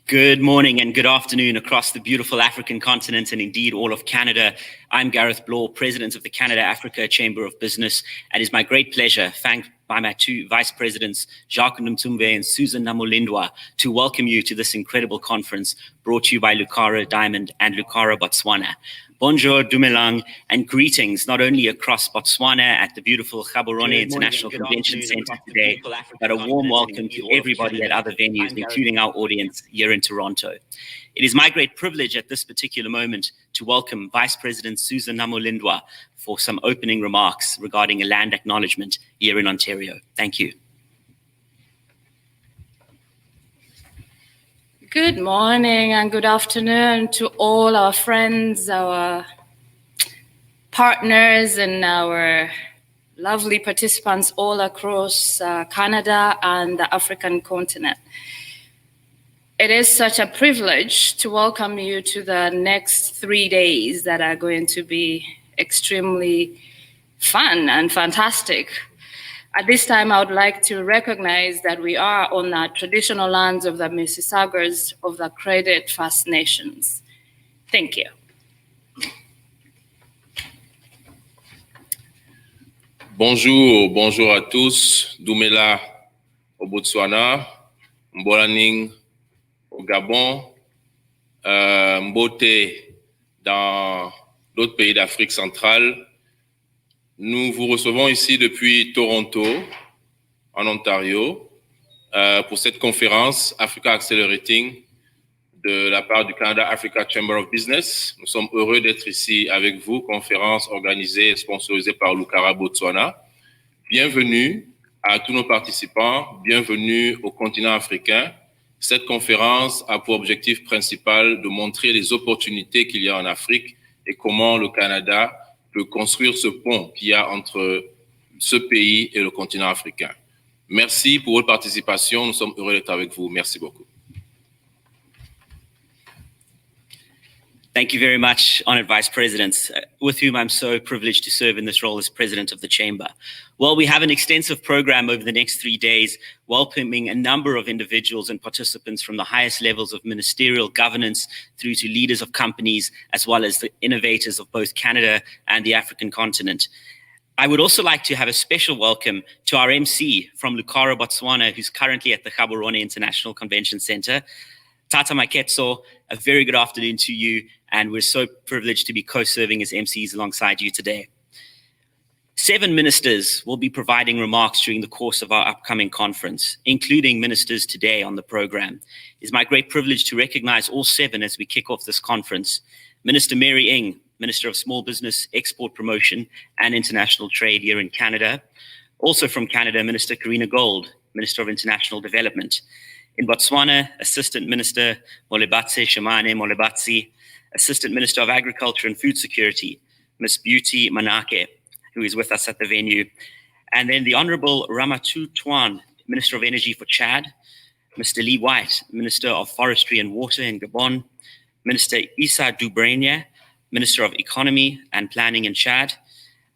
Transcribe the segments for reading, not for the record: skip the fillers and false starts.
Good morning and good afternoon across the beautiful African continent and indeed all of Canada. I'm Gareth Blaw, President of the Canada-Africa Chamber of Business, and it is my great pleasure, thanked by my two Vice Presidents, Jacques Ndumtumbe and Susan Namolindwa, to welcome you to this incredible conference brought to you by Lucara Diamond and Lucara Botswana. Bonjour, dumelang, and greetings not only across Botswana at the beautiful Gaborone International Convention Center today, but a warm welcome to everybody at other venues, including our audience here in Toronto. It is my great privilege at this particular moment to welcome Vice President Susan Namolindwa for some opening remarks regarding a land acknowledgement here in Ontario. Thank you. Good morning and good afternoon to all our friends, our partners, and our lovely participants all across Canada and the African continent. It is such a privilege to welcome you to the next 3 days that are going to be extremely fun and fantastic. At this time, I would like to recognize that we are on the traditional lands of the Mississaugas of the Credit First Nations. Thank you. Bonjour à tous. Dumela au Botswana, Mbolaning au Gabon, Mbote dans d'autres pays d'Afrique centrale. Nous vous recevons ici depuis Toronto, en Ontario, pour cette conférence Africa Accelerating de la part du Canada-Africa Chamber of Business. Nous sommes heureux d'être ici avec vous, conférence organisée et sponsorisée par Lucara Botswana. Bienvenue à tous nos participants, bienvenue au continent africain. Cette conférence a pour objectif principal de montrer les opportunités qu'il y a en Afrique et comment le Canada peut construire ce pont qu'il y a entre ce pays et le continent africain. Merci pour votre participation. Nous sommes heureux d'être avec vous. Merci beaucoup. Thank you very much, Honored Vice Presidents, with whom I'm so privileged to serve in this role as President of the Chamber. Well, we have an extensive program over the next 3 days, welcoming a number of individuals and participants from the highest levels of ministerial governance through to leaders of companies, as well as the innovators of both Canada and the African continent. I would also like to have a special welcome to our MC from Lucara, Botswana, who's currently at the Gaborone International Convention Center. Tata Maiketso, a very good afternoon to you, and we're so privileged to be co-serving as MCs alongside you today. 7 ministers will be providing remarks during the course of our upcoming conference, including ministers today on the program. It's my great privilege to recognize all 7 as we kick off this conference. Minister Mary Ng, Minister of Small Business, Export Promotion and International Trade here in Canada. Also from Canada, Minister Karina Gold, Minister of International Development. In Botswana, Assistant Minister Molebatse Shamane Molebatsi, Assistant Minister of Agriculture and Food Security, Ms. Beauty Manake, who is with us at the venue. And then the Honorable Ramatu Tuan, Minister of Energy for Chad, Mr. Lee White, Minister of Forestry and Water in Gabon, Minister Issa Dubrenia, Minister of Economy and Planning in Chad,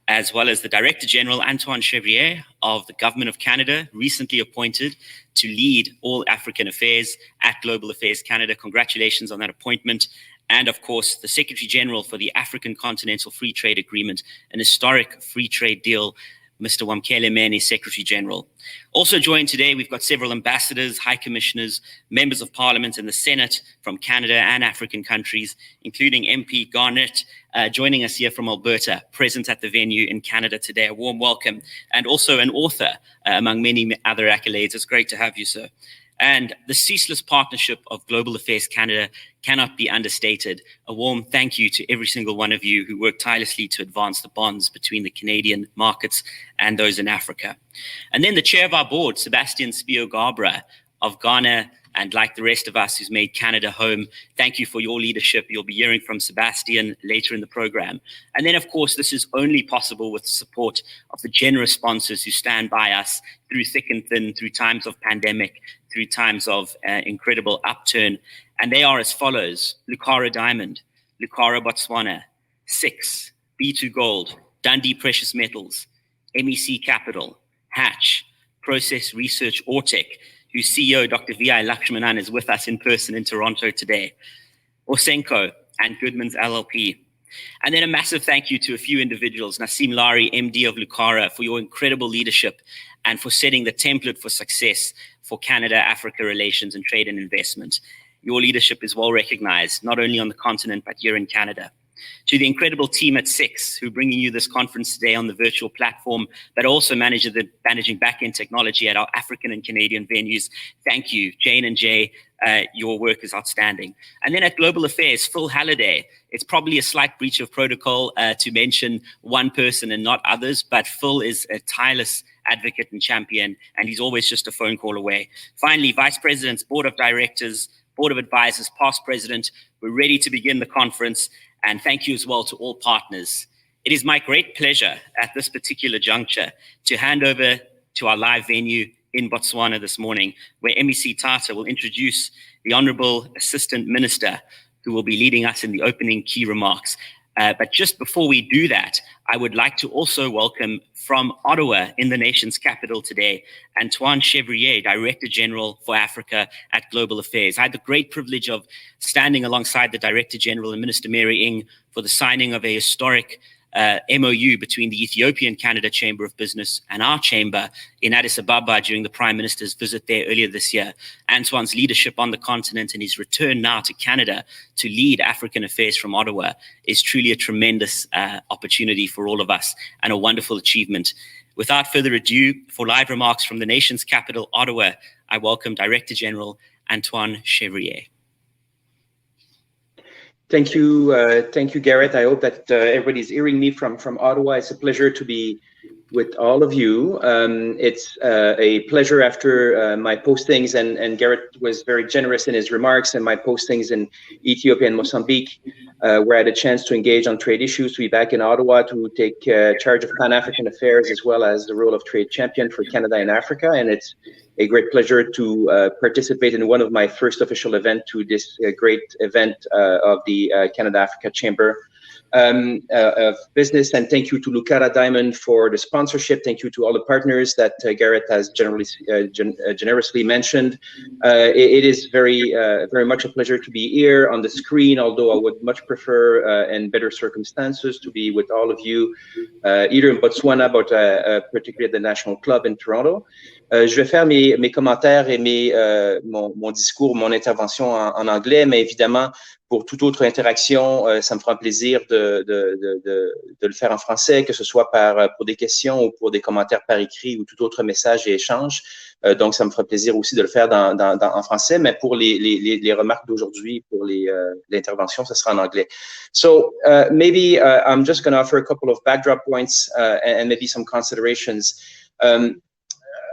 as well as the Director General Antoine Chevrier of the Government of Canada, recently appointed to lead all African affairs at Global Affairs Canada. Congratulations on that appointment. And of course, the Secretary General for the African Continental Free Trade Agreement, an historic free trade deal, Mr. Wamkele Mene, Secretary General. Also joined today, we've got several ambassadors, high commissioners, members of Parliament and the Senate from Canada and African countries, including MP Garnett, joining us here from Alberta, present at the venue in Canada today. A warm welcome. And also an author, among many other accolades. It's great to have you, sir. And the ceaseless partnership of Global Affairs Canada cannot be understated. A warm thank you to every single one of you who worked tirelessly to advance the bonds between the Canadian markets and those in Africa. And then the chair of our board, Sebastian Spio-Gabra of Ghana, and like the rest of us who's made Canada home, thank you for your leadership. You'll be hearing from Sebastian later in the program. And then, of course, this is only possible with the support of the generous sponsors who stand by us through thick and thin, through times of pandemic, through times of incredible upturn. And they are as follows: Lucara Diamond, Lucara Botswana, Six, B2 Gold, Dundee Precious Metals, MEC Capital, Hatch, Process Research Ortec, whose CEO, Dr. Vi Lakshmanan, is with us in person in Toronto today, Osenko and Goodman's LLP. And then a massive thank you to a few individuals, Nasim Lari, MD of Lucara, for your incredible leadership and for setting the template for success for Canada-Africa relations and trade and investment. Your leadership is well recognized, not only on the continent, but here in Canada. To the incredible team at Six, who are bringing you this conference today on the virtual platform, but also managing back-end technology at our African and Canadian venues. Thank you, Jane and Jay. Your work is outstanding. And then at Global Affairs, Phil Halliday. It's probably a slight breach of protocol to mention one person and not others, but Phil is a tireless advocate and champion, and he's always just a phone call away. Finally, Vice Presidents, Board of Directors, Board of Advisors, past president, we're ready to begin the conference. And thank you as well to all partners. It is my great pleasure at this particular juncture to hand over to our live venue in Botswana this morning, where MEC Tata will introduce the Honorable Assistant Minister, who will be leading us in the opening key remarks. But just before we do that, I would like to also welcome from Ottawa in the nation's capital today, Antoine Chevrier, Director General for Africa at Global Affairs. I had the great privilege of standing alongside the Director General and Minister Mary Ng for the signing of a historic MOU between the Ethiopian Canada Chamber of Business and our chamber in Addis Ababa during the Prime Minister's visit there earlier this year. Antoine's leadership on the continent and his return now to Canada to lead African affairs from Ottawa is truly a tremendous opportunity for all of us and a wonderful achievement. Without further ado, for live remarks from the nation's capital, Ottawa, I welcome Director General Antoine Chevrier. Thank you, Garrett. I hope that everybody's hearing me from Ottawa. It's a pleasure to be with all of you. It's a pleasure after my postings, and Garrett was very generous in his remarks, and my postings in Ethiopia and Mozambique, where I had a chance to engage on trade issues, to be back in Ottawa to take charge of Pan-African affairs, as well as the role of trade champion for Canada and Africa. And it's a great pleasure to participate in one of my first official event to this great event of the Canada-Africa Chamber of Business. And thank you to Lucara Diamond for the sponsorship. Thank you to all the partners that Garrett has generously mentioned. It is very much a pleasure to be here on the screen, although I would much prefer in better circumstances to be with all of you, either in Botswana, but particularly at the National Club in Toronto. Je vais faire mes commentaires et mon discours, mon intervention en anglais, mais évidemment, pour toute autre interaction, ça me fera plaisir de le faire en français, que ce soit pour des questions ou pour des commentaires par écrit ou tout autre message et échange. Donc, ça me fera plaisir aussi de le faire en français, mais pour les remarques d'aujourd'hui, pour l'intervention, ce sera en anglais. So, maybe I'm just going to offer a couple of backdrop points and maybe some considerations.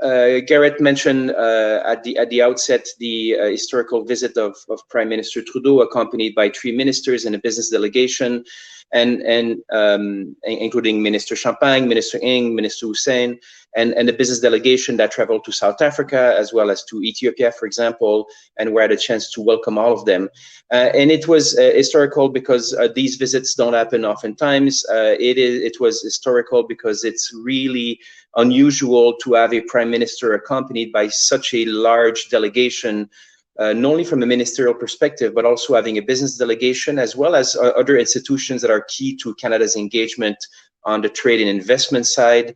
Garrett mentioned at the outset the historical visit of Prime Minister Trudeau, accompanied by 3 ministers and a business delegation, and including Minister Champagne, Minister Ng, Minister Hussein, and the business delegation that traveled to South Africa as well as to Ethiopia, for example, and we had a chance to welcome all of them. And it was historical because these visits don't happen oftentimes. It was historical because it's really unusual to have a prime minister accompanied by such a large delegation, not only from a ministerial perspective, but also having a business delegation, as well as other institutions that are key to Canada's engagement on the trade and investment side,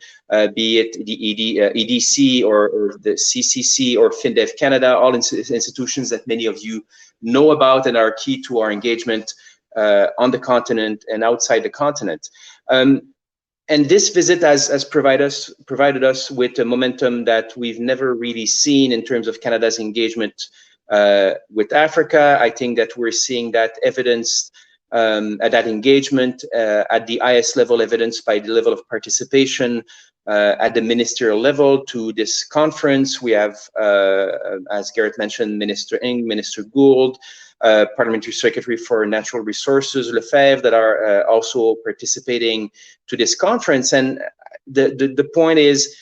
be it the EDC or the CCC or FinDev Canada, all institutions that many of you know about and are key to our engagement on the continent and outside the continent. And this visit has provided us with a momentum that we've never really seen in terms of Canada's engagement with Africa. I think that we're seeing that evidenced at that engagement at the highest level, evidenced by the level of participation at the ministerial level to this conference. We have, as Garrett mentioned, Minister Ng, Minister Gould, Parliamentary Secretary for Natural Resources, Lefebvre, that are also participating to this conference. And the point is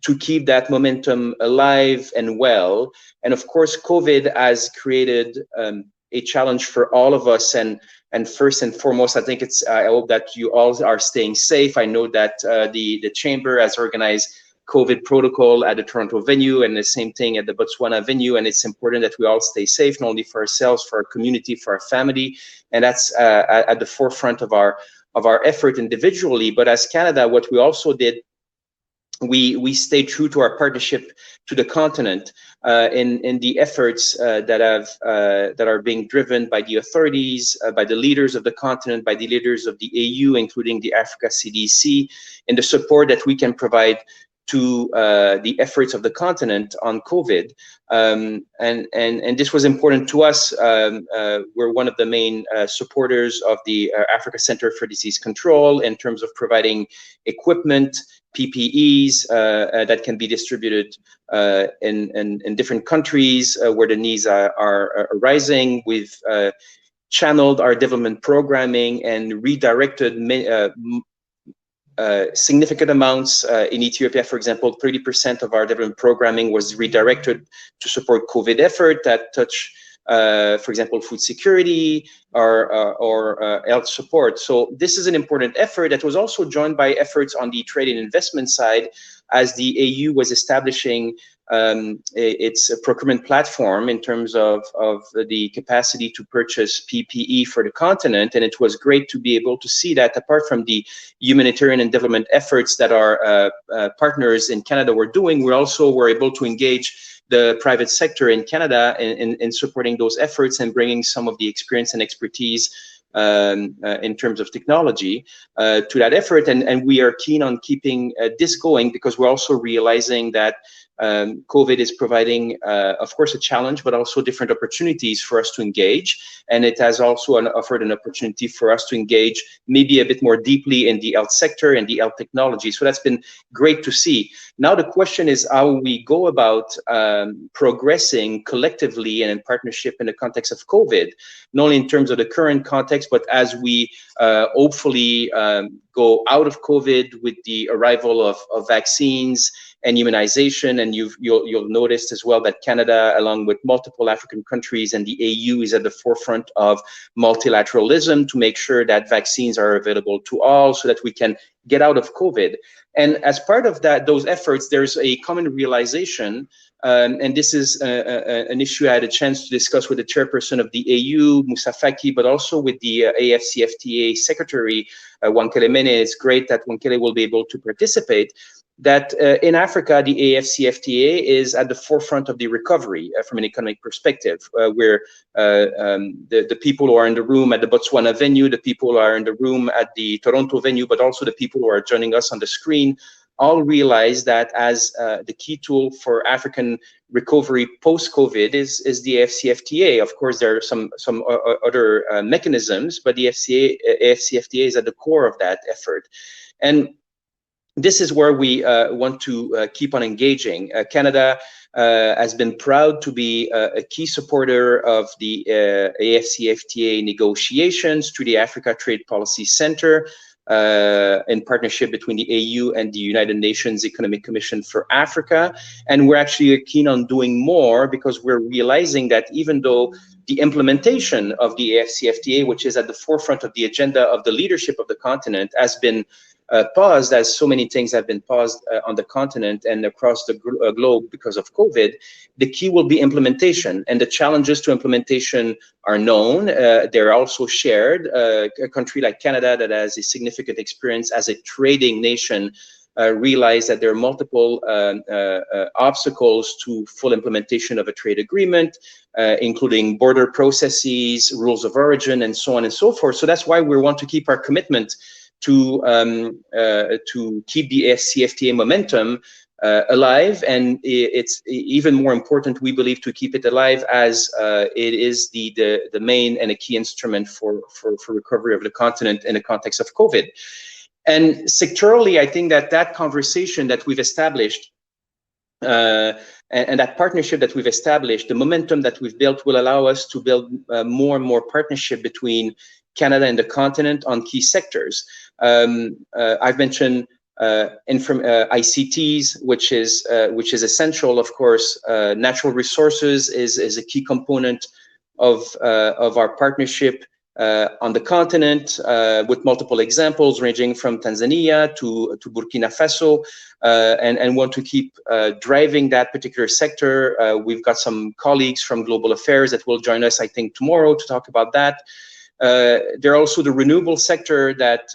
to keep that momentum alive and well. And of course, COVID has created a challenge for all of us. And first and foremost, I hope that you all are staying safe. I know that the Chamber has organized COVID protocol at the Toronto venue, and the same thing at the Botswana venue. And it's important that we all stay safe, not only for ourselves, for our community, for our family. And that's at the forefront of our effort individually. But as Canada, what we also did, we stayed true to our partnership to the continent in the efforts that are being driven by the authorities, by the leaders of the continent, by the leaders of the AU, including the Africa CDC, and the support that we can provide to the efforts of the continent on COVID. And this was important to us. We're one of the main supporters of the Africa Center for Disease Control in terms of providing equipment, PPEs that can be distributed in different countries where the needs are arising. We've channeled our development programming and redirected significant amounts in Ethiopia. For example, 30% of our development programming was redirected to support COVID effort that touch, for example, food security or health support. So this is an important effort that was also joined by efforts on the trade and investment side, as the AU was establishing its procurement platform in terms of the capacity to purchase PPE for the continent. And it was great to be able to see that apart from the humanitarian and development efforts that our partners in Canada were doing, we also were able to engage the private sector in Canada in supporting those efforts and bringing some of the experience and expertise in terms of technology to that effort. And we are keen on keeping this going, because we're also realizing that COVID is providing, of course, a challenge, but also different opportunities for us to engage. And it has also offered an opportunity for us to engage maybe a bit more deeply in the health sector and the health technology. So that's been great to see. Now the question is how we go about progressing collectively and in partnership in the context of COVID, not only in terms of the current context, but as we hopefully go out of COVID with the arrival of vaccines and immunization. And you'll notice as well that Canada, along with multiple African countries and the AU, is at the forefront of multilateralism to make sure that vaccines are available to all so that we can get out of COVID. And as part of those efforts, there's a common realization, and this is an issue I had a chance to discuss with the chairperson of the AU, Moussa Faki, but also with the AFCFTA secretary, Wankele Mene. It's great that Wankele will be able to participate. That in Africa, the AFCFTA is at the forefront of the recovery from an economic perspective, where the people who are in the room at the Botswana venue, the people who are in the room at the Toronto venue, but also the people who are joining us on the screen, all realize that as the key tool for African recovery post-COVID is the AFCFTA. Of course, there are some other mechanisms, but the AFCFTA is at the core of that effort. And this is where we want to keep on engaging. Canada has been proud to be a key supporter of the AFCFTA negotiations through the Africa Trade Policy Center in partnership between the AU and the United Nations Economic Commission for Africa. And we're actually keen on doing more, because we're realizing that even though the implementation of the AFCFTA, which is at the forefront of the agenda of the leadership of the continent, has been paused, as so many things have been paused on the continent and across the globe because of COVID, the key will be implementation. And the challenges to implementation are known. They're also shared. A country like Canada that has a significant experience as a trading nation realize that there are multiple obstacles to full implementation of a trade agreement, including border processes, rules of origin, and so on and so forth. So that's why we want to keep our commitment to keep the AFCFTA momentum alive, and it's even more important, we believe, to keep it alive as it is the main and a key instrument for recovery of the continent in the context of COVID. And sectorally, I think that conversation that we've established and that partnership that we've established, the momentum that we've built, will allow us to build more and more partnership between Canada and the continent on key sectors. I've mentioned ICTs, which is essential. Of course, natural resources is a key component of our partnership on the continent, with multiple examples ranging from Tanzania to Burkina Faso, and want to keep driving that particular sector. We've got some colleagues from Global Affairs that will join us, I think, tomorrow to talk about that. There are also the renewable sector that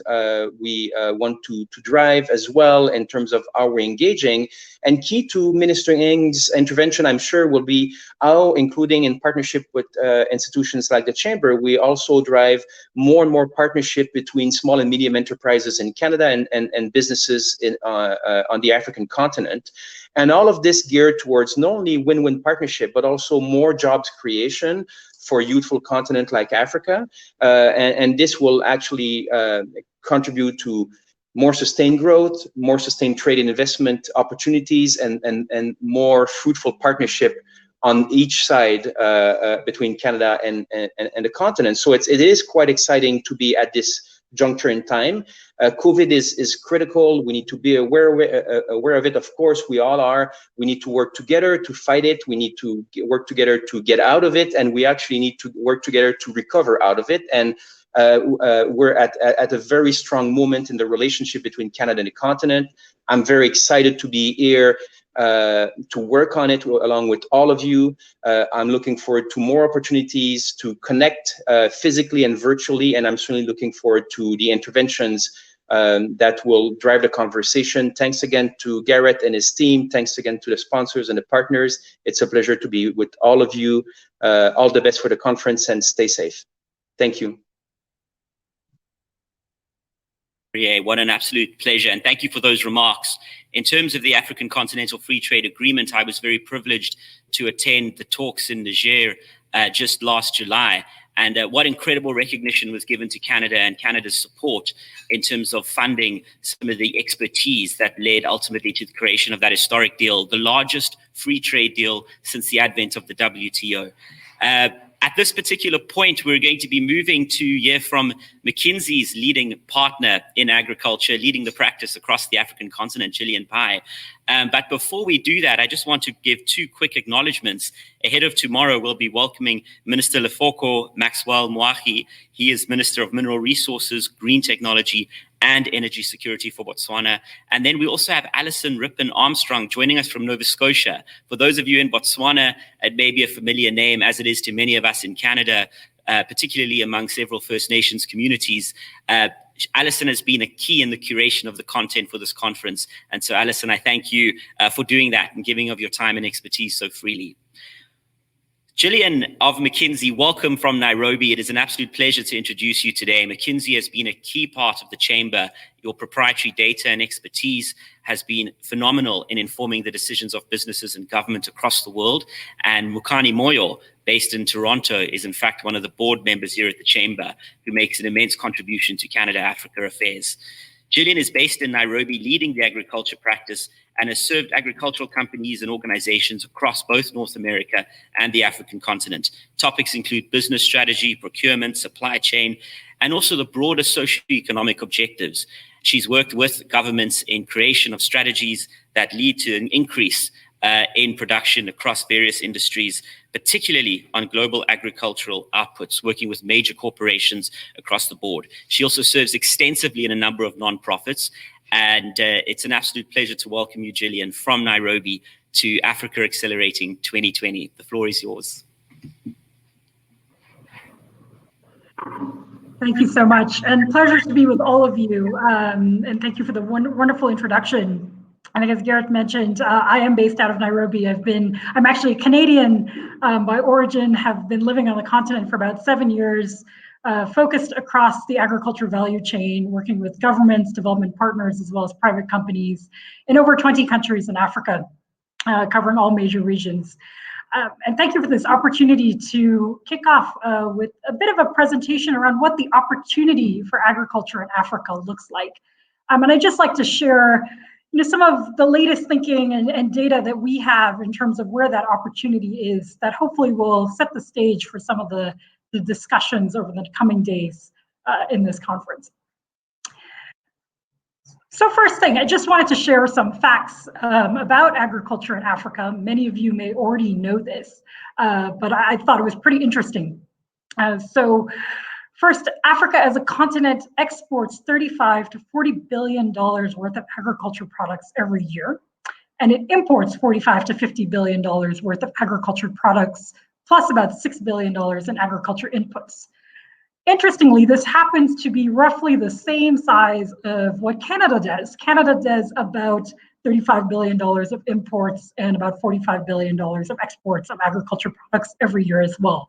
we want to drive as well in terms of how we're engaging. And key to Minister Ng's intervention, I'm sure, will be how, including in partnership with institutions like the Chamber, we also drive more and more partnership between small and medium enterprises in Canada and businesses on the African continent. And all of this geared towards not only win-win partnership, but also more jobs creation for a youthful continent like Africa. And this will actually contribute to more sustained growth, more sustained trade and investment opportunities, and more fruitful partnership on each side between Canada and the continent. So it is quite exciting to be at this juncture in time. COVID is critical. We need to be aware of it. Of course, we all are. We need to work together to fight it. We need to work together to get out of it, and we actually need to work together to recover out of it. And we're at a very strong moment in the relationship between Canada and the continent. I'm very excited to be here to work on it along with all of you. I'm looking forward to more opportunities to connect physically and virtually, and I'm certainly looking forward to the interventions that will drive the conversation. Thanks again to Garrett and his team. Thanks again to the sponsors and the partners. It's a pleasure to be with all of you. All the best for the conference, and stay safe. Thank you. Yeah, what an absolute pleasure. And thank you for those remarks. In terms of the African Continental Free Trade Agreement, I was very privileged to attend the talks in Niger just last July. And what incredible recognition was given to Canada and Canada's support in terms of funding some of the expertise that led ultimately to the creation of that historic deal, the largest free trade deal since the advent of the WTO. At this particular point, we're going to be moving to hear from McKinsey's leading partner in agriculture, leading the practice across the African continent, Jillian Pai. But before we do that, I just want to give two quick acknowledgements. Ahead of tomorrow, we'll be welcoming Minister Lefoko Maxwell Moahi. He is Minister of Mineral Resources, Green Technology, and Energy Security for Botswana. And then we also have Alison Rippon Armstrong joining us from Nova Scotia. For those of you in Botswana, it may be a familiar name as it is to many of us in Canada, particularly among several First Nations communities. Alison has been a key in the curation of the content for this conference. And so, Alison, I thank you for doing that and giving of your time and expertise so freely. Jillian of McKinsey, welcome from Nairobi. It is an absolute pleasure to introduce you today. McKinsey has been a key part of the Chamber. Your proprietary data and expertise has been phenomenal in informing the decisions of businesses and government across the world. And Mukani Moyo, based in Toronto, is in fact one of the board members here at the Chamber, who makes an immense contribution to Canada-Africa affairs. Jillian is based in Nairobi, leading the agriculture practice, and has served agricultural companies and organizations across both North America and the African continent. Topics include business strategy, procurement, supply chain, and also the broader socioeconomic objectives. She's worked with governments in creation of strategies that lead to an increase in production across various industries, particularly on global agricultural outputs, working with major corporations across the board. She also serves extensively in a number of nonprofits, and it's an absolute pleasure to welcome you, Jillian, from Nairobi to Africa Accelerating 2020. The floor is yours. Thank you so much, and pleasure to be with all of you, and thank you for the wonderful introduction. I think as Garrett mentioned, I am based out of Nairobi. I'm actually a Canadian by origin, have been living on the continent for about 7 years, focused across the agriculture value chain, working with governments, development partners, as well as private companies in over 20 countries in Africa, covering all major regions. And thank you for this opportunity to kick off with a bit of a presentation around what the opportunity for agriculture in Africa looks like. And I'd just like to share some of the latest thinking and data that we have in terms of where that opportunity is, that hopefully will set the stage for some of the discussions over the coming days in this conference. So first thing, I just wanted to share some facts about agriculture in Africa. Many of you may already know this, but I thought it was pretty interesting. So First, Africa as a continent exports $35 to $40 billion worth of agriculture products every year, and it imports $45 to $50 billion worth of agriculture products, plus about $6 billion in agriculture inputs. Interestingly, this happens to be roughly the same size of what Canada does. Canada does about $35 billion of imports and about $45 billion of exports of agriculture products every year as well.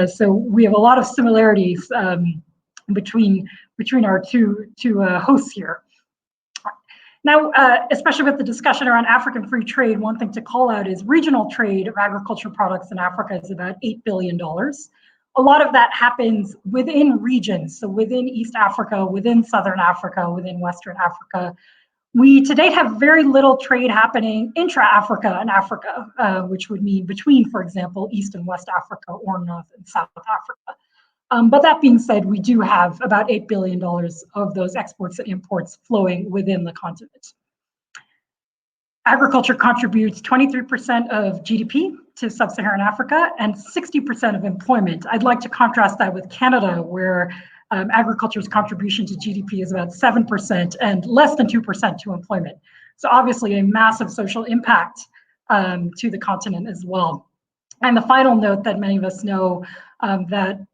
So we have a lot of similarities between our two hosts here. Now, especially with the discussion around African free trade, one thing to call out is regional trade of agriculture products in Africa is about $8 billion. A lot of that happens within regions, so within East Africa, within Southern Africa, within Western Africa. We to date have very little trade happening intra-Africa and Africa, which would mean between, for example, East and West Africa or North and South Africa. But that being said, we do have about $8 billion of those exports and imports flowing within the continent. Agriculture contributes 23% of GDP to sub-Saharan Africa and 60% of employment. I'd like to contrast that with Canada, where agriculture's contribution to GDP is about 7% and less than 2% to employment. So obviously a massive social impact to the continent as well. And the final note that many of us know that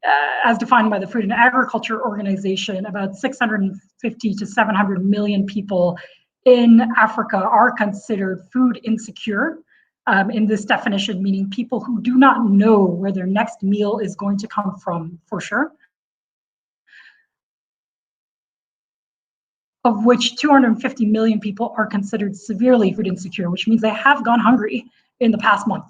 as defined by the Food and Agriculture Organization, about 650 to 700 million people in Africa are considered food insecure in this definition, meaning people who do not know where their next meal is going to come from for sure. Of which 250 million people are considered severely food insecure, which means they have gone hungry in the past month.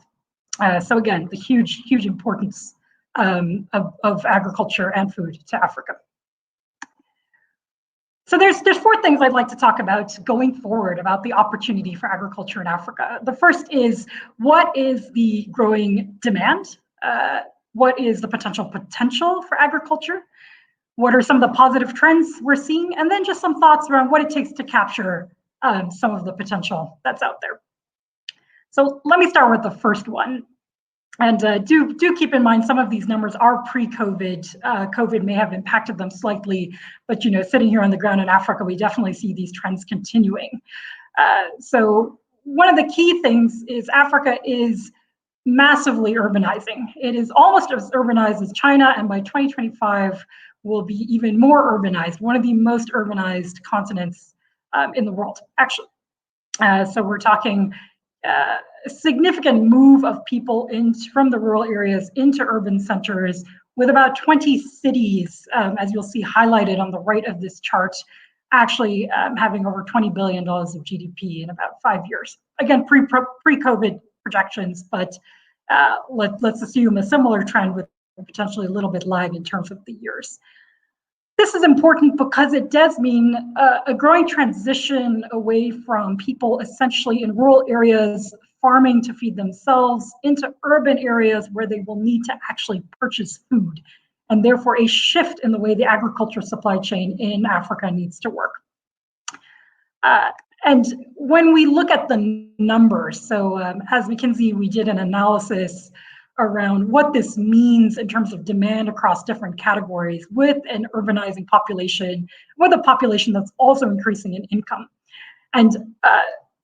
So again, the huge importance of agriculture and food to Africa. So there's 4 things I'd like to talk about going forward about the opportunity for agriculture in Africa. The first is, what is the growing demand? What is the potential for agriculture? What are some of the positive trends we're seeing? And then just some thoughts around what it takes to capture some of the potential that's out there. So let me start with the first one. And do keep in mind, some of these numbers are pre-COVID. COVID may have impacted them slightly, but sitting here on the ground in Africa, we definitely see these trends continuing. So one of the key things is Africa is massively urbanizing. It is almost as urbanized as China, and by 2025 will be even more urbanized, one of the most urbanized continents in the world, actually. So we're talking a significant move of people from the rural areas into urban centers, with about 20 cities, as you'll see highlighted on the right of this chart, actually having over $20 billion of GDP in about 5 years. Again, pre-COVID projections, but let's assume a similar trend with potentially a little bit lag in terms of the years. This is important because it does mean a growing transition away from people essentially in rural areas farming to feed themselves into urban areas where they will need to actually purchase food, and therefore a shift in the way the agriculture supply chain in Africa needs to work. And when we look at the numbers, so as McKinsey, we did an analysis around what this means in terms of demand across different categories with an urbanizing population, with a population that's also increasing in income. And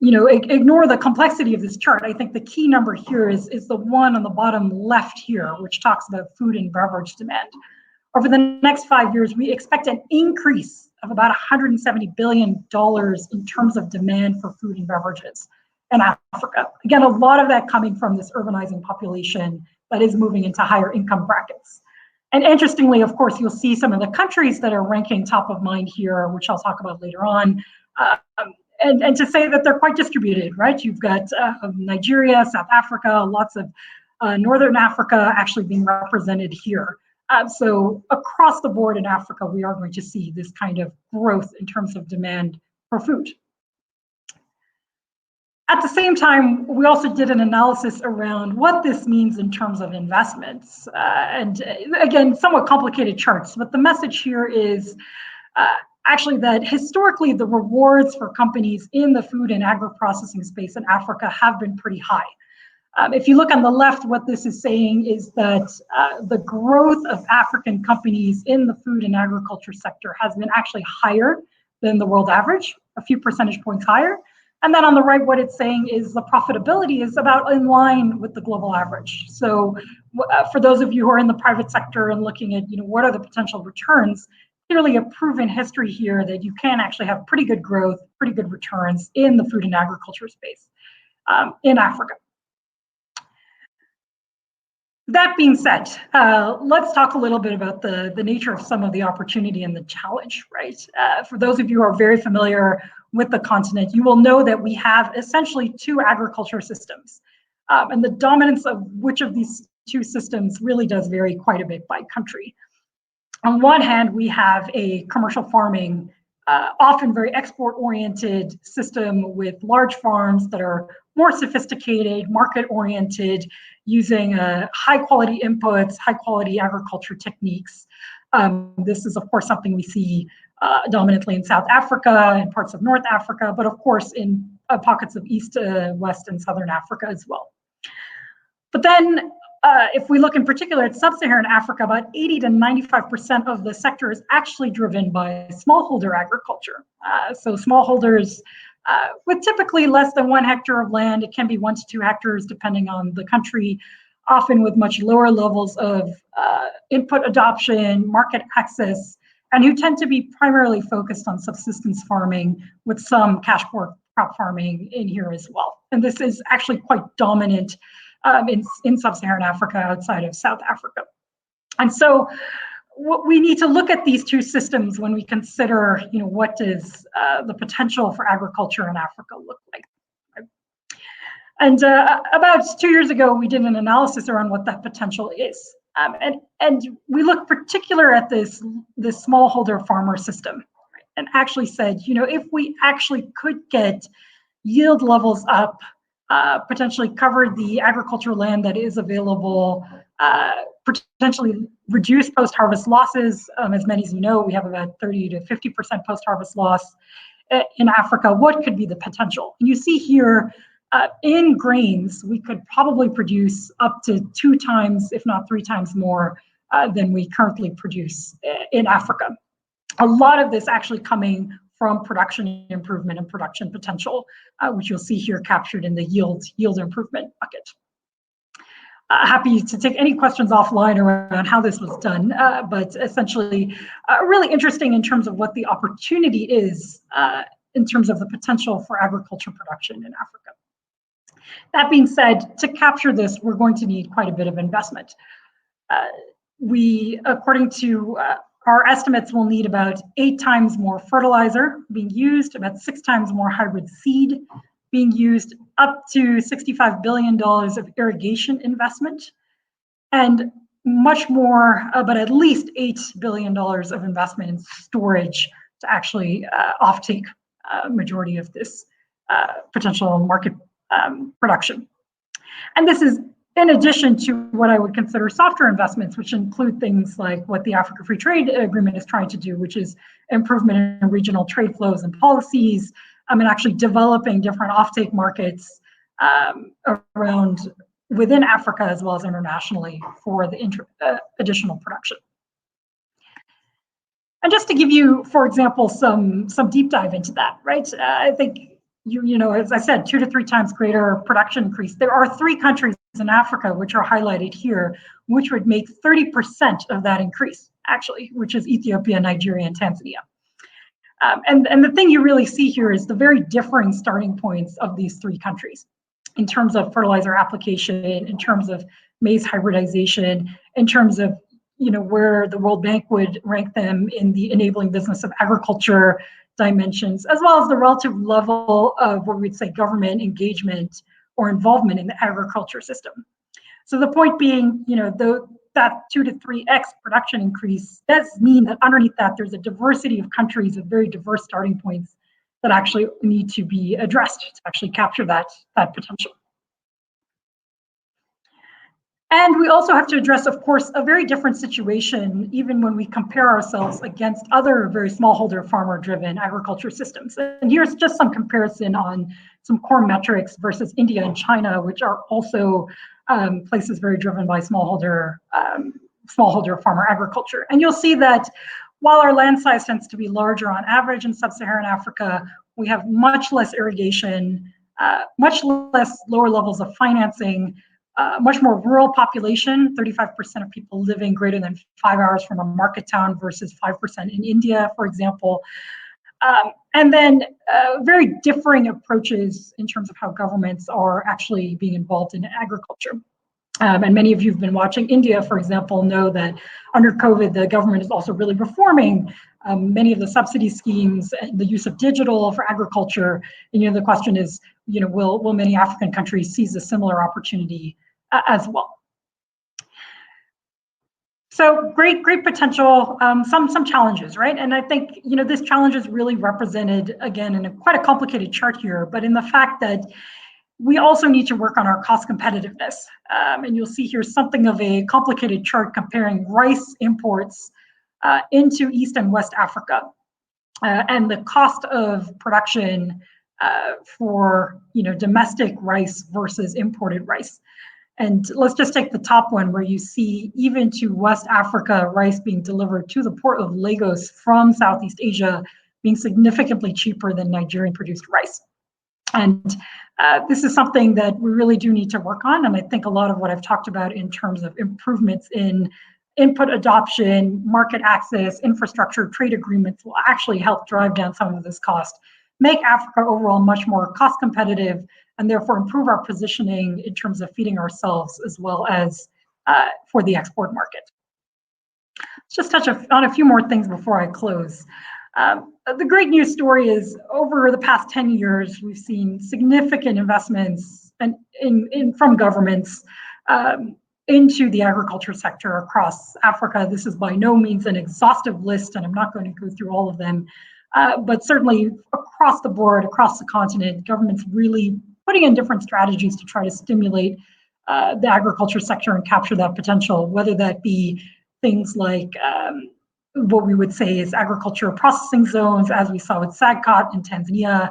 ignore the complexity of this chart. I think the key number here is the one on the bottom left here, which talks about food and beverage demand. Over the next 5 years, we expect an increase of about $170 billion in terms of demand for food and beverages in Africa. Again, a lot of that coming from this urbanizing population that is moving into higher income brackets. And interestingly, of course, you'll see some of the countries that are ranking top of mind here, which I'll talk about later on. And to say that they're quite distributed, right? You've got Nigeria, South Africa, lots of Northern Africa actually being represented here. So across the board in Africa, we are going to see this kind of growth in terms of demand for food. At the same time, we also did an analysis around what this means in terms of investments. And again, somewhat complicated charts, but the message here is actually that historically the rewards for companies in the food and agri-processing space in Africa have been pretty high. If you look on the left, what this is saying is that the growth of African companies in the food and agriculture sector has been actually higher than the world average, a few percentage points higher. And then on the right, what it's saying is the profitability is about in line with the global average. So for those of you who are in the private sector and looking at, what are the potential returns, clearly a proven history here that you can actually have pretty good growth, pretty good returns in the food and agriculture space in Africa. That being said, let's talk a little bit about the nature of some of the opportunity and the challenge, right? For those of you who are very familiar with the continent, you will know that we have essentially two agriculture systems. And the dominance of which of these two systems really does vary quite a bit by country. On one hand, we have a commercial farming, often very export-oriented system with large farms that are more sophisticated, market-oriented, using high-quality inputs, high-quality agriculture techniques. This is, of course, something we see dominantly in South Africa and parts of North Africa, but of course in pockets of East, West, and Southern Africa as well. But then if we look in particular at sub-Saharan Africa, about 80 to 95% of the sector is actually driven by smallholder agriculture. So smallholders with typically less than 1 hectare of land, it can be 1 to 2 hectares depending on the country, often with much lower levels of input adoption, market access, and who tend to be primarily focused on subsistence farming with some cash crop farming in here as well. And this is actually quite dominant in sub-Saharan Africa outside of South Africa. And so we need to look at these two systems when we consider, what does the potential for agriculture in Africa look like. Right? And about 2 years ago, we did an analysis around what that potential is. And we looked particular at this smallholder farmer system, right? And actually said, if we actually could get yield levels up, potentially cover the agricultural land that is available, potentially reduce post-harvest losses. As many of you know, we have about 30 to 50% post-harvest loss in Africa. What could be the potential? And you see here, in grains, we could probably produce up to 2 times, if not 3 times more than we currently produce in Africa. A lot of this actually coming from production improvement and production potential, which you'll see here captured in the yield improvement bucket. Happy to take any questions offline around how this was done, but essentially really interesting in terms of what the opportunity is in terms of the potential for agriculture production in Africa. That being said, to capture this, we're going to need quite a bit of investment. We, according to our estimates, will need about 8 times more fertilizer being used, about 6 times more hybrid seed being used, up to $65 billion of irrigation investment, and much more, but at least $8 billion of investment in storage to actually offtake majority of this potential market production. And this is in addition to what I would consider softer investments, which include things like what the Africa Free Trade Agreement is trying to do, which is improvement in regional trade flows and policies, and actually developing different offtake markets around within Africa as well as internationally for the additional production. And just to give you, for example, some deep dive into that, right? I think you know, as I said, 2 to 3 times greater production increase. There are 3 countries in Africa which are highlighted here, which would make 30% of that increase, actually, which is Ethiopia, Nigeria, and Tanzania. And the thing you really see here is the very differing starting points of these 3 countries in terms of fertilizer application, in terms of maize hybridization, in terms of, you know, where the World Bank would rank them in the enabling business of agriculture dimensions, as well as the relative level of what we'd say government engagement or involvement in the agriculture system. So the point being, you know, that 2 to 3x production increase does mean that underneath that there's a diversity of countries with very diverse starting points that actually need to be addressed to actually capture that potential. And we also have to address, of course, a very different situation, even when we compare ourselves against other very smallholder farmer-driven agriculture systems. And here's just some comparison on some core metrics versus India and China, which are also places very driven by smallholder farmer agriculture. And you'll see that while our land size tends to be larger on average in sub-Saharan Africa, we have much less irrigation, much less lower levels of financing, much more rural population, 35% of people living greater than 5 hours from a market town versus 5% in India, for example. And then very differing approaches in terms of how governments are actually being involved in agriculture. And many of you who've been watching India, for example, know that under COVID, the government is also really reforming many of the subsidy schemes and the use of digital for agriculture. And, the question is, will many African countries seize a similar opportunity as well? So great potential, some challenges, right? And I think, this challenge is really represented, again, in quite a complicated chart here, but in the fact that we also need to work on our cost competitiveness. And you'll see here something of a complicated chart comparing rice imports into East and West Africa and the cost of production for domestic rice versus imported rice. And let's just take the top one where you see even to West Africa, rice being delivered to the port of Lagos from Southeast Asia being significantly cheaper than Nigerian produced rice. And this is something that we really do need to work on. And I think a lot of what I've talked about in terms of improvements in input adoption, market access, infrastructure, trade agreements will actually help drive down some of this cost, make Africa overall much more cost competitive, and therefore improve our positioning in terms of feeding ourselves as well as for the export market. Let's just touch on a few more things before I close. The great news story is over the past 10 years, we've seen significant investments from governments into the agriculture sector across Africa. This is by no means an exhaustive list, and I'm not going to go through all of them, but certainly across the board, across the continent, governments really putting in different strategies to try to stimulate the agriculture sector and capture that potential, whether that be things like what we would say is agriculture processing zones, as we saw with SAGCOT in Tanzania,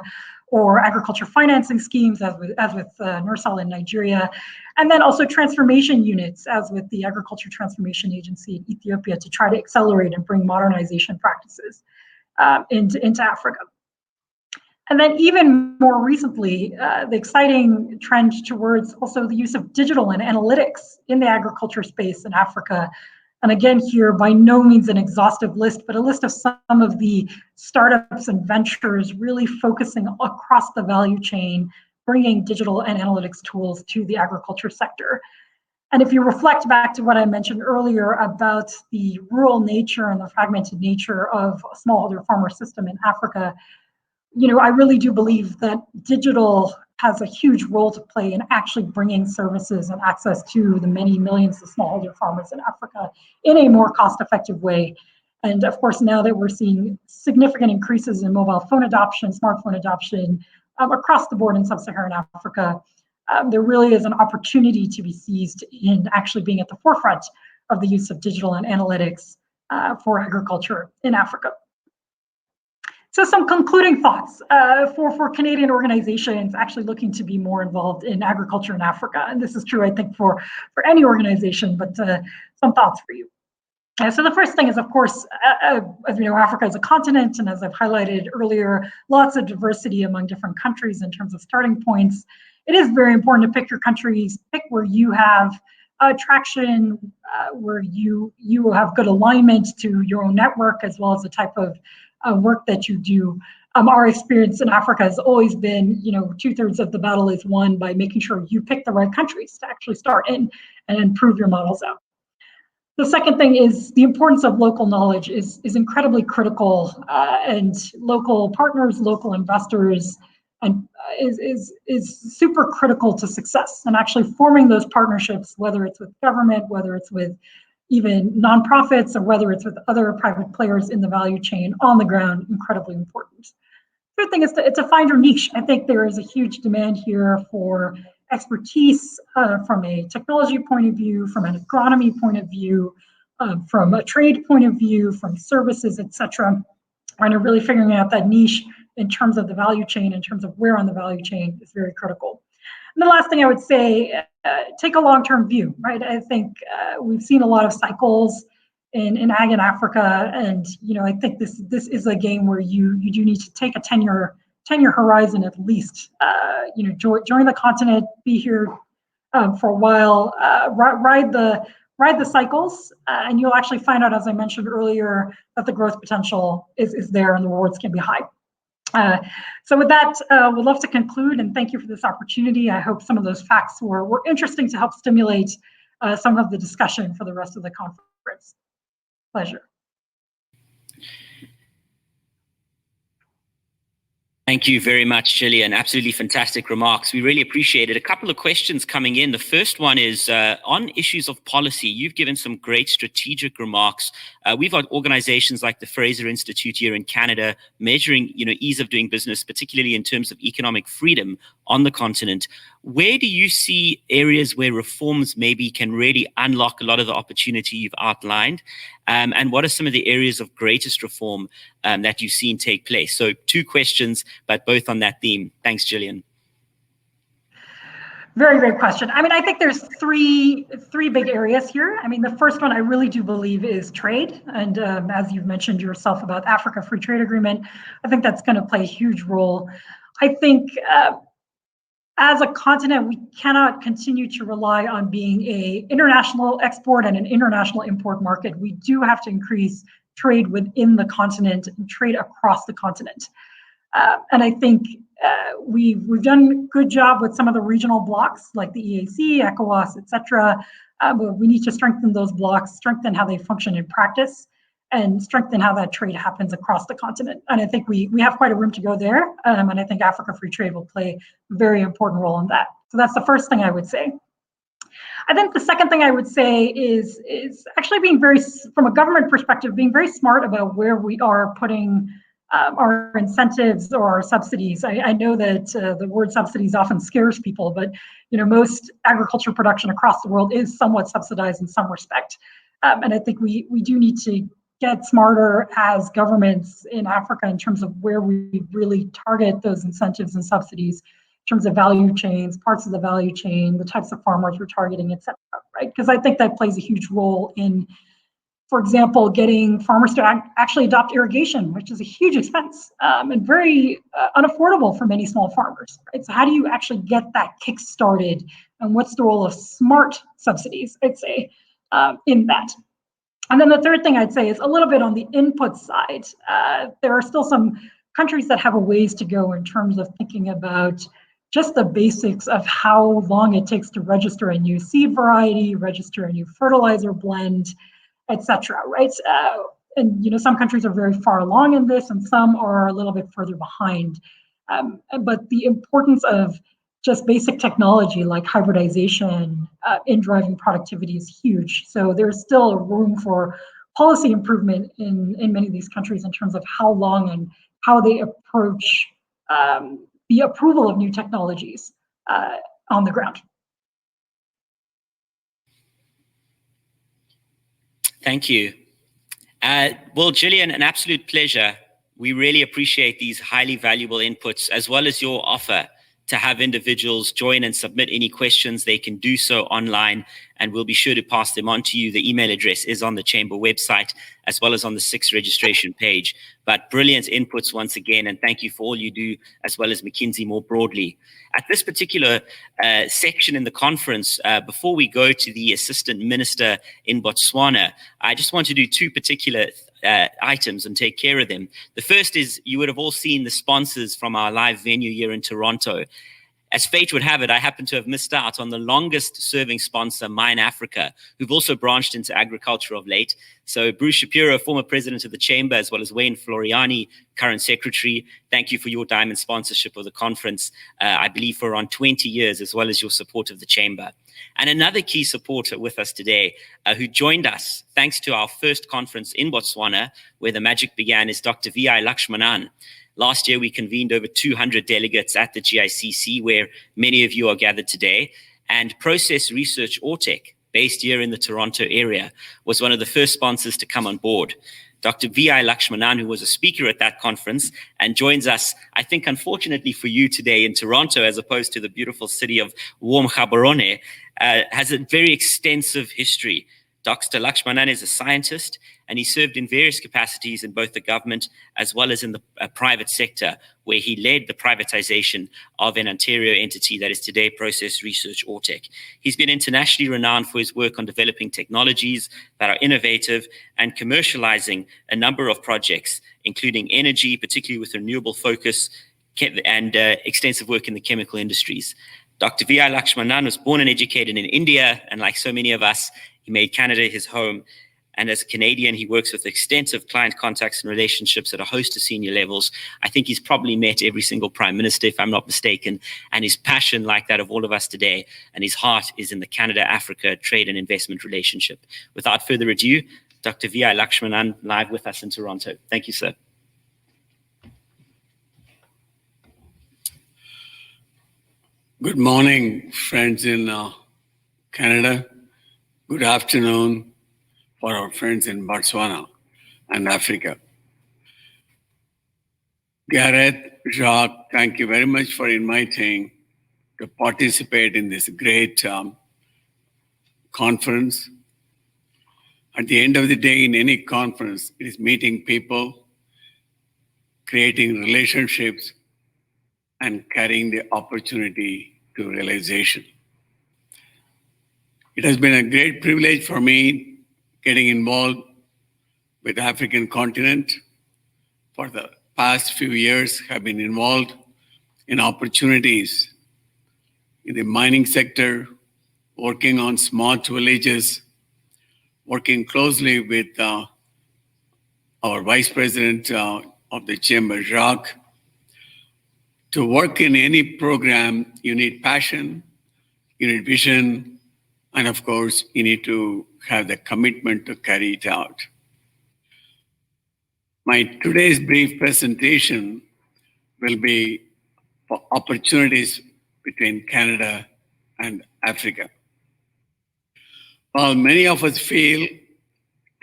or agriculture financing schemes, as with NERSAL in Nigeria, and then also transformation units, as with the Agriculture Transformation Agency in Ethiopia, to try to accelerate and bring modernization practices into Africa. And then even more recently, the exciting trend towards also the use of digital and analytics in the agriculture space in Africa. And again, here, by no means an exhaustive list, but a list of some of the startups and ventures really focusing across the value chain, bringing digital and analytics tools to the agriculture sector. And if you reflect back to what I mentioned earlier about the rural nature and the fragmented nature of a smallholder farmer system in Africa, I really do believe that digital has a huge role to play in actually bringing services and access to the many millions of smallholder farmers in Africa in a more cost-effective way. And of course, now that we're seeing significant increases in mobile phone adoption, smartphone adoption across the board in sub-Saharan Africa, there really is an opportunity to be seized in actually being at the forefront of the use of digital and analytics for agriculture in Africa. So some concluding thoughts for Canadian organizations actually looking to be more involved in agriculture in Africa. And this is true, I think, for any organization, but some thoughts for you. So the first thing is, of course, as we know, Africa is a continent, and as I've highlighted earlier, lots of diversity among different countries in terms of starting points. It is very important to pick your countries, pick where you have traction, where you have good alignment to your own network, as well as the type of work that you do. Our experience in Africa has always been, 2/3 of the battle is won by making sure you pick the right countries to actually start in and prove your models out. The second thing is the importance of local knowledge is incredibly critical, and local partners, local investors, and is super critical to success. And actually forming those partnerships, whether it's with government, whether it's with even nonprofits, or whether it's with other private players in the value chain on the ground, incredibly important. Third thing is to find your niche. I think there is a huge demand here for expertise from a technology point of view, from an agronomy point of view, from a trade point of view, from services, etc. And really figuring out that niche in terms of the value chain, in terms of where on the value chain is very critical. And the last thing I would say, take a long-term view, right? I think we've seen a lot of cycles in ag in Africa, and I think this is a game where you do need to take a 10-year horizon at least. Join the continent, be here for a while, ride the cycles, and you'll actually find out, as I mentioned earlier, that the growth potential is there and the rewards can be high. So with that, we'd love to conclude, and thank you for this opportunity. I hope some of those facts were interesting to help stimulate some of the discussion for the rest of the conference. Pleasure. Thank you very much, Jillian. Absolutely fantastic remarks. We really appreciate it. A couple of questions coming in. The first one is on issues of policy. You've given some great strategic remarks. We've got organizations like the Fraser Institute here in Canada measuring, ease of doing business, particularly in terms of economic freedom on the continent. Where do you see areas where reforms maybe can really unlock a lot of the opportunity you've outlined? And what are some of the areas of greatest reform that you've seen take place? So 2 questions, but both on that theme. Thanks, Jillian. Very great question. I think there's three big areas here. The first one I really do believe is trade. And as you've mentioned yourself about Africa Free Trade Agreement, I think that's going to play a huge role. I think as a continent, we cannot continue to rely on being an international export and an international import market. We do have to increase trade within the continent and trade across the continent. And I think we've done a good job with some of the regional blocks like the EAC, ECOWAS, etc. But we need to strengthen those blocks, strengthen how they function in practice, and strengthen how that trade happens across the continent. And I think we have quite a room to go there. And I think Africa Free Trade will play a very important role in that. So that's the first thing I would say. I think the second thing I would say is actually being from a government perspective, being very smart about where we are putting our incentives or our subsidies. I know that the word subsidies often scares people, but most agriculture production across the world is somewhat subsidized in some respect. And I think we do need to get smarter as governments in Africa in terms of where we really target those incentives and subsidies in terms of value chains, parts of the value chain, the types of farmers we're targeting, et cetera, right? Because I think that plays a huge role in, for example, getting farmers to actually adopt irrigation, which is a huge expense and very unaffordable for many small farmers, right? So how do you actually get that kick started, and what's the role of smart subsidies, I'd say, in that? And then the third thing I'd say is a little bit on the input side. There are still some countries that have a ways to go in terms of thinking about just the basics of how long it takes to register a new seed variety, register a new fertilizer blend, etc. Right? And some countries are very far along in this, and some are a little bit further behind. But the importance of just basic technology like hybridization in driving productivity is huge. So there's still room for policy improvement in many of these countries in terms of how long and how they approach the approval of new technologies on the ground. Thank you. Well, Jillian, an absolute pleasure. We really appreciate these highly valuable inputs, as well as your offer to have individuals join and submit any questions. They can do so online, and we'll be sure to pass them on to you. The email address is on the Chamber website, as well as on the 6 registration page. But brilliant inputs once again, and thank you for all you do, as well as McKinsey more broadly. At this particular section in the conference, before we go to the Assistant Minister in Botswana, I just want to do 2 particular items and take care of them. The first is, you would have all seen the sponsors from our live venue here in Toronto. As fate would have it, I happen to have missed out on the longest serving sponsor, Mine Africa, who've also branched into agriculture of late. So Bruce Shapiro, former president of the Chamber, as well as Wayne Floriani, current secretary, thank you for your time and sponsorship of the conference, I believe for around 20 years, as well as your support of the Chamber. And another key supporter with us today, who joined us thanks to our first conference in Botswana, where the magic began, is Dr. Vi Lakshmanan. Last year, we convened over 200 delegates at the GICC, where many of you are gathered today. And Process Research Ortec, based here in the Toronto area, was one of the first sponsors to come on board. Dr. Vi Lakshmanan, who was a speaker at that conference and joins us, I think, unfortunately for you today in Toronto, as opposed to the beautiful city of warm Gaborone, has a very extensive history. Dr. Lakshmanan is a scientist, and he served in various capacities in both the government as well as in the private sector, where he led the privatization of an Ontario entity that is today Process Research Ortec. He's been internationally renowned for his work on developing technologies that are innovative and commercializing a number of projects, including energy, particularly with renewable focus, and extensive work in the chemical industries. Dr. Vi Lakshmanan was born and educated in India, and like so many of us, he made Canada his home. And as a Canadian, he works with extensive client contacts and relationships at a host of senior levels. I think he's probably met every single prime minister, if I'm not mistaken, and his passion, like that of all of us today, and his heart is in the Canada-Africa trade and investment relationship. Without further ado, Dr. Vi Lakshmanan, live with us in Toronto. Thank you, sir. Good morning, friends in Canada. Good afternoon for our friends in Botswana and Africa. Gareth, Jacques, thank you very much for inviting to participate in this great conference. At the end of the day, in any conference, it is meeting people, creating relationships, and carrying the opportunity to realization. It has been a great privilege for me getting involved with the African continent. For the past few years, have been involved in opportunities in the mining sector, working on smart villages, working closely with our Vice President of the Chamber, Jacques. To work in any program, you need passion, you need vision, and of course, you need to have the commitment to carry it out. My today's brief presentation will be for opportunities between Canada and Africa. While many of us feel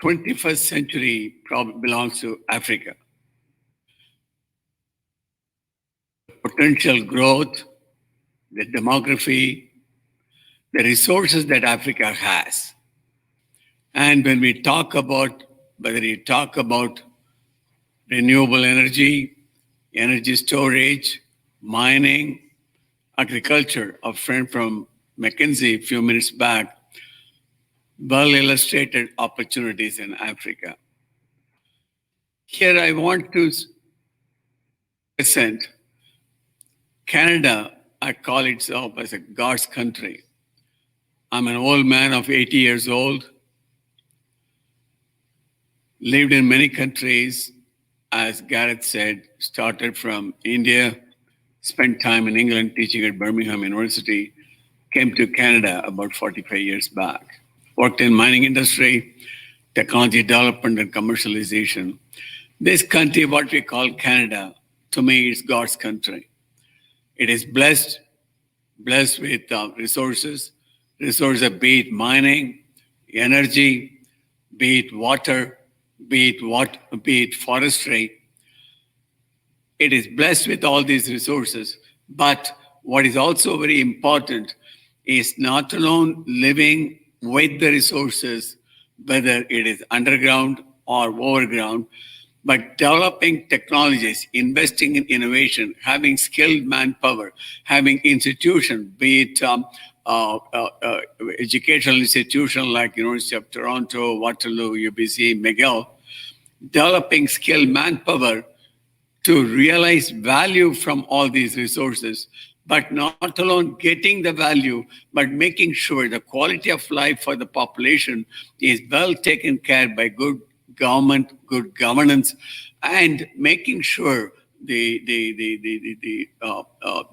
21st century probably belongs to Africa, potential growth, the demography, the resources that Africa has. And when we talk about, whether you talk about renewable energy, energy storage, mining, agriculture, a friend from McKinsey a few minutes back, well illustrated opportunities in Africa. Here I want to present Canada. I call itself as a God's country. I'm an old man of 80 years old, lived in many countries, as Gareth said, started from India, spent time in England teaching at Birmingham University, came to Canada about 45 years back, worked in mining industry, technology development and commercialization. This country, what we call Canada, to me is God's country. It is blessed with resources, be it mining, energy, be it water, be it forestry. It is blessed with all these resources. But what is also very important is not alone living with the resources, whether it is underground or overground, but developing technologies, investing in innovation, having skilled manpower, having institutions, be it educational institutions like University of Toronto, Waterloo, UBC, McGill, developing skilled manpower to realize value from all these resources, but not alone getting the value, but making sure the quality of life for the population is well taken care by good government, good governance, and making sure the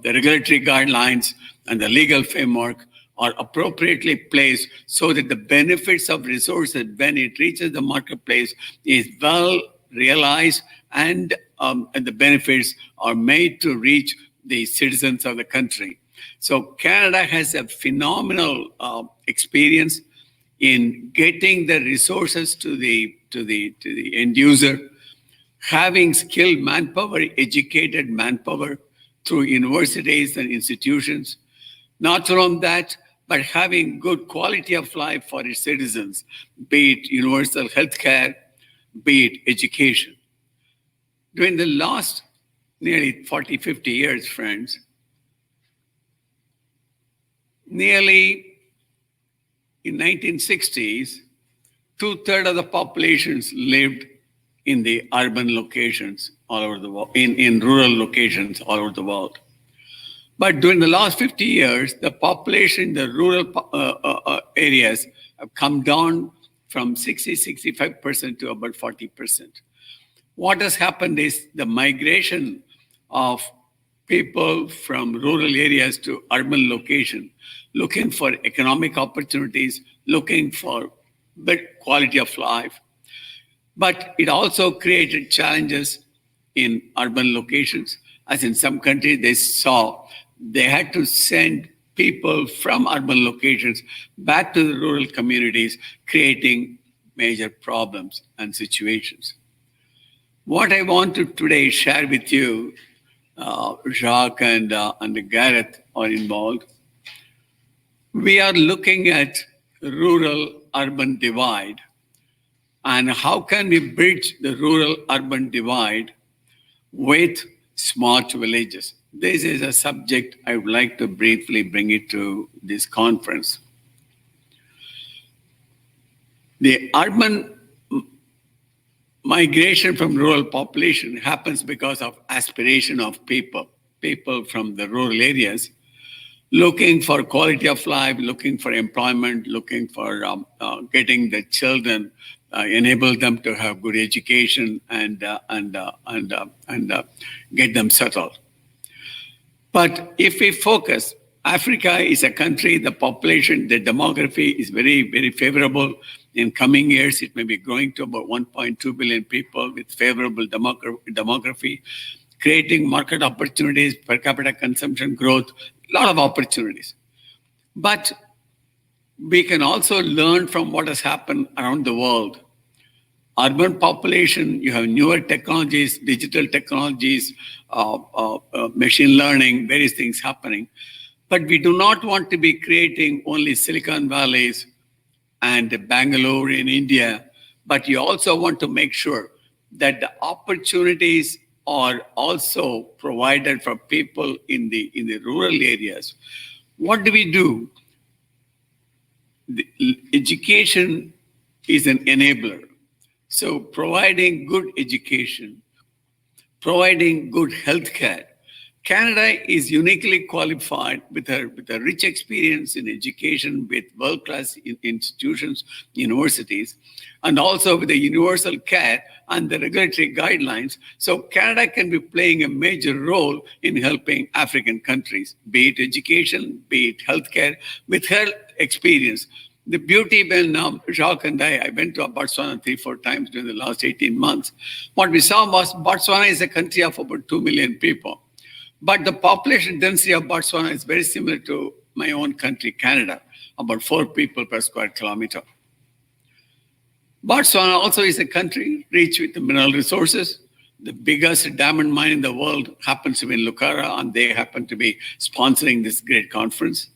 regulatory guidelines and the legal framework are appropriately placed so that the benefits of resources when it reaches the marketplace is well realized and and the benefits are made to reach the citizens of the country. So Canada has a phenomenal experience in getting the resources to the end user, having skilled manpower, educated manpower through universities and institutions. Not only that, but having good quality of life for its citizens, be it universal health care, be it education. During the last nearly 40, 50 years, friends, nearly in 1960s, 2/3 of the populations lived in the urban locations all over the world, in rural locations all over the world. But during the last 50 years, the population in the rural areas have come down from 65% to about 40%. What has happened is the migration of people from rural areas to urban location, looking for economic opportunities, looking for better quality of life. But it also created challenges in urban locations, as in some countries they saw they had to send people from urban locations back to the rural communities, creating major problems and situations. What I want to today share with you, Jacques and Gareth are involved. We are looking at rural-urban divide and how can we bridge the rural-urban divide with smart villages. This is a subject I would like to briefly bring it to this conference. The urban migration from rural population happens because of aspiration of people from the rural areas looking for quality of life, looking for employment, looking for getting the children, enable them to have good education and get them settled. But if we focus, Africa is a country, the population, the demography is very, very favorable. In coming years, it may be growing to about 1.2 billion people with favorable demography, creating market opportunities, per capita consumption growth, a lot of opportunities. But we can also learn from what has happened around the world. Urban population, you have newer technologies, digital technologies, machine learning, various things happening. But we do not want to be creating only Silicon Valleys and Bangalore in India, but you also want to make sure that the opportunities are also provided for people in the rural areas. What do we do? The education is an enabler. So providing good education, providing good health care. Canada is uniquely qualified with a rich experience in education with world-class institutions, universities, and also with the universal care and the regulatory guidelines. So Canada can be playing a major role in helping African countries, be it education, be it healthcare, with her experience. The beauty when Jacques and I went to Botswana 3-4 times during the last 18 months. What we saw was Botswana is a country of about 2 million people. But the population density of Botswana is very similar to my own country, Canada, about 4 people per square kilometer. Botswana also is a country rich with mineral resources. The biggest diamond mine in the world happens to be in Lucara, and they happen to be sponsoring this great conference.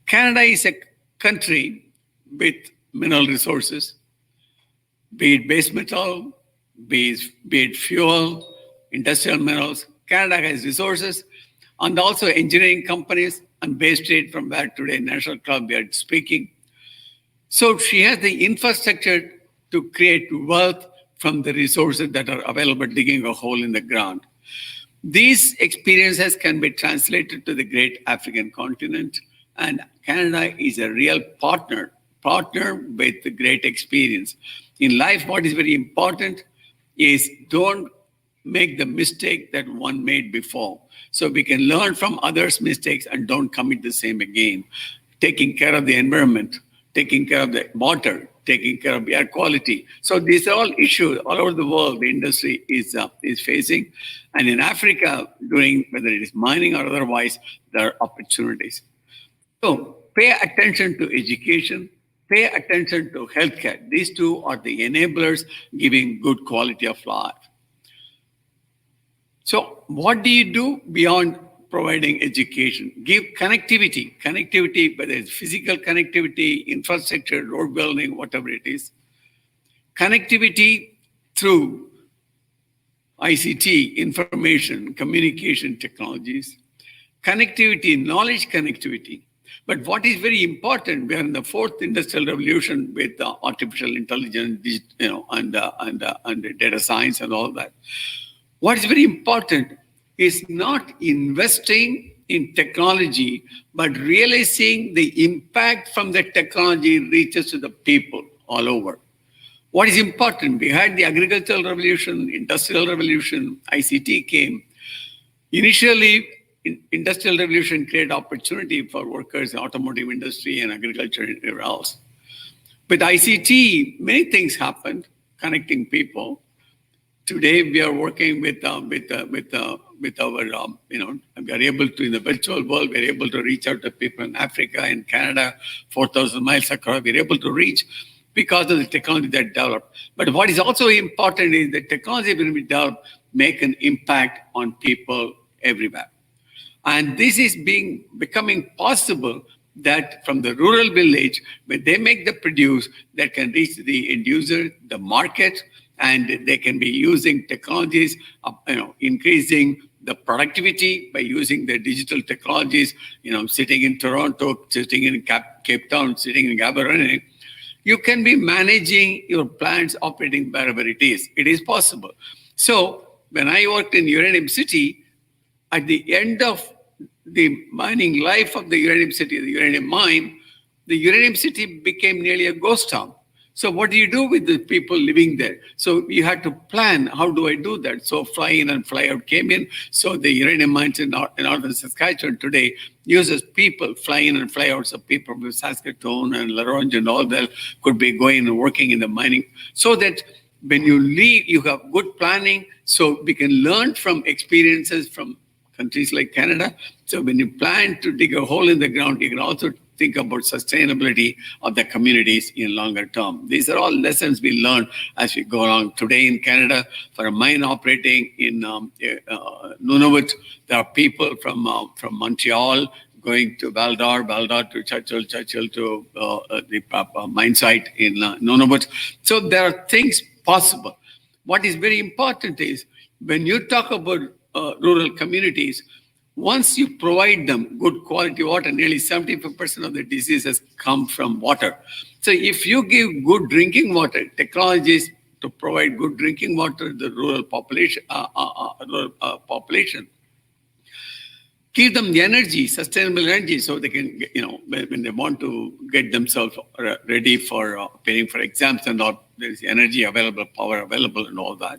Canada is a country with mineral resources, be it base metal, be it fuel, industrial minerals. Canada has resources and also engineering companies and Bay Street, from where today National Club we are speaking. So she has the infrastructure to create wealth from the resources that are available, digging a hole in the ground. These experiences can be translated to the great African continent, and Canada is a real partner with the great experience. In life, what is very important is don't make the mistake that one made before. So we can learn from others' mistakes and don't commit the same again. Taking care of the environment, taking care of the water, taking care of air quality. So these are all issues all over the world the industry is facing. And in Africa, doing whether it is mining or otherwise, there are opportunities. So pay attention to education, pay attention to healthcare. These two are the enablers giving good quality of life. So what do you do beyond providing education? Give connectivity. Connectivity, whether it's physical connectivity, infrastructure, road building, whatever it is. Connectivity through ICT, information, communication technologies. Connectivity, knowledge connectivity. But what is very important, we are in the fourth industrial revolution with artificial intelligence, and data science and all that. What is very important is not investing in technology, but realizing the impact from the technology reaches to the people all over. What is important? We had the agricultural revolution, industrial revolution, ICT came. Initially, industrial revolution created opportunity for workers in automotive industry and agriculture and everywhere else. With ICT, many things happened, connecting people. Today, we are working with our, we are able to, in the virtual world, we're able to reach out to people in Africa, in Canada, 4,000 miles across, we're able to reach because of the technology that developed. But what is also important is that technology will be developed, make an impact on people everywhere. And this is becoming possible that from the rural village, when they make the produce, that can reach the end user, the market, and they can be using technologies, increasing the productivity by using the digital technologies, sitting in Toronto, sitting in Cape Town, sitting in Gaborone. You can be managing your plants operating wherever it is. It is possible. So when I worked in Uranium City, at the end of the mining life of the Uranium City, the uranium mine, the Uranium City became nearly a ghost town. So what do you do with the people living there? So you had to plan, how do I do that? So fly in and fly out came in. So the uranium mines in northern Saskatchewan today uses people fly in and fly out. So people from Saskatoon and La Ronge and all that could be going and working in the mining. So that when you leave, you have good planning. So we can learn from experiences from countries like Canada. So when you plan to dig a hole in the ground, you can also think about sustainability of the communities in longer term. These are all lessons we learn as we go along. Today in Canada, for a mine operating in Nunavut, there are people from Montreal going to Val d'Or to Churchill to the mine site in Nunavut. So there are things possible. What is very important is when you talk about rural communities, once you provide them good quality water, nearly 75% of the diseases come from water. So if you give good drinking water, technologies to provide good drinking water to the rural population, give them the energy, sustainable energy, so they can, when they want to get themselves ready for preparing for exams and all, there is energy available, power available, and all that.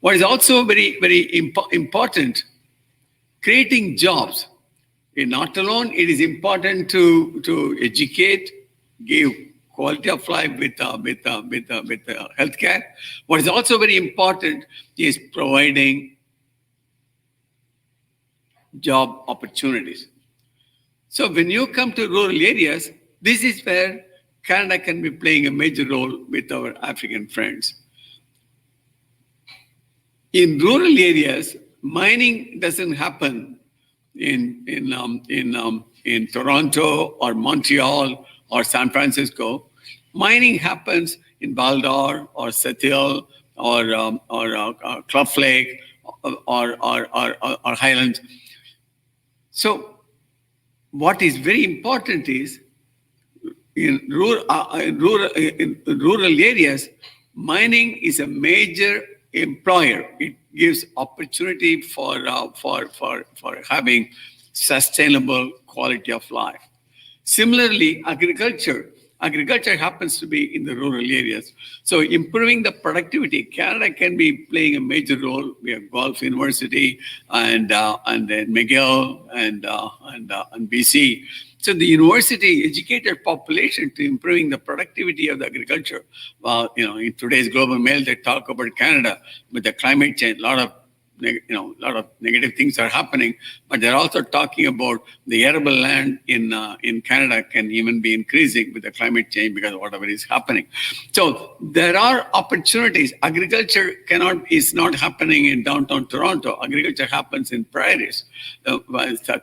What is also very, very important, creating jobs. Not alone, it is important to educate, give quality of life with healthcare. What is also very important is providing job opportunities. So when you come to rural areas, this is where Canada can be playing a major role with our African friends. In rural areas, mining doesn't happen in Toronto or Montreal or San Francisco. Mining happens in Val d'Or or Seattle or Cluff Lake or Highlands. So what is very important is in rural areas, mining is a major employer. It gives opportunity for having sustainable quality of life. Similarly, agriculture happens to be in the rural areas. So improving the productivity, Canada can be playing a major role. We have Guelph University and then McGill and BC. So the university educated population to improving the productivity of the agriculture. Well, in today's Global Mail, they talk about Canada with the climate change. A lot of negative things are happening, but they're also talking about the arable land in Canada can even be increasing with the climate change because of whatever is happening. So there are opportunities. Agriculture is not happening in downtown Toronto. Agriculture happens in prairies,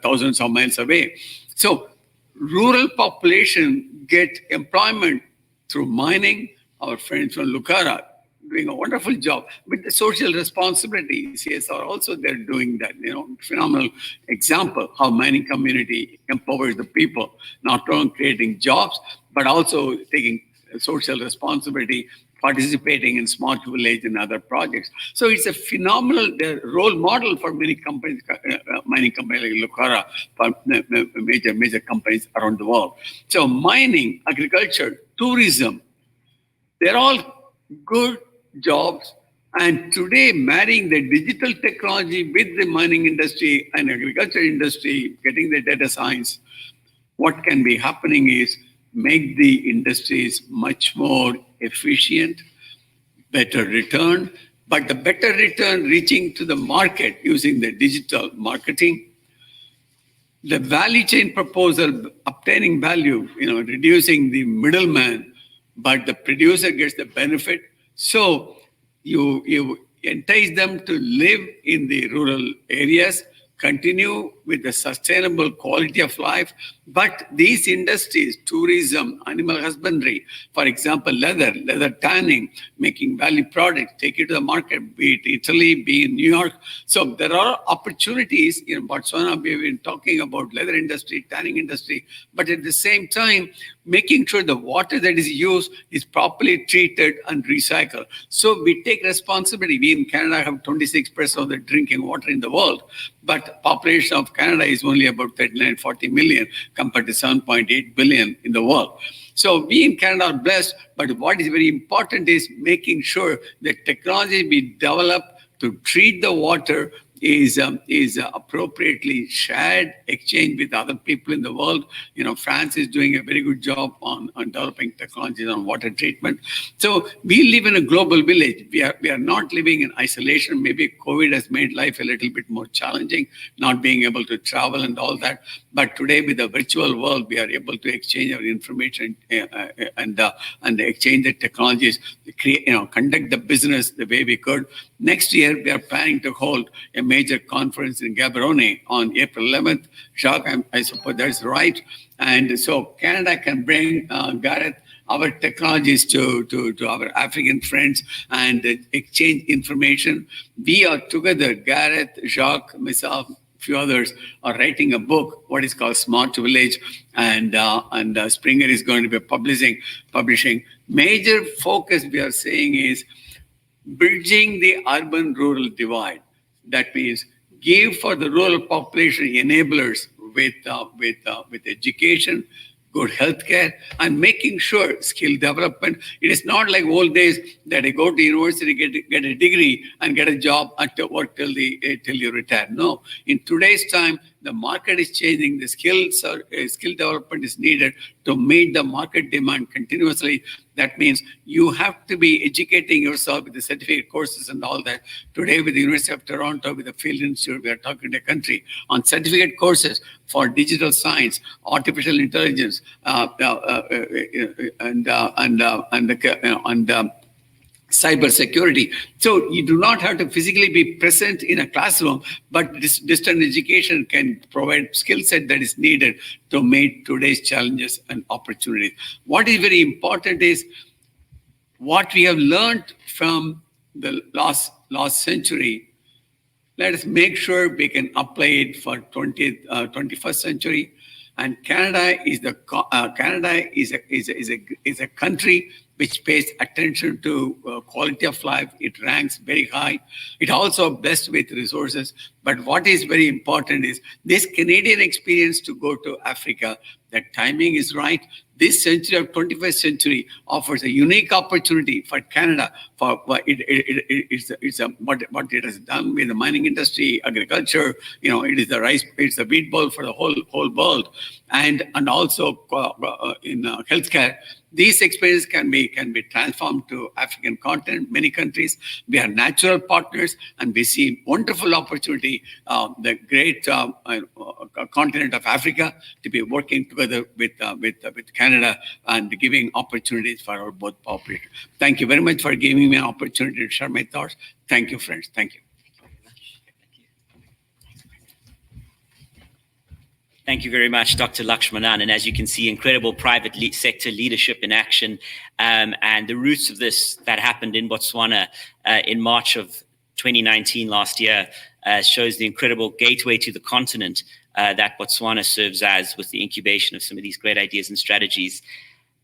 thousands of miles away. So rural population get employment through mining. Our friends from Lucara doing a wonderful job with the social responsibility. CSR also, they're doing that, phenomenal example how mining community empowers the people, not only creating jobs, but also taking social responsibility, participating in smart village and other projects. So it's a phenomenal role model for many companies, mining companies like Lucara, for major companies around the world. So mining, agriculture, tourism, they're all good jobs. And today, marrying the digital technology with the mining industry and agriculture industry, getting the data science, what can be happening is make the industries much more efficient, better return, but the better return reaching to the market using the digital marketing. The value chain proposal, obtaining value, reducing the middleman, but the producer gets the benefit. So you entice them to live in the rural areas, continue with the sustainable quality of life. But these industries, tourism, animal husbandry, for example, leather tanning, making value products, take it to the market, be it Italy, be in New York. So there are opportunities in Botswana. We've been talking about leather industry, tanning industry, but at the same time, making sure the water that is used is properly treated and recycled. So we take responsibility. We in Canada have 26% of the drinking water in the world, but population of Canada is only about 39-40 million compared to 7.8 billion in the world. So we in Canada are blessed, but what is very important is making sure that technology be developed to treat the water is appropriately shared, exchanged with other people in the world. France is doing a very good job on developing technologies on water treatment. So we live in a global village. We are not living in isolation. Maybe COVID has made life a little bit more challenging, not being able to travel and all that. But today, with the virtual world, we are able to exchange our information and exchange the technologies, conduct the business the way we could. Next year, we are planning to hold a major conference in Gaborone on April 11th. Jacques, I suppose that's right. And so Canada can bring, Gareth, our technologies to our African friends and exchange information. We are together, Gareth, Jacques, myself, few others are writing a book, what is called Smart Village, and Springer is going to be publishing. Major focus we are saying is bridging the urban-rural divide. That means give for the rural population enablers with education, good healthcare, and making sure skill development. It is not like old days that I go to university, get a degree, and get a job and to work till you retire. No, in today's time, the market is changing. The skill development is needed to meet the market demand continuously. That means you have to be educating yourself with the certificate courses and all that. Today, with the University of Toronto, with the Field Institute, we are talking to a country on certificate courses for digital science, artificial intelligence, cyber security. So you do not have to physically be present in a classroom, but this distant education can provide skill set that is needed to meet today's challenges and opportunities. What is very important is what we have learned from the last century. Let us make sure we can apply it for 21st century. And Canada is a country which pays attention to quality of life. It ranks very high. It also blessed with resources. But what is very important is this Canadian experience to go to Africa. That timing is right. This century of 21st century offers a unique opportunity for Canada for what it has done with the mining industry, agriculture. It is the rice, it's the wheat bowl for the whole world, and also in healthcare. These experiences can be transformed to African continent, many countries. We are natural partners, and we see wonderful opportunity, the great continent of Africa, to be working together with Canada and giving opportunities for our both populations. Thank you very much for giving me an opportunity to share my thoughts. Thank you, friends. Thank you. Thank you very much, Dr. Lakshmanan. And as you can see, incredible private sector leadership in action, and the roots of this that happened in Botswana in March of 2019 last year shows the incredible gateway to the continent that Botswana serves as, with the incubation of some of these great ideas and strategies.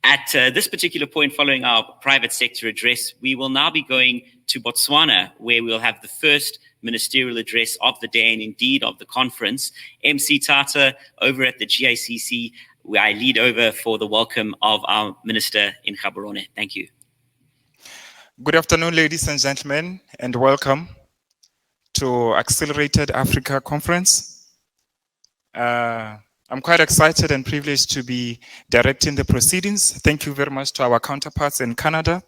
At this particular point, following our private sector address, we will now be going to Botswana, where we'll have the first ministerial address of the day and indeed of the conference. MC Tata over at the GICC, where I lead over for the welcome of our minister in Gaborone. Thank you. Good afternoon, ladies and gentlemen, and welcome to Accelerated Africa Conference. I'm quite excited and privileged to be directing the proceedings. Thank you very much to our counterparts in Canada.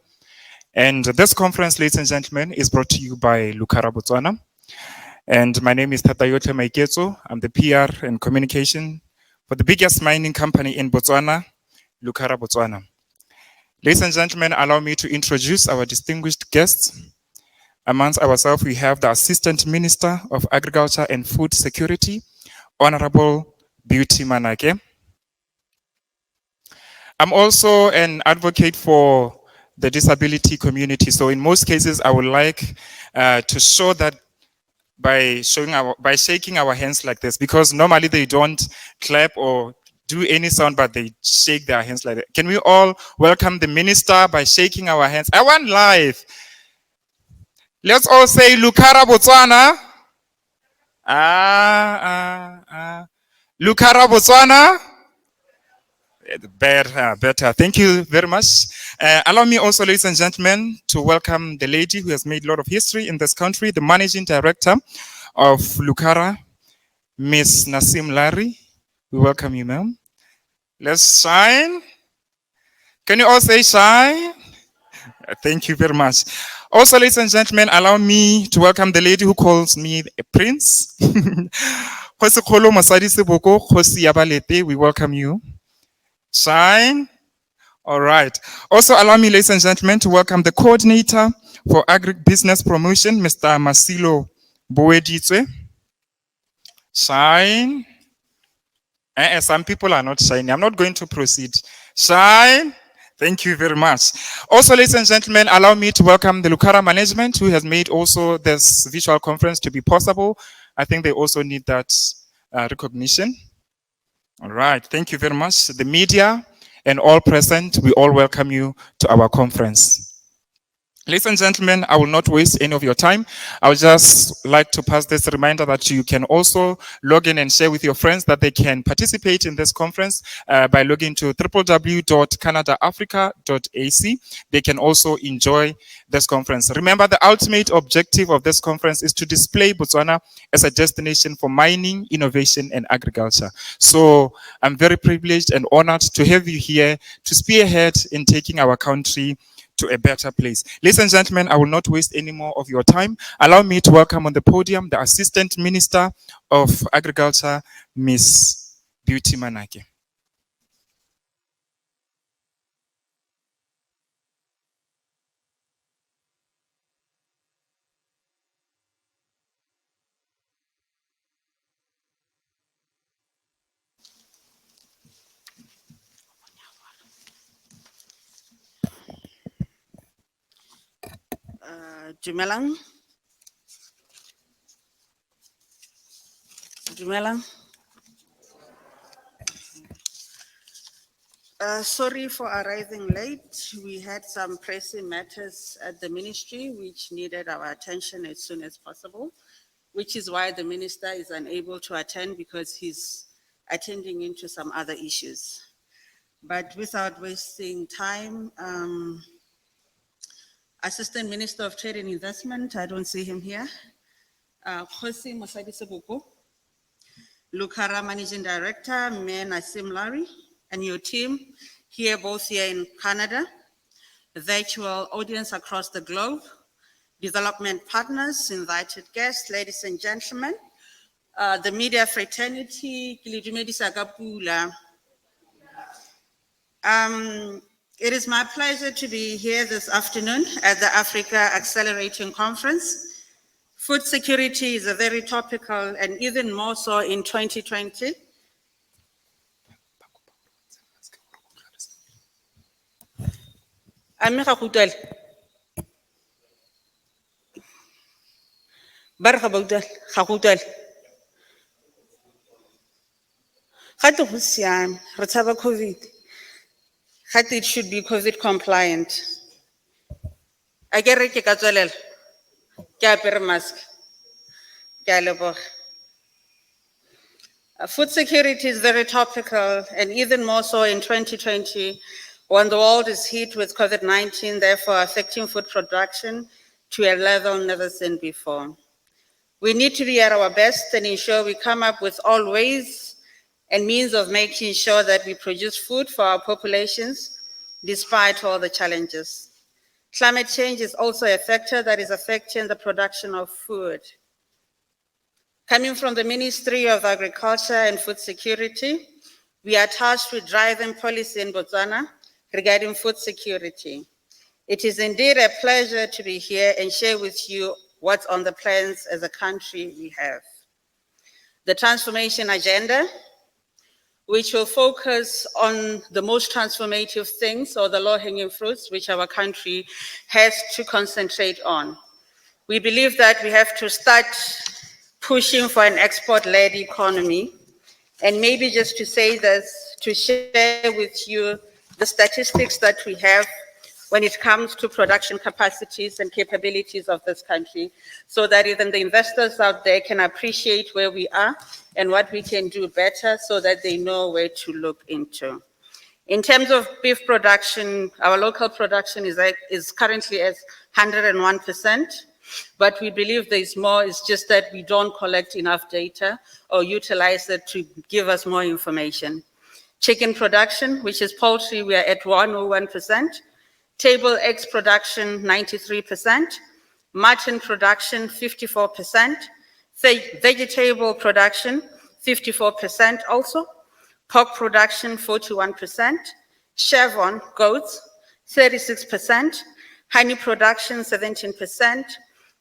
And this conference, ladies and gentlemen, is brought to you by Lucara Botswana. And my name is Tatayote Maiketso. I'm the PR and communication for the biggest mining company in Botswana, Lucara Botswana. Ladies and gentlemen, allow me to introduce our distinguished guests. Amongst ourselves, we have the Assistant Minister of Agriculture and Food Security, Honorable Beauty Manake. I'm also an advocate for the disability community. So in most cases, I would like to show that by shaking our hands like this, because normally they don't clap or do any sound, but they shake their hands like that. Can we all welcome the minister by shaking our hands? I want live. Let's all say Lucara Botswana. Lucara Botswana. Better. Thank you very much. Allow me also, ladies and gentlemen, to welcome the lady who has made a lot of history in this country, the Managing Director of Lucara, Miss Nasim Larry. We welcome you, ma'am. Let's shine. Can you all say shine? Thank you very much. Also, ladies and gentlemen, allow me to welcome the lady who calls me a prince. We welcome you. Shine. All right. Also, allow me, ladies and gentlemen, to welcome the coordinator for agribusiness promotion, Mr. Masilo Boeditwe. Shine. Some people are not shining. I'm not going to proceed. Shine. Thank you very much. Also, ladies and gentlemen, allow me to welcome the Lucara management, who has made also this visual conference to be possible. I think they also need that recognition. All right. Thank you very much. The media and all present, we all welcome you to our conference. Ladies and gentlemen, I will not waste any of your time. I would just like to pass this reminder that you can also log in and share with your friends that they can participate in this conference by logging to www.canadaafrica.ac. They can also enjoy this conference. Remember, the ultimate objective of this conference is to display Botswana as a destination for mining, innovation, and agriculture. So I'm very privileged and honored to have you here to spearhead in taking our country to a better place. Ladies and gentlemen, I will not waste any more of your time. Allow me to welcome on the podium the Assistant Minister of Agriculture, Ms. Beauty Manake. Dumelang. Sorry for arriving late. We had some pressing matters at the ministry which needed our attention as soon as possible, which is why the minister is unable to attend, because he's attending into some other issues. But without wasting time, Assistant Minister of Trade and Investment, I don't see him here. Khosi Mosadi Seboko, Lukhara Managing Director, Mayor Nasim Larry, and your team here, both here in Canada, virtual audience across the globe, development partners, invited guests, ladies and gentlemen, the media fraternity, it is my pleasure to be here this afternoon at the Africa Accelerating Conference. Food security is a very topical and even more so in 2020. COVID. It should be COVID compliant. I get it, mask. Food security is very topical and even more so in 2020 when the world is hit with COVID-19, therefore affecting food production to a level never seen before. We need to be at our best and ensure we come up with all ways and means of making sure that we produce food for our populations despite all the challenges. Climate change is also a factor that is affecting the production of food. Coming from the Ministry of Agriculture and Food Security, we are tasked with driving policy in Botswana regarding food security. It is indeed a pleasure to be here and share with you what's on the plans as a country we have. The transformation agenda, which will focus on the most transformative things or the low-hanging fruits which our country has to concentrate on. We believe that we have to start pushing for an export-led economy. And maybe just to say this, to share with you the statistics that we have when it comes to production capacities and capabilities of this country, so that even the investors out there can appreciate where we are and what we can do better so that they know where to look into. In terms of beef production, our local production is currently at 101%. But we believe there's more, it's just that we don't collect enough data or utilize it to give us more information. Chicken production, which is poultry, we are at 101%. Table eggs production, 93%. Mutton production, 54%. Vegetable production, 54% also. Pork production, 41%. Chevron, goats, 36%. Honey production, 17%.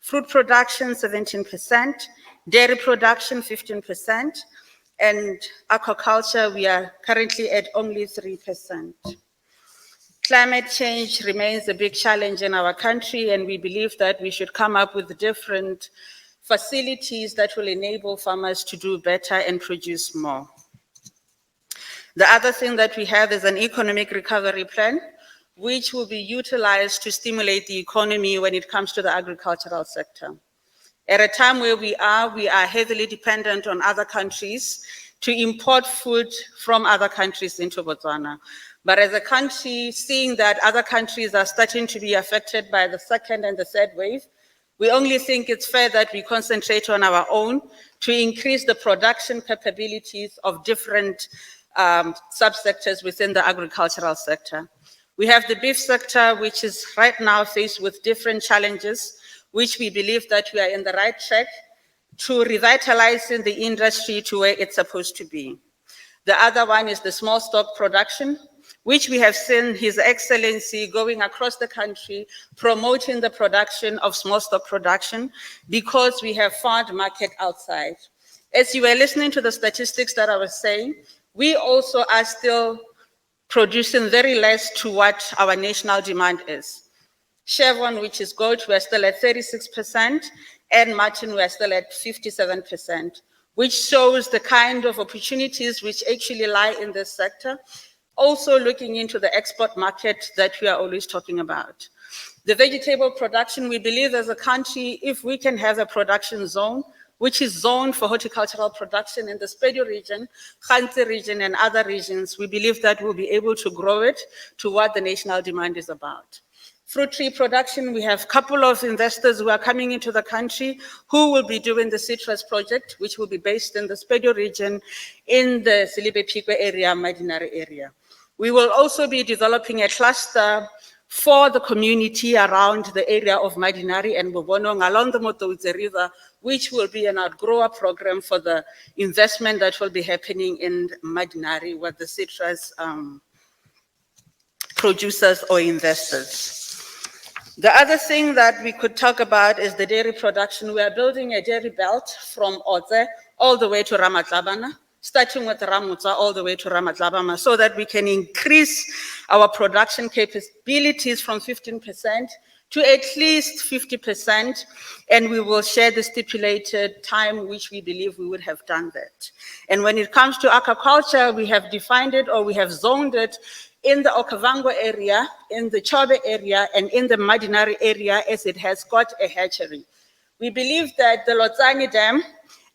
Fruit production, 17%, dairy production, 15%, and aquaculture, we are currently at only 3%. Climate change remains a big challenge in our country, and we believe that we should come up with different facilities that will enable farmers to do better and produce more. The other thing that we have is an economic recovery plan, which will be utilized to stimulate the economy when it comes to the agricultural sector. At a time where we are heavily dependent on other countries to import food from other countries into Botswana. But as a country, seeing that other countries are starting to be affected by the second and the third wave, we only think it's fair that we concentrate on our own to increase the production capabilities of different subsectors within the agricultural sector. We have the beef sector, which is right now faced with different challenges, which we believe that we are in the right track to revitalizing the industry to where it's supposed to be. The other one is the small stock production, which we have seen His Excellency going across the country, promoting the production of small stock production because we have found market outside. As you were listening to the statistics that I was saying, we also are still producing very less to what our national demand is. Chevron, which is goat, we're still at 36%, and mutton, we're still at 57%, which shows the kind of opportunities which actually lie in this sector. Also looking into the export market that we are always talking about. The vegetable production, we believe as a country, if we can have a production zone which is zoned for horticultural production in the Spedio region, Khanti region, and other regions, we believe that we'll be able to grow it to what the national demand is about. Fruit tree production, we have a couple of investors who are coming into the country who will be doing the citrus project, which will be based in the Spedio region in the Silibe Pikwe area, Madinari area. We will also be developing a cluster for the community around the area of Madinari and Bobonong along the Mototse River, which will be an outgrower program for the investment that will be happening in Madinari with the citrus producers or investors. The other thing that we could talk about is the dairy production. We are building a dairy belt from Otse all the way to Ramatlabana, starting with Ramutsa all the way to Ramatlabana, so that we can increase our production capabilities from 15% to at least 50%, and we will share the stipulated time which we believe we would have done that. And when it comes to aquaculture, we have defined it, or we have zoned it in the Okavango area, in the Chobe area, and in the Madinari area, as it has got a hatchery. We believe that the Lotsani Dam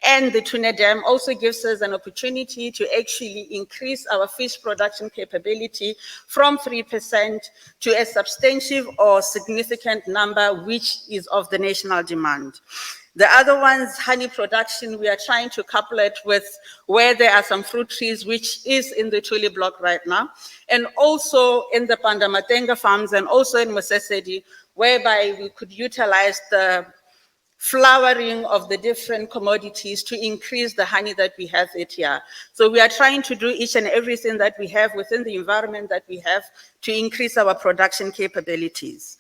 and the Tune Dam also gives us an opportunity to actually increase our fish production capability from 3% to a substantive or significant number, which is of the national demand. The other ones, honey production, we are trying to couple it with where there are some fruit trees, which is in the Tuli block right now, and also in the Pandamatenga farms and also in Mosesedi, whereby we could utilize the flowering of the different commodities to increase the honey that we have here. So we are trying to do each and everything that we have within the environment that we have to increase our production capabilities.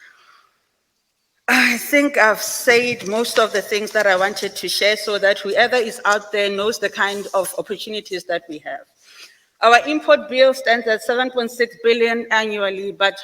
I think I've said most of the things that I wanted to share so that whoever is out there knows the kind of opportunities that we have. Our import bill stands at 7.6 billion annually, but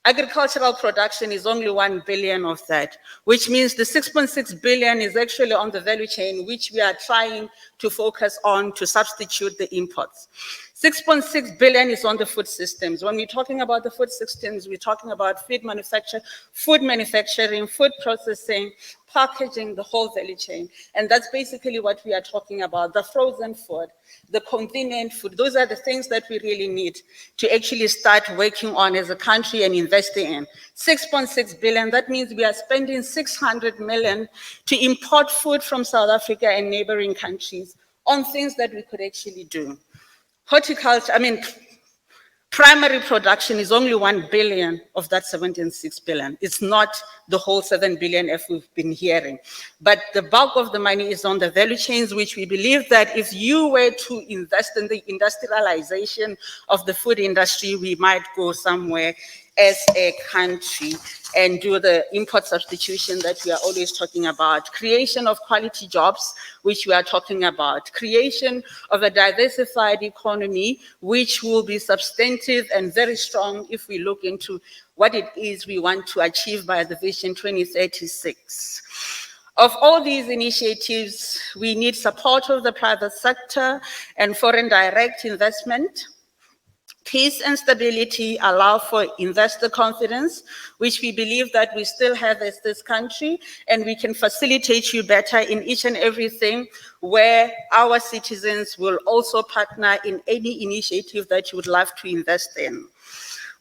agricultural production is only 1 billion of that, which means the 6.6 billion is actually on the value chain, which we are trying to focus on to substitute the imports. 6.6 billion is on the food systems. When we're talking about the food systems, we're talking about food manufacturing, food processing, packaging, the whole value chain. And that's basically what we are talking about, the frozen food, the convenient food. Those are the things that we really need to actually start working on as a country and investing in. 6.6 billion, that means we are spending 600 million to import food from South Africa and neighboring countries on things that we could actually do. Horticulture, primary production is only 1 billion of that 76 billion. It's not the whole 7 billion if we've been hearing. But the bulk of the money is on the value chains, which we believe that if you were to invest in the industrialization of the food industry, we might go somewhere as a country and do the import substitution that we are always talking about. Creation of quality jobs, which we are talking about. Creation of a diversified economy, which will be substantive and very strong if we look into what it is we want to achieve by the Vision 2036. Of all these initiatives, we need support of the private sector and foreign direct investment. Peace and stability allow for investor confidence, which we believe that we still have as this country, and we can facilitate you better in each and everything where our citizens will also partner in any initiative that you would love to invest in.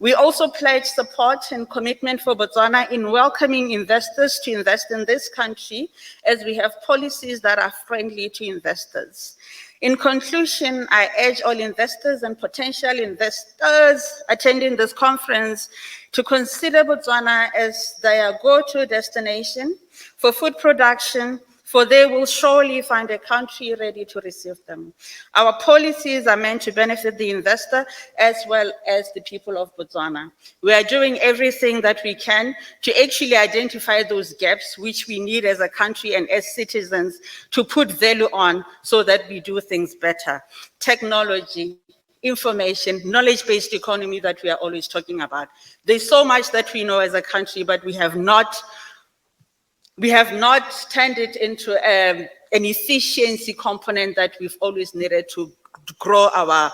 We also pledge support and commitment for Botswana in welcoming investors to invest in this country, as we have policies that are friendly to investors. In conclusion, I urge all investors and potential investors attending this conference to consider Botswana as their go-to destination for food production, for they will surely find a country ready to receive them. Our policies are meant to benefit the investor as well as the people of Botswana. We are doing everything that we can to actually identify those gaps which we need as a country and as citizens to put value on so that we do things better. Technology, information, knowledge-based economy that we are always talking about. There's so much that we know as a country, but we have not turned it into an efficiency component that we've always needed to grow our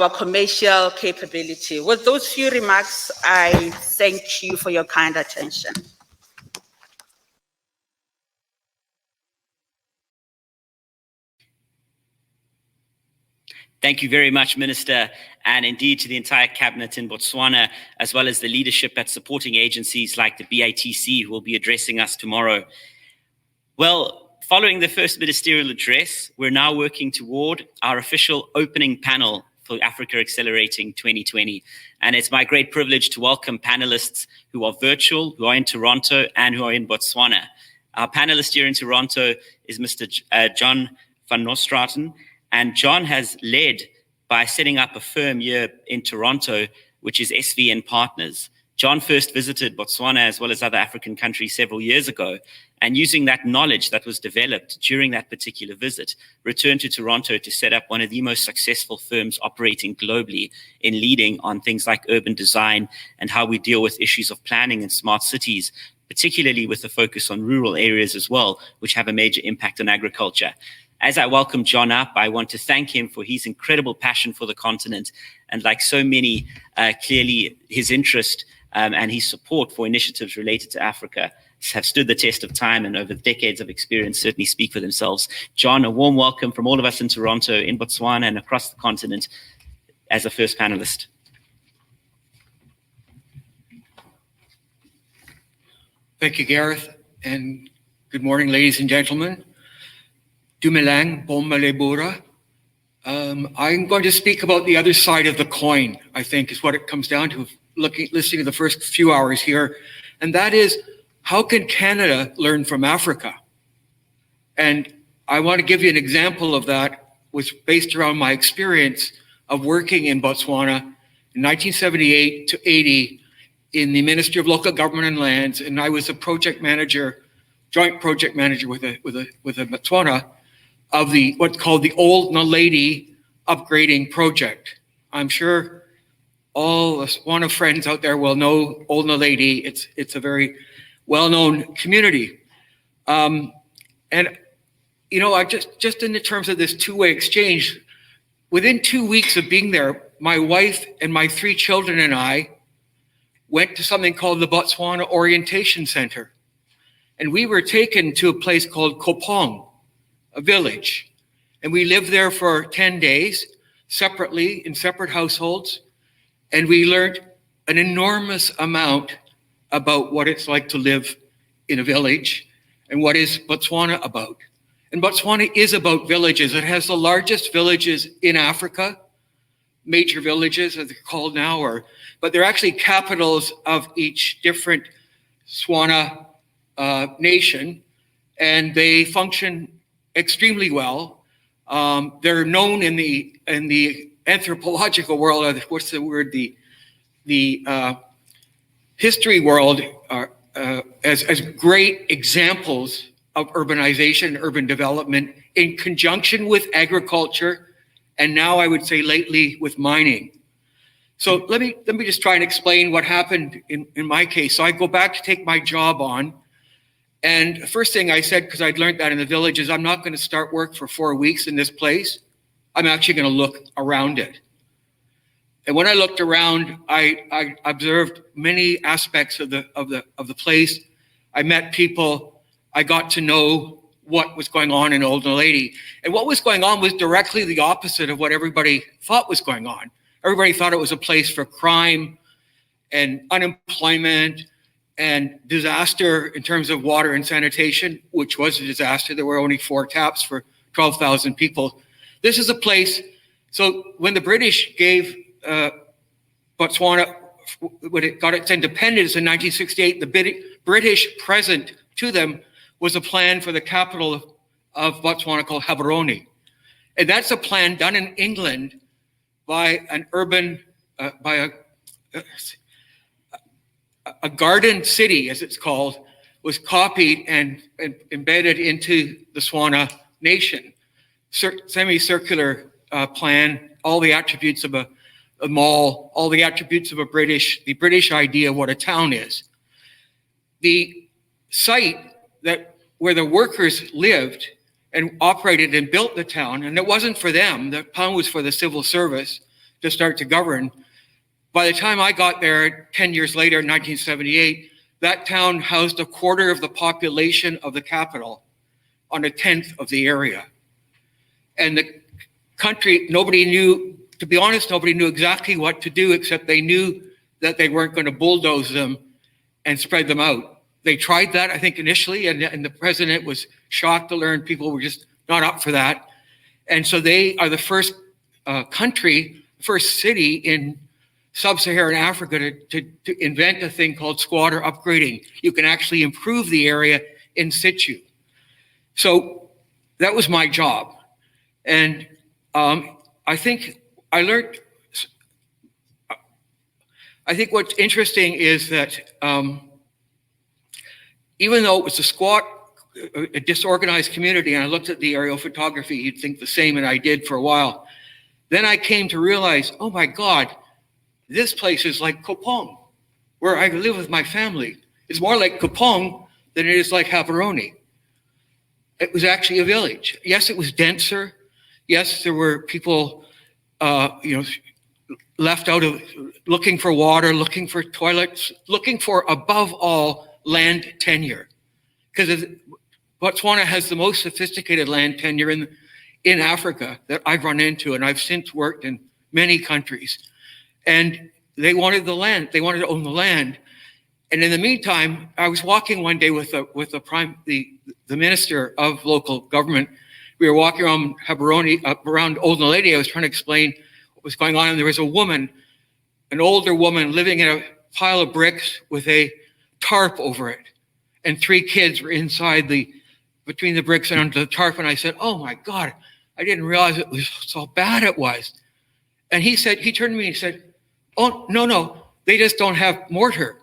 commercial capability. With those few remarks, I thank you for your kind attention. Thank you very much, Minister, and indeed to the entire cabinet in Botswana, as well as the leadership at supporting agencies like the BITC, who will be addressing us tomorrow. Well, following the first ministerial address, we're now working toward our official opening panel for Africa Accelerating 2020. And it's my great privilege to welcome panelists who are virtual, who are in Toronto, and who are in Botswana. Our panelist here in Toronto is Mr. John van Nostraten. And John has led by setting up a firm here in Toronto, which is SVN Partners. John first visited Botswana as well as other African countries several years ago, and using that knowledge that was developed during that particular visit, returned to Toronto to set up one of the most successful firms operating globally in leading on things like urban design and how we deal with issues of planning in smart cities, particularly with a focus on rural areas as well, which have a major impact on agriculture. As I welcome John up, I want to thank him for his incredible passion for the continent, and like so many, clearly his interest and his support for initiatives related to Africa have stood the test of time, and over decades of experience certainly speak for themselves. John, a warm welcome from all of us in Toronto, in Botswana, and across the continent as a first panelist. Thank you, Gareth, and good morning, ladies and gentlemen. Dumelang, bom malebura. I'm going to speak about the other side of the coin, I think, is what it comes down to, listening to the first few hours here. And that is, how can Canada learn from Africa? And I want to give you an example of that, which based around my experience of working in Botswana in 1978 to 80 in the Ministry of Local Government and Lands. And I was a project manager, joint project manager with a Botswana, of the what's called the Old Naledi upgrading project. I'm sure all Botswana friends out there will know Old Naledi. It's a very well-known community. And you know, I just in the terms of this two-way exchange, within 2 weeks of being there, my wife and my 3 children and I went to something called the Botswana Orientation Center. And we were taken to a place called Kopong, a village. And we lived there for 10 days, separately, in separate households. And we learned an enormous amount about what it's like to live in a village and what is Botswana about. And Botswana is about villages. It has the largest villages in Africa, major villages as they're called now, but they're actually capitals of each different Swana nation, and they function extremely well. They're known in the anthropological world, what's the word, the history world, as great examples of urbanization and urban development in conjunction with agriculture, and now I would say lately with mining. So let me just try and explain what happened in my case. So I go back to take my job on, and the first thing I said, because I'd learned that in the village, is I'm not going to start work for 4 weeks in this place. I'm actually going to look around it. And when I looked around, I observed many aspects of the place. I met people. I got to know what was going on in Old Naledi. And what was going on was directly the opposite of what everybody thought was going on. Everybody thought it was a place for crime and unemployment and disaster in terms of water and sanitation, which was a disaster. There were only 4 taps for 12,000 people. This is a place, so when the British gave Botswana, when it got its independence in 1968, the British present to them was a plan for the capital of Botswana called Gaborone. And that's a plan done in England by an urban, by a garden city, as it's called, was copied and embedded into the Swana nation. Semicircular plan, all the attributes of a mall, all the attributes of the British idea of what a town is. The site where the workers lived and operated and built the town, and it wasn't for them, the town was for the civil service to start to govern. By the time I got there 10 years later, in 1978, that town housed a quarter of the population of the capital on a tenth of the area. And the country, nobody knew, to be honest, nobody knew exactly what to do, except they knew that they weren't going to bulldoze them and spread them out. They tried that, I think, initially, and the president was shocked to learn people were just not up for that. And so they are the first country, first city in sub-Saharan Africa to invent a thing called squatter upgrading. You can actually improve the area in situ. So that was my job. And I think I learned, I think what's interesting is that even though it was a disorganized community, and I looked at the aerial photography, you'd think the same, and I did for a while. Then I came to realize, oh my God, this place is like Kopong, where I live with my family. It's more like Kopong than it is like Gaborone. It was actually a village. Yes, it was denser. Yes, there were people, left out of looking for water, looking for toilets, looking for, above all, land tenure. Because Botswana has the most sophisticated land tenure in Africa that I've run into, and I've since worked in many countries. And they wanted the land. They wanted to own the land. And in the meantime, I was walking one day with the minister of local government. We were walking around Gaborone, around Old Naledi. I was trying to explain what was going on, and there was a woman, an older woman, living in a pile of bricks with a tarp over it, and 3 kids were inside between the bricks and under the tarp. And I said, "Oh my God, I didn't realize it was so bad it was." And he turned to me and he said, "Oh, no, they just don't have mortar."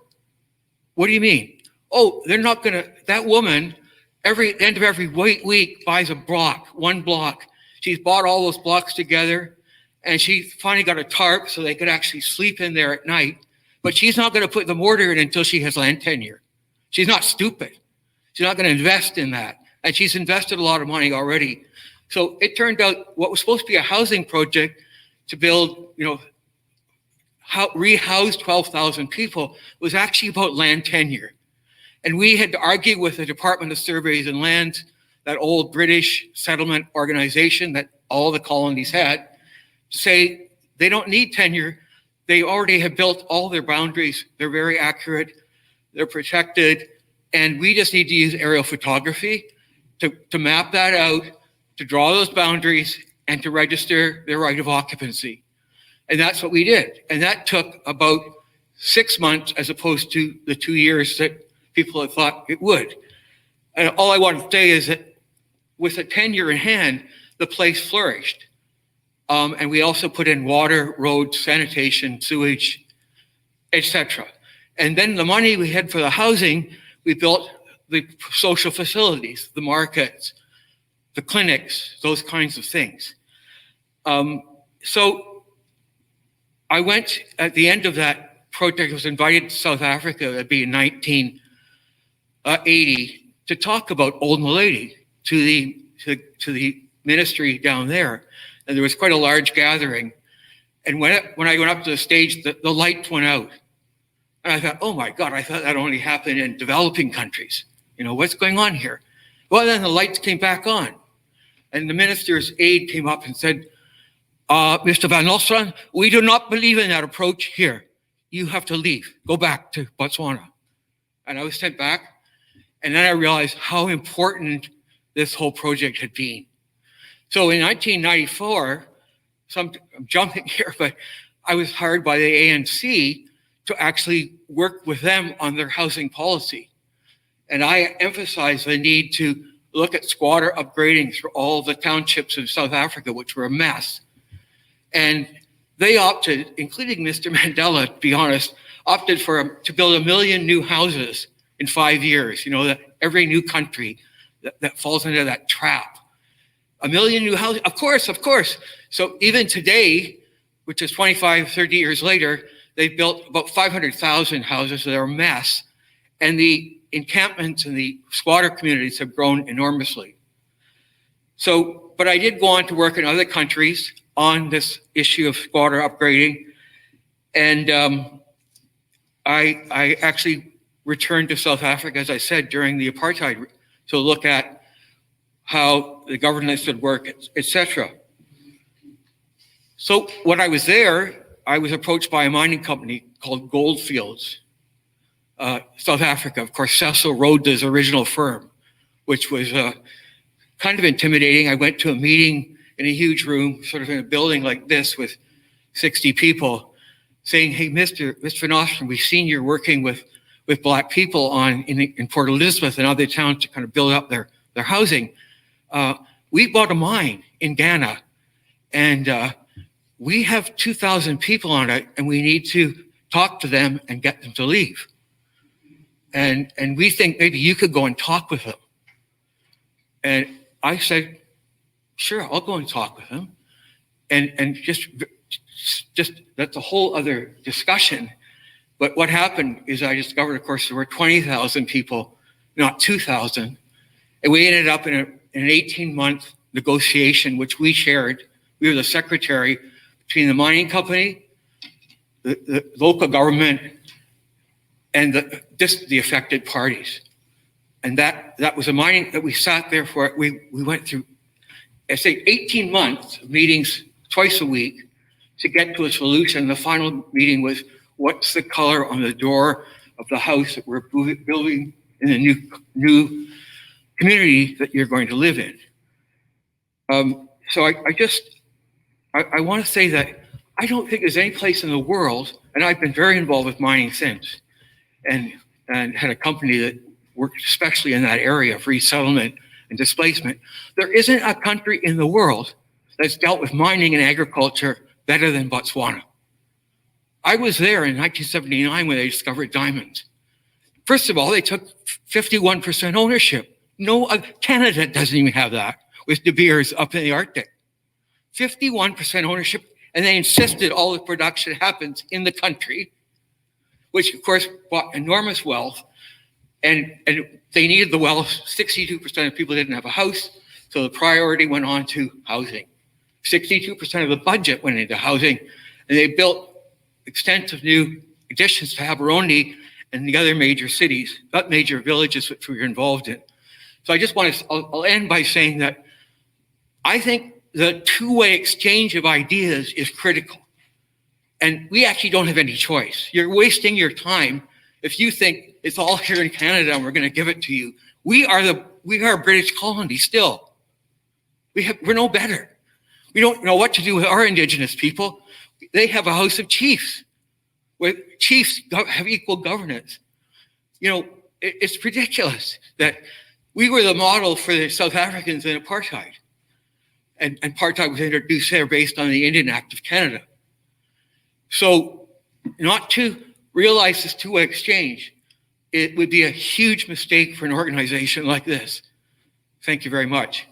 "What do you mean?" "Oh, they're not gonna, that woman, end of every week buys one block. She's bought all those blocks together, and she finally got a tarp so they could actually sleep in there at night. But she's not gonna put the mortar in until she has land tenure. She's not stupid. She's not gonna invest in that. And she's invested a lot of money already." So it turned out what was supposed to be a housing project to build, rehouse 12,000 people was actually about land tenure. And we had to argue with the Department of Surveys and Lands, that old British settlement organization that all the colonies had, to say they don't need tenure. They already have built all their boundaries. They're very accurate. They're protected. And we just need to use aerial photography to map that out, to draw those boundaries, and to register their right of occupancy. And that's what we did. And that took about 6 months as opposed to the 2 years that people had thought it would. And all I want to say is that with a tenure in hand, the place flourished. And we also put in water, roads, sanitation, sewage, etc. And then the money we had for the housing, we built the social facilities, the markets, the clinics, those kinds of things. So I went, at the end of that project, I was invited to South Africa, that'd be in 1980, to talk about Old Naledi to the ministry down there. And there was quite a large gathering. And when I went up to the stage, the lights went out. And I thought, oh my God, I thought that only happened in developing countries. What's going on here? Well, then the lights came back on. And the minister's aide came up and said, "Mr. Van Nostran, we do not believe in that approach here. You have to leave. Go back to Botswana." And I was sent back. And then I realized how important this whole project had been. So in 1994, I'm jumping here, but I was hired by the ANC to actually work with them on their housing policy. And I emphasized the need to look at squatter upgrading through all the townships in South Africa, which were a mess. And they opted, including Mr. Mandela, to be honest, opted to build 1 million new houses in 5 years. That every new country that falls into that trap. 1 million new houses, of course. So even today, which is 25, 30 years later, they've built about 500,000 houses. So they're a mess. And the encampments and the squatter communities have grown enormously. So, but I did go on to work in other countries on this issue of squatter upgrading. And I actually returned to South Africa, as I said, during the apartheid, to look at how the governance would work, etc. So when I was there, I was approached by a mining company called Goldfields, South Africa. Of course, Cecil Rhodes' original firm, which was kind of intimidating. I went to a meeting in a huge room, sort of in a building like this with 60 people, saying, "Hey, Mr. Van Ostrom, we've seen you're working with Black people in Port Elizabeth and other towns to kind of build up their housing. We bought a mine in Ghana, and we have 2,000 people on it, and we need to talk to them and get them to leave. And we think maybe you could go and talk with them." And I said, "Sure, I'll go and talk with them." And just that's a whole other discussion. But what happened is I discovered, of course, there were 20,000 people, not 2,000. And we ended up in an 18-month negotiation, which we shared. We were the secretary between the mining company, the local government, and the affected parties. And that was a mining that we sat there for. We went through, I say, 18 months of meetings twice a week to get to a solution. The final meeting was, what's the color on the door of the house that we're building in the new community that you're going to live in? So I want to say that I don't think there's any place in the world, and I've been very involved with mining since, and had a company that worked especially in that area of resettlement and displacement. There isn't a country in the world that's dealt with mining and agriculture better than Botswana. I was there in 1979 when they discovered diamonds. First of all, they took 51% ownership. No, Canada doesn't even have that, with De Beers up in the Arctic. 51% ownership, and they insisted all the production happens in the country, which of course brought enormous wealth. And they needed the wealth. 62% of people didn't have a house, so the priority went on to housing. 62% of the budget went into housing, and they built extensive new additions to Gaborone and the other major cities, not major villages which we were involved in. So I just want to, I'll end by saying that I think the two-way exchange of ideas is critical. And we actually don't have any choice. You're wasting your time if you think it's all here in Canada and we're going to give it to you. We are a British colony still. We're no better. We don't know what to do with our Indigenous people. They have a House of Chiefs, where chiefs have equal governance. You know, it's ridiculous that we were the model for the South Africans in apartheid. And apartheid was introduced there based on the Indian Act of Canada. So not to realize this two-way exchange, it would be a huge mistake for an organization like this. Thank you very much.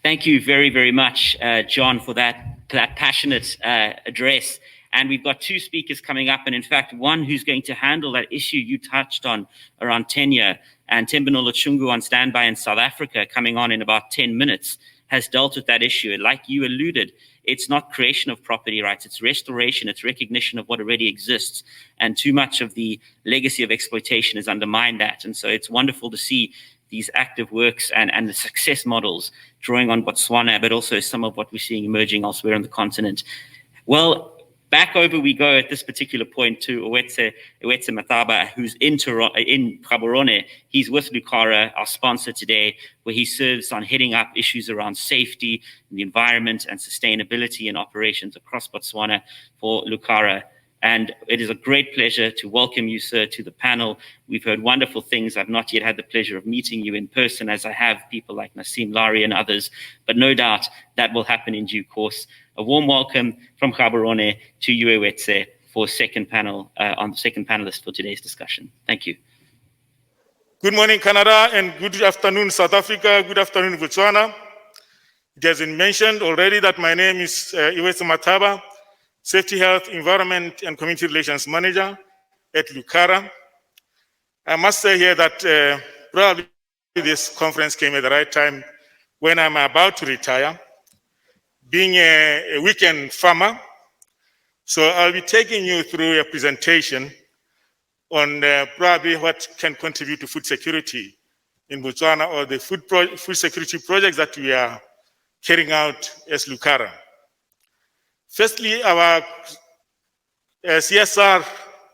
Thank you very, very much, John, for that passionate address. And we've got two speakers coming up, and in fact, one who's going to handle that issue you touched on around tenure, and Tembanola Chungu on standby in South Africa, coming on in about 10 minutes, has dealt with that issue. And like you alluded, it's not creation of property rights, it's restoration, it's recognition of what already exists. And too much of the legacy of exploitation has undermined that. And so it's wonderful to see these active works and the success models drawing on Botswana, but also some of what we're seeing emerging elsewhere on the continent. Well, back over we go at this particular point to Owetse Mataba, who's in Gaborone. He's with Lucara, our sponsor today, where he serves on heading up issues around safety, the environment, and sustainability in operations across Botswana for Lucara. And it is a great pleasure to welcome you, sir, to the panel. We've heard wonderful things. I've not yet had the pleasure of meeting you in person, as I have people like Nassim Lari and others, but no doubt that will happen in due course. A warm welcome from Gaborone to you, Owetse, for second panel, on the second panelist for today's discussion. Thank you. Good morning, Canada, and good afternoon, South Africa. Good afternoon, Botswana. It has been mentioned already that my name is Owetse Mataba, Safety, Health, Environment, and Community Relations Manager at Lucara. I must say here that probably this conference came at the right time when I'm about to retire, being a weekend farmer. So I'll be taking you through a presentation on probably what can contribute to food security in Botswana, or the food security projects that we are carrying out as Lucara. Firstly, our CSR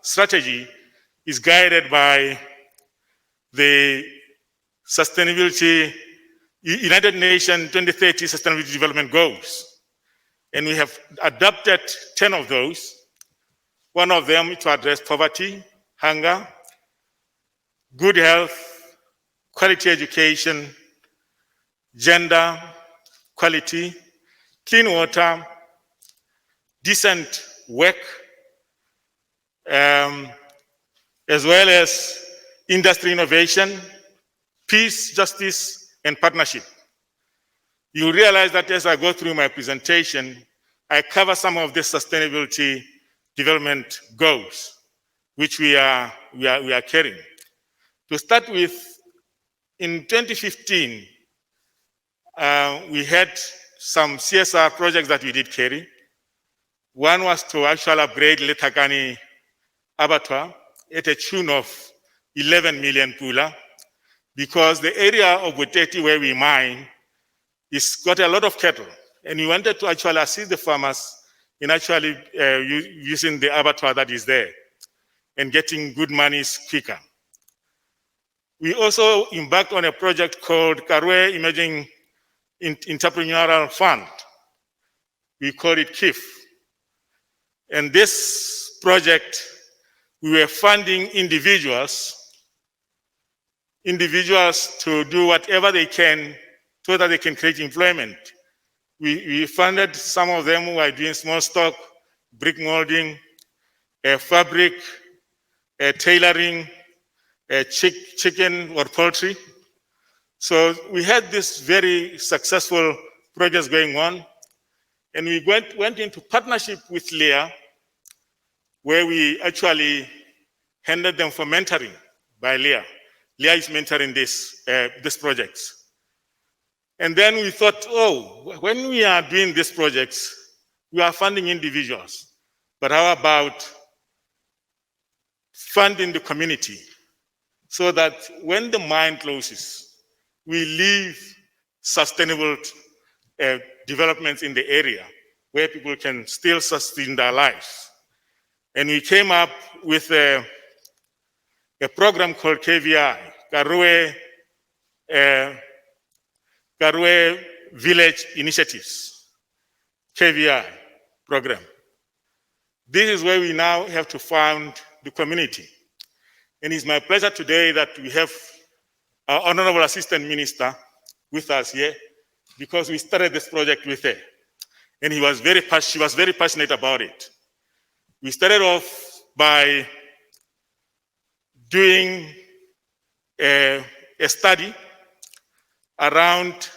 strategy is guided by the United Nations 2030 Sustainability Development Goals. And we have adopted 10 of those. One of them is to address poverty, hunger, good health, quality education, gender, quality, clean water, decent work, as well as industry innovation, peace, justice, and partnership. You realize that as I go through my presentation, I cover some of the sustainability development goals, which we are carrying. To start with, in 2015, we had some CSR projects that we did carry. One was to actually upgrade Letakani abattoir at a tune of 11 million pula, because the area of Buteti where we mine is got a lot of cattle, and we wanted to actually assist the farmers in actually using the abattoir that is there and getting good monies quicker. We also embarked on a project called Karwe Emerging Entrepreneurial Fund. We call it KIF. And this project, we were funding individuals to do whatever they can so that they can create employment. We funded some of them who are doing small stock, brick molding, fabric, tailoring, chicken or poultry. So we had this very successful projects going on, and we went into partnership with Leah, where we actually handed them for mentoring by Leah. Leah is mentoring this projects. And then we thought, oh, when we are doing these projects, we are funding individuals, but how about funding the community so that when the mine closes, we leave sustainable developments in the area where people can still sustain their lives. And we came up with a program called KVI, Karwe Village Initiatives, KVI program. This is where we now have to found the community. And it's my pleasure today that we have our Honorable Assistant Minister with us here, because we started this project with her. And she was very passionate about it. We started off by doing a study around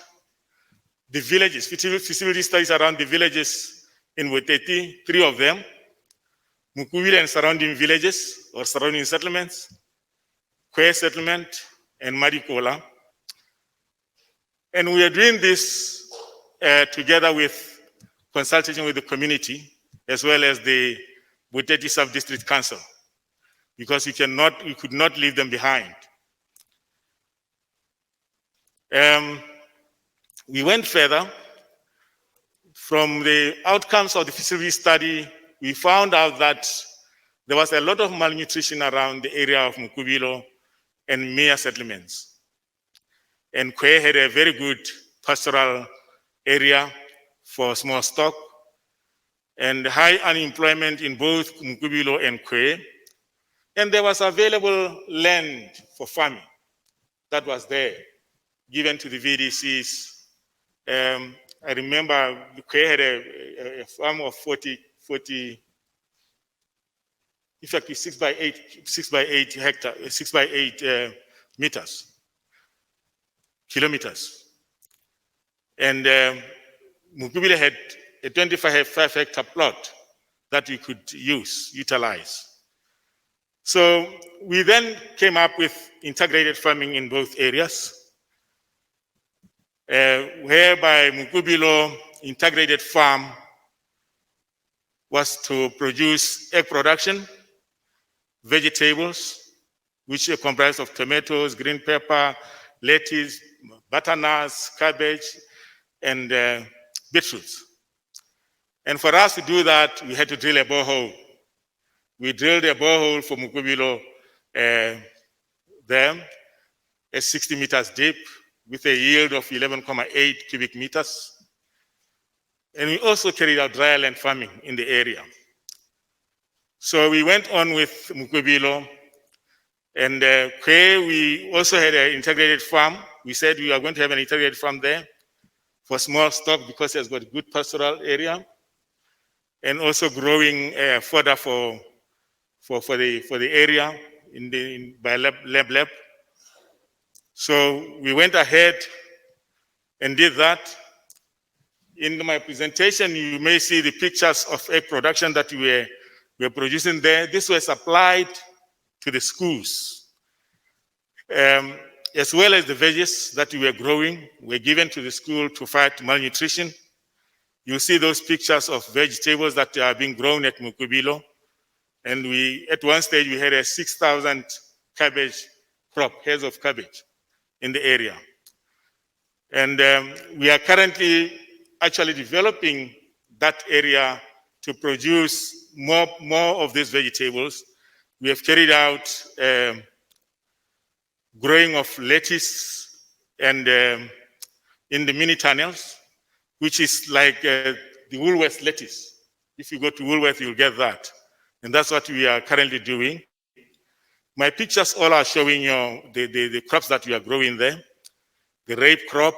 the villages, feasibility studies around the villages in Weteti, 3 of them, Mukubile and surrounding villages or surrounding settlements, Kwe settlement, and Marikola. And we are doing this together with consultation with the community, as well as the Buteti Sub-District Council, because we could not leave them behind. We went further. From the outcomes of the feasibility study, we found out that there was a lot of malnutrition around the area of Mukubilo and Mia settlements. And Kwe had a very good pastoral area for small stock, and high unemployment in both Mukubilo and Kwe. And there was available land for farming that was there, given to the VDCs. I remember Kwe had a farm of 40, in fact, 6 by 8 hectares, 6 by 8 kilometers. And Mukubile had a 25 hectare plot that we could utilize. So we then came up with integrated farming in both areas, whereby Mukubilo integrated farm was to produce egg production, vegetables, which are comprised of tomatoes, green pepper, lettuce, butternuts, cabbage, and beetroots. And for us to do that, we had to drill a borehole. We drilled a borehole for Mukubilo there at 60 meters deep with a yield of 11.8 cubic meters. And we also carried out dry land farming in the area. So we went on with Mukubilo, and where we also had an integrated farm. We said we are going to have an integrated farm there for small stock because it's got a good pastoral area, and also growing fodder for the area by lab. So we went ahead and did that. In my presentation, you may see the pictures of egg production that we were producing there. This was applied to the schools, as well as the veggies that we were growing were given to the school to fight malnutrition. You see those pictures of vegetables that are being grown at Mukubilo. And at one stage, we had a 6,000 cabbage crop, heads of cabbage in the area. And we are currently actually developing that area to produce more of these vegetables. We have carried out growing of lettuce and in the mini tunnels, which is like the Woolworth lettuce. If you go to Woolworth, you'll get that. And that's what we are currently doing. My pictures all are showing you the crops that we are growing there. The rape crop,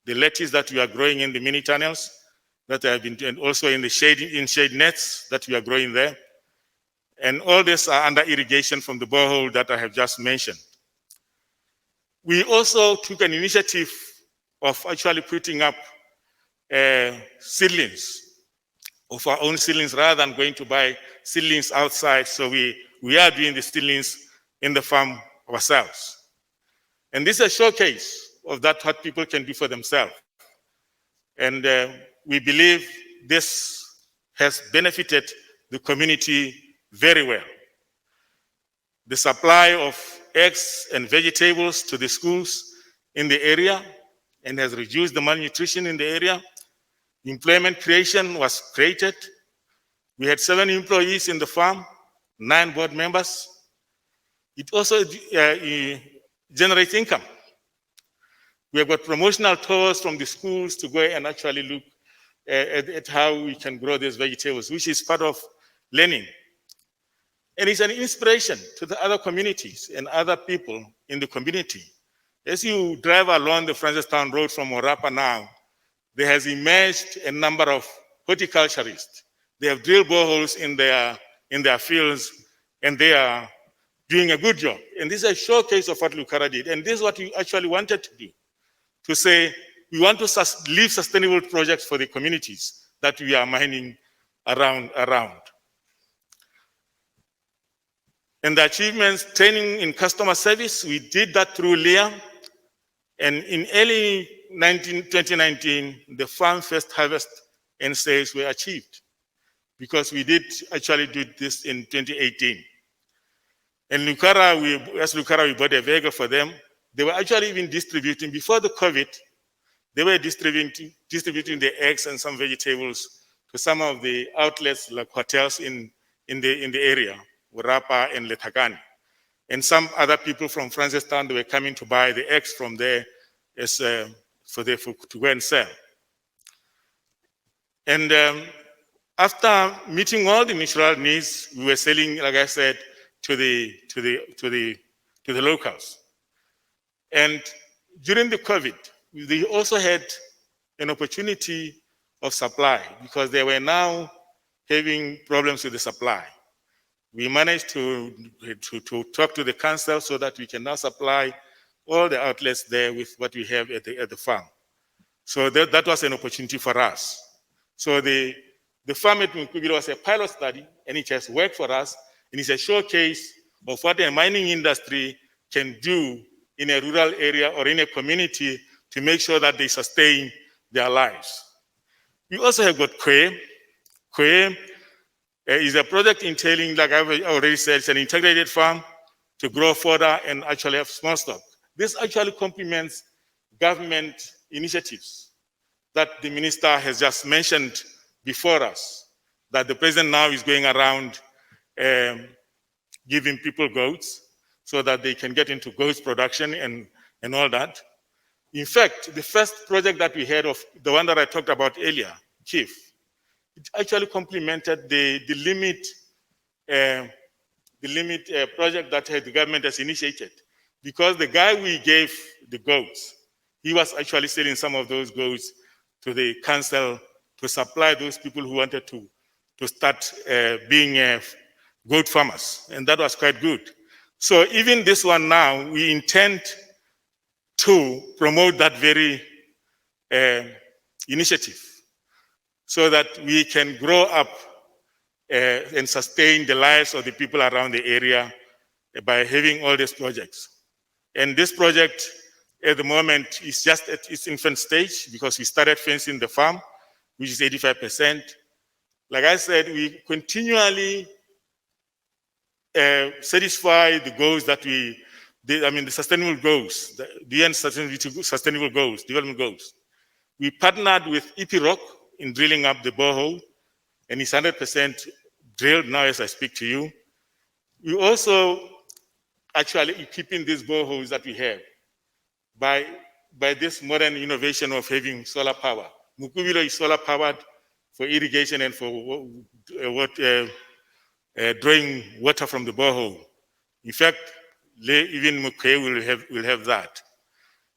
the lettuce that we are growing in the mini tunnels, that have been, and also in the shade nets that we are growing there. And all this are under irrigation from the borehole that I have just mentioned. We also took an initiative of actually putting up seedlings, of our own seedlings, rather than going to buy seedlings outside. So we are doing the seedlings in the farm ourselves. And this is a showcase of that, what people can do for themselves. And we believe this has benefited the community very well. The supply of eggs and vegetables to the schools in the area and has reduced the malnutrition in the area. Employment creation was created. We had 7 employees in the farm, 9 board members. It also generates income. We have got promotional tours from the schools to go and actually look at how we can grow these vegetables, which is part of learning. And it's an inspiration to the other communities and other people in the community. As you drive along the Francistown Road from Orapa now, there has emerged a number of horticulturists. They have drilled boreholes in their fields, and they are doing a good job. And this is a showcase of what Lucara did. And this is what we actually wanted to do, to say we want to leave sustainable projects for the communities that we are mining around. And the achievements, training in customer service, we did that through LEA. And in early 2019, the farm first harvest and sales were achieved, because we did actually do this in 2018. And Lucara, we bought a vehicle for them. They were actually even distributing, before the COVID, they were distributing the eggs and some vegetables to some of the outlets like hotels in the area, Urapa and Letakani. And some other people from Francistown, they were coming to buy the eggs from there as to go and sell. And after meeting all the natural needs, we were selling, like I said, to the locals. And during the COVID, they also had an opportunity of supply, because they were now having problems with the supply. We managed to talk to the council so that we can now supply all the outlets there with what we have at the farm. So that was an opportunity for us. So the farm at Mukubilo was a pilot study, and it has worked for us, and it's a showcase of what the mining industry can do in a rural area or in a community to make sure that they sustain their lives. We also have got Kwe. Kwe is a project entailing, like I've already said, it's an integrated farm to grow fodder and actually have small stock. This actually complements government initiatives that the minister has just mentioned before us, that the president now is going around giving people goats so that they can get into goats production and all that. In fact, the first project that we had of the one that I talked about earlier, KIF, it actually complemented the limit project that the government has initiated, because the guy we gave the goats, he was actually selling some of those goats to the council to supply those people who wanted to start being goat farmers, and that was quite good. So even this one now, we intend to promote that very initiative so that we can grow up and sustain the lives of the people around the area by having all these projects. And this project at the moment is just at its infant stage because we started fencing the farm, which is 85%. Like I said, we continually satisfy the goals that the sustainable goals, the UN sustainable goals, development goals. We partnered with Rock in drilling up the borehole, and it's 100% drilled now as I speak to you. We also actually equipping these boreholes that we have by this modern innovation of having solar power. Mukubilo is solar powered for irrigation and for drawing water from the borehole. In fact, even Mukwe will have that.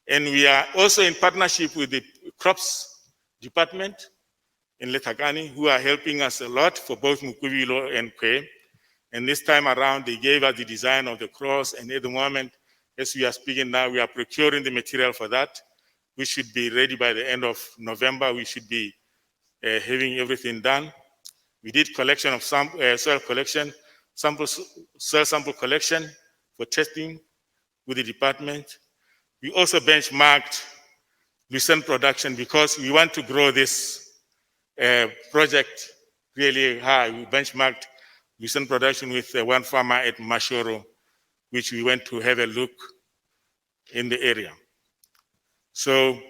And we are also in partnership with the crops department in Letakani, who are helping us a lot for both Mukubilo and Kwe. And this time around, they gave us the design of the cross. And at the moment, as we are speaking now, we are procuring the material for that. We should be ready by the end of November. We should be having everything done. We did collection of soil collection, soil sample collection for testing with the department. We also benchmarked lucerne production because we want to grow this project really high. We benchmarked lucerne production with one farmer at Mashoro, which we went to have a look in the area. So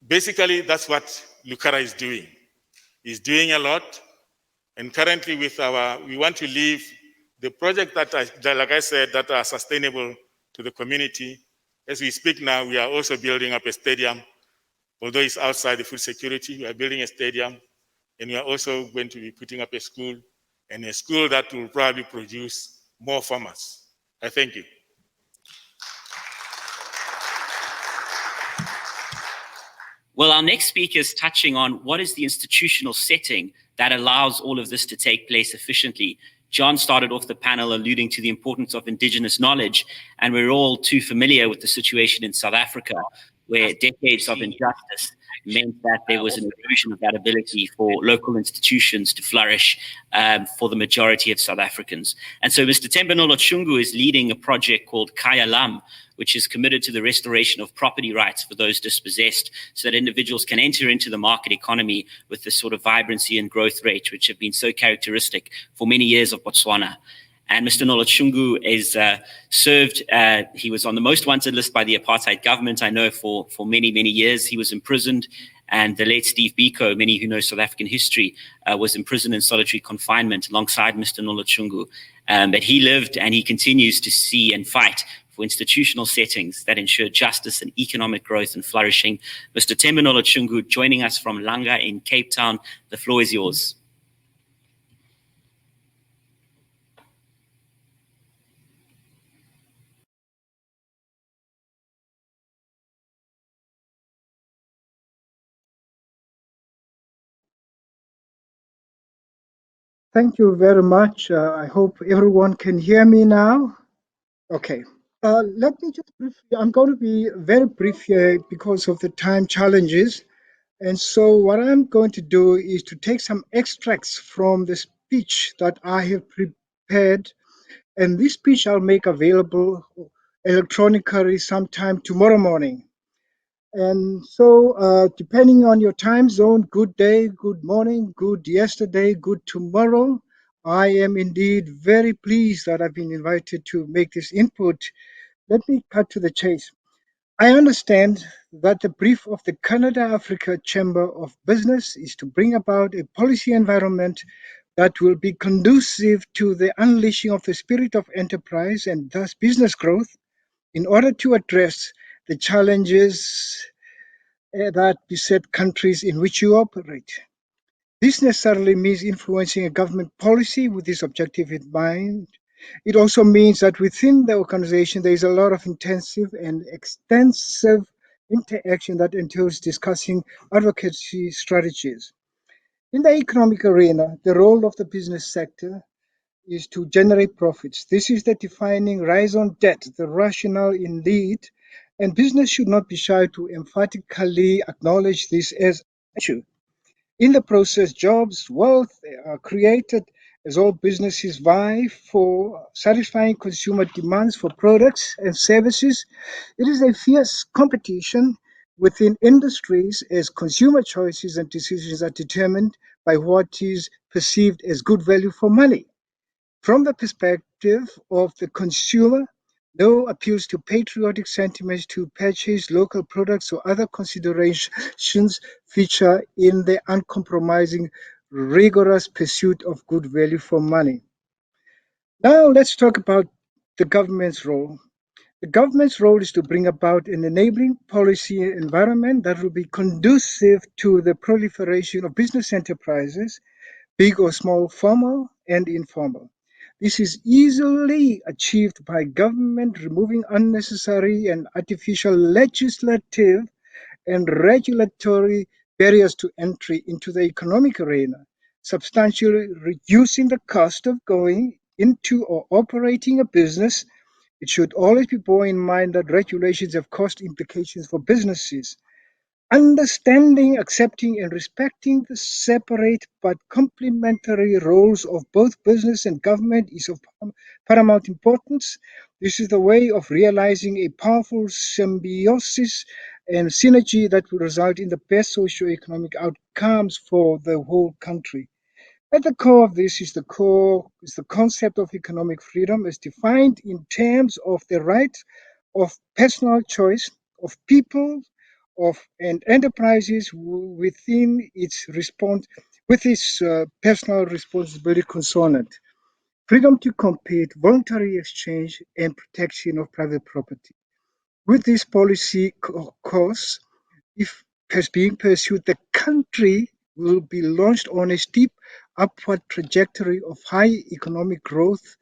basically, that's what Lucara is doing. It's doing a lot. And currently with we want to leave the project that, like I said, that are sustainable to the community. As we speak now, we are also building up a stadium. Although it's outside the food security, we are building a stadium. And we are also going to be putting up a school, and a school that will probably produce more farmers. I thank you. Well, our next speaker is touching on what is the institutional setting that allows all of this to take place efficiently. John started off the panel alluding to the importance of indigenous knowledge, and we're all too familiar with the situation in South Africa, where decades of injustice meant that there was an erosion of that ability for local institutions to flourish for the majority of South Africans. And so Mr. Tembanolo Chungu is leading a project called Kaya Lam, which is committed to the restoration of property rights for those dispossessed so that individuals can enter into the market economy with the sort of vibrancy and growth rate which have been so characteristic for many years of Botswana. And Mr. Nolochungu is served, he was on the most wanted list by the apartheid government, I know, for many, many years. He was imprisoned, and the late Steve Biko, many who know South African history, was imprisoned in solitary confinement alongside Mr. Nolochungu. But he lived and he continues to see and fight for institutional settings that ensure justice and economic growth and flourishing. Mr. Temba Nolochungu joining us from Langa in Cape Town. The floor is yours. Thank you very much. I hope everyone can hear me now. Okay. Let me just briefly, I'm going to be very brief here because of the time challenges. And so what I'm going to do is to take some extracts from the speech that I have prepared. And this speech I'll make available electronically sometime tomorrow morning. And so depending on your time zone, good day, good morning, good yesterday, good tomorrow. I am indeed very pleased that I've been invited to make this input let me cut to the chase. I understand that the brief of the Canada-Africa Chamber of Business is to bring about a policy environment that will be conducive to the unleashing of the spirit of enterprise and thus business growth in order to address the challenges that beset countries in which you operate. This necessarily means influencing a government policy with this objective in mind. It also means that within the organization, there is a lot of intensive and extensive interaction that entails discussing advocacy strategies. In the economic arena, the role of the business sector is to generate profits. This is the defining raison d'etre, the rationale indeed, and business should not be shy to emphatically acknowledge this as an issue. In the process, jobs, wealth are created as all businesses vie for satisfying consumer demands for products and services. It is a fierce competition within industries as consumer choices and decisions are determined by what is perceived as good value for money. From the perspective of the consumer, no appeals to patriotic sentiments to purchase local products or other considerations feature in the uncompromising, rigorous pursuit of good value for money. Now let's talk about the government's role. The government's role is to bring about an enabling policy environment that will be conducive to the proliferation of business enterprises, big or small, formal and informal. This is easily achieved by government removing unnecessary and artificial legislative and regulatory barriers to entry into the economic arena, substantially reducing the cost of going into or operating a business. It should always be borne in mind that regulations have cost implications for businesses. Understanding, accepting, and respecting the separate but complementary roles of both business and government is of paramount importance. This is the way of realizing a powerful symbiosis and synergy that will result in the best socio-economic outcomes for the whole country. At the core of this is the concept of economic freedom as defined in terms of the right of personal choice of people and enterprises within its personal responsibility concerned. Freedom to compete, voluntary exchange, and protection of private property. With this policy course, if has been pursued, the country will be launched on a steep upward trajectory of high economic growth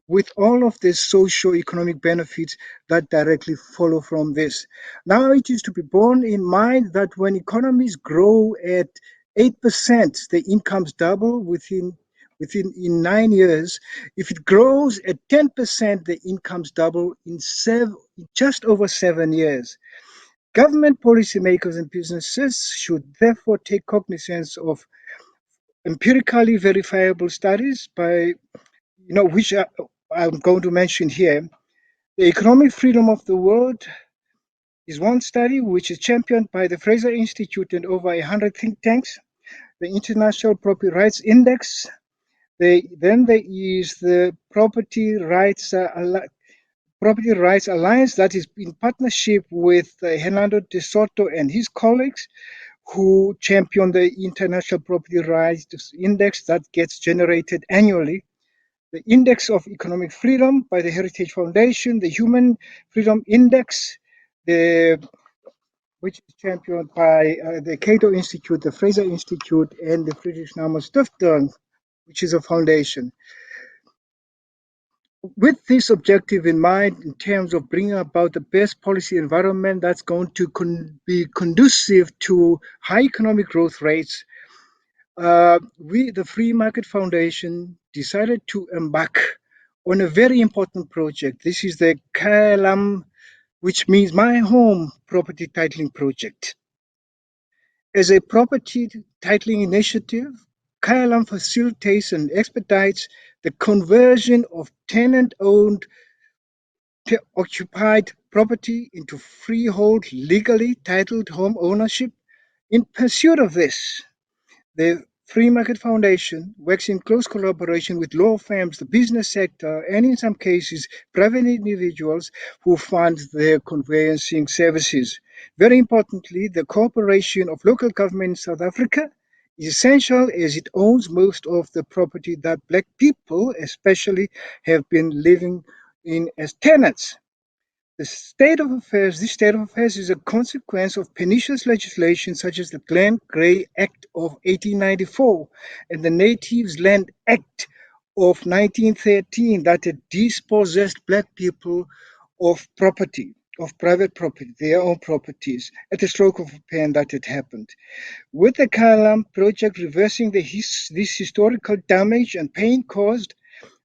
with all of the socio-economic benefits that directly follow from this. Now it is to be borne in mind that when economies grow at 8%, the incomes double within in 9 years. If it grows at 10%, the incomes double in just over 7 years. Government policymakers and businesses should therefore take cognizance of empirically verifiable studies which I'm going to mention here. The economic freedom of the world is one study which is championed by the Fraser Institute and over 100 think tanks. The International Property Rights Index. Then there is the Property Rights Alliance that is in partnership with Hernando de Soto and his colleagues, who champion the International Property Rights Index that gets generated annually. The Index of Economic Freedom by the Heritage Foundation, the Human Freedom Index, which is championed by the Cato Institute, the Fraser Institute, and the Friedrich Naumann Stiftung, which is a foundation. With this objective in mind, in terms of bringing about the best policy environment that's going to be conducive to high economic growth rates, we, the Free Market Foundation, decided to embark on a very important project. This is the KLM, which means My Home Property Titling Project. As a property titling initiative, KLM facilitates and expedites the conversion of tenant-owned occupied property into freehold, legally titled home ownership. In pursuit of this, the Free Market Foundation works in close collaboration with law firms, the business sector, and in some cases, private individuals who fund their conveyancing services. Very importantly, the cooperation of local government in South Africa is essential as it owns most of the property that Black people especially have been living in as tenants. This state of affairs is a consequence of pernicious legislation such as the Glen Grey Act of 1894 and the Natives Land Act of 1913 that had dispossessed Black people of property, of private property, their own properties, at the stroke of a pen that had happened. With the Kalam project reversing this historical damage and pain caused,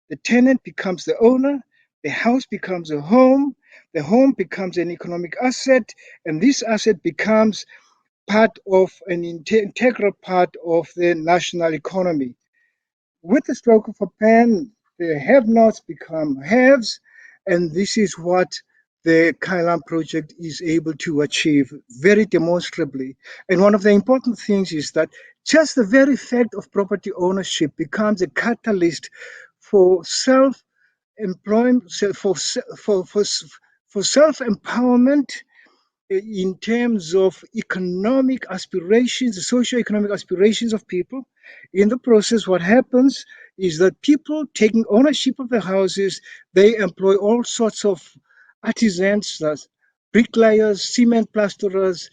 the tenant becomes the owner, the house becomes a home, the home becomes an economic asset, and this asset becomes part of an integral part of the national economy. With the stroke of a pen, the have-nots become haves, and this is what the Kailam project is able to achieve very demonstrably. And one of the important things is that just the very fact of property ownership becomes a catalyst for self-employment, for self-empowerment in terms of economic aspirations, the socio-economic aspirations of people. In the process, what happens is that people taking ownership of the houses, they employ all sorts of artisans, bricklayers, cement plasterers,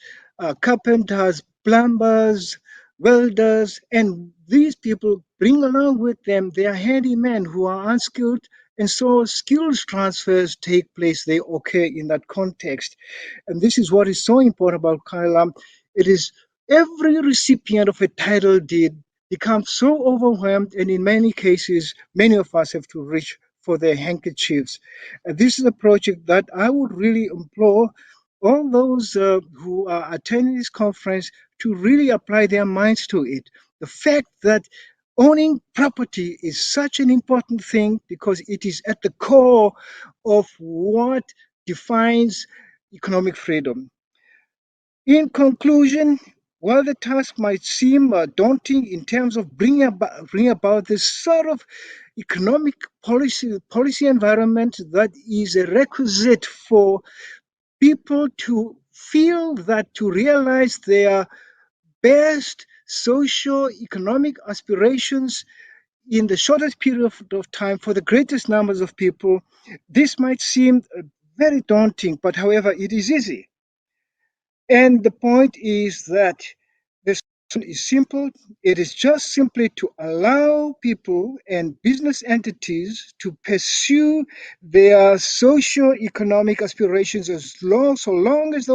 carpenters, plumbers, welders, and these people bring along with them their handymen who are unskilled, and so skills transfers take place, they occur in that context. And this is what is so important about Kailam. It is every recipient of a title deed becomes so overwhelmed, and in many cases, many of us have to reach for their handkerchiefs. And this is a project that I would really implore all those who are attending this conference to really apply their minds to it. The fact that owning property is such an important thing because it is at the core of what defines economic freedom. In conclusion, while the task might seem daunting in terms of bringing about this sort of economic policy environment that is a requisite for people to feel that to realize their best socio-economic aspirations in the shortest period of time for the greatest numbers of people, this might seem very daunting, but however, it is easy. And the point is that the solution is simple. It is just simply to allow people and business entities to pursue their socio-economic aspirations so long as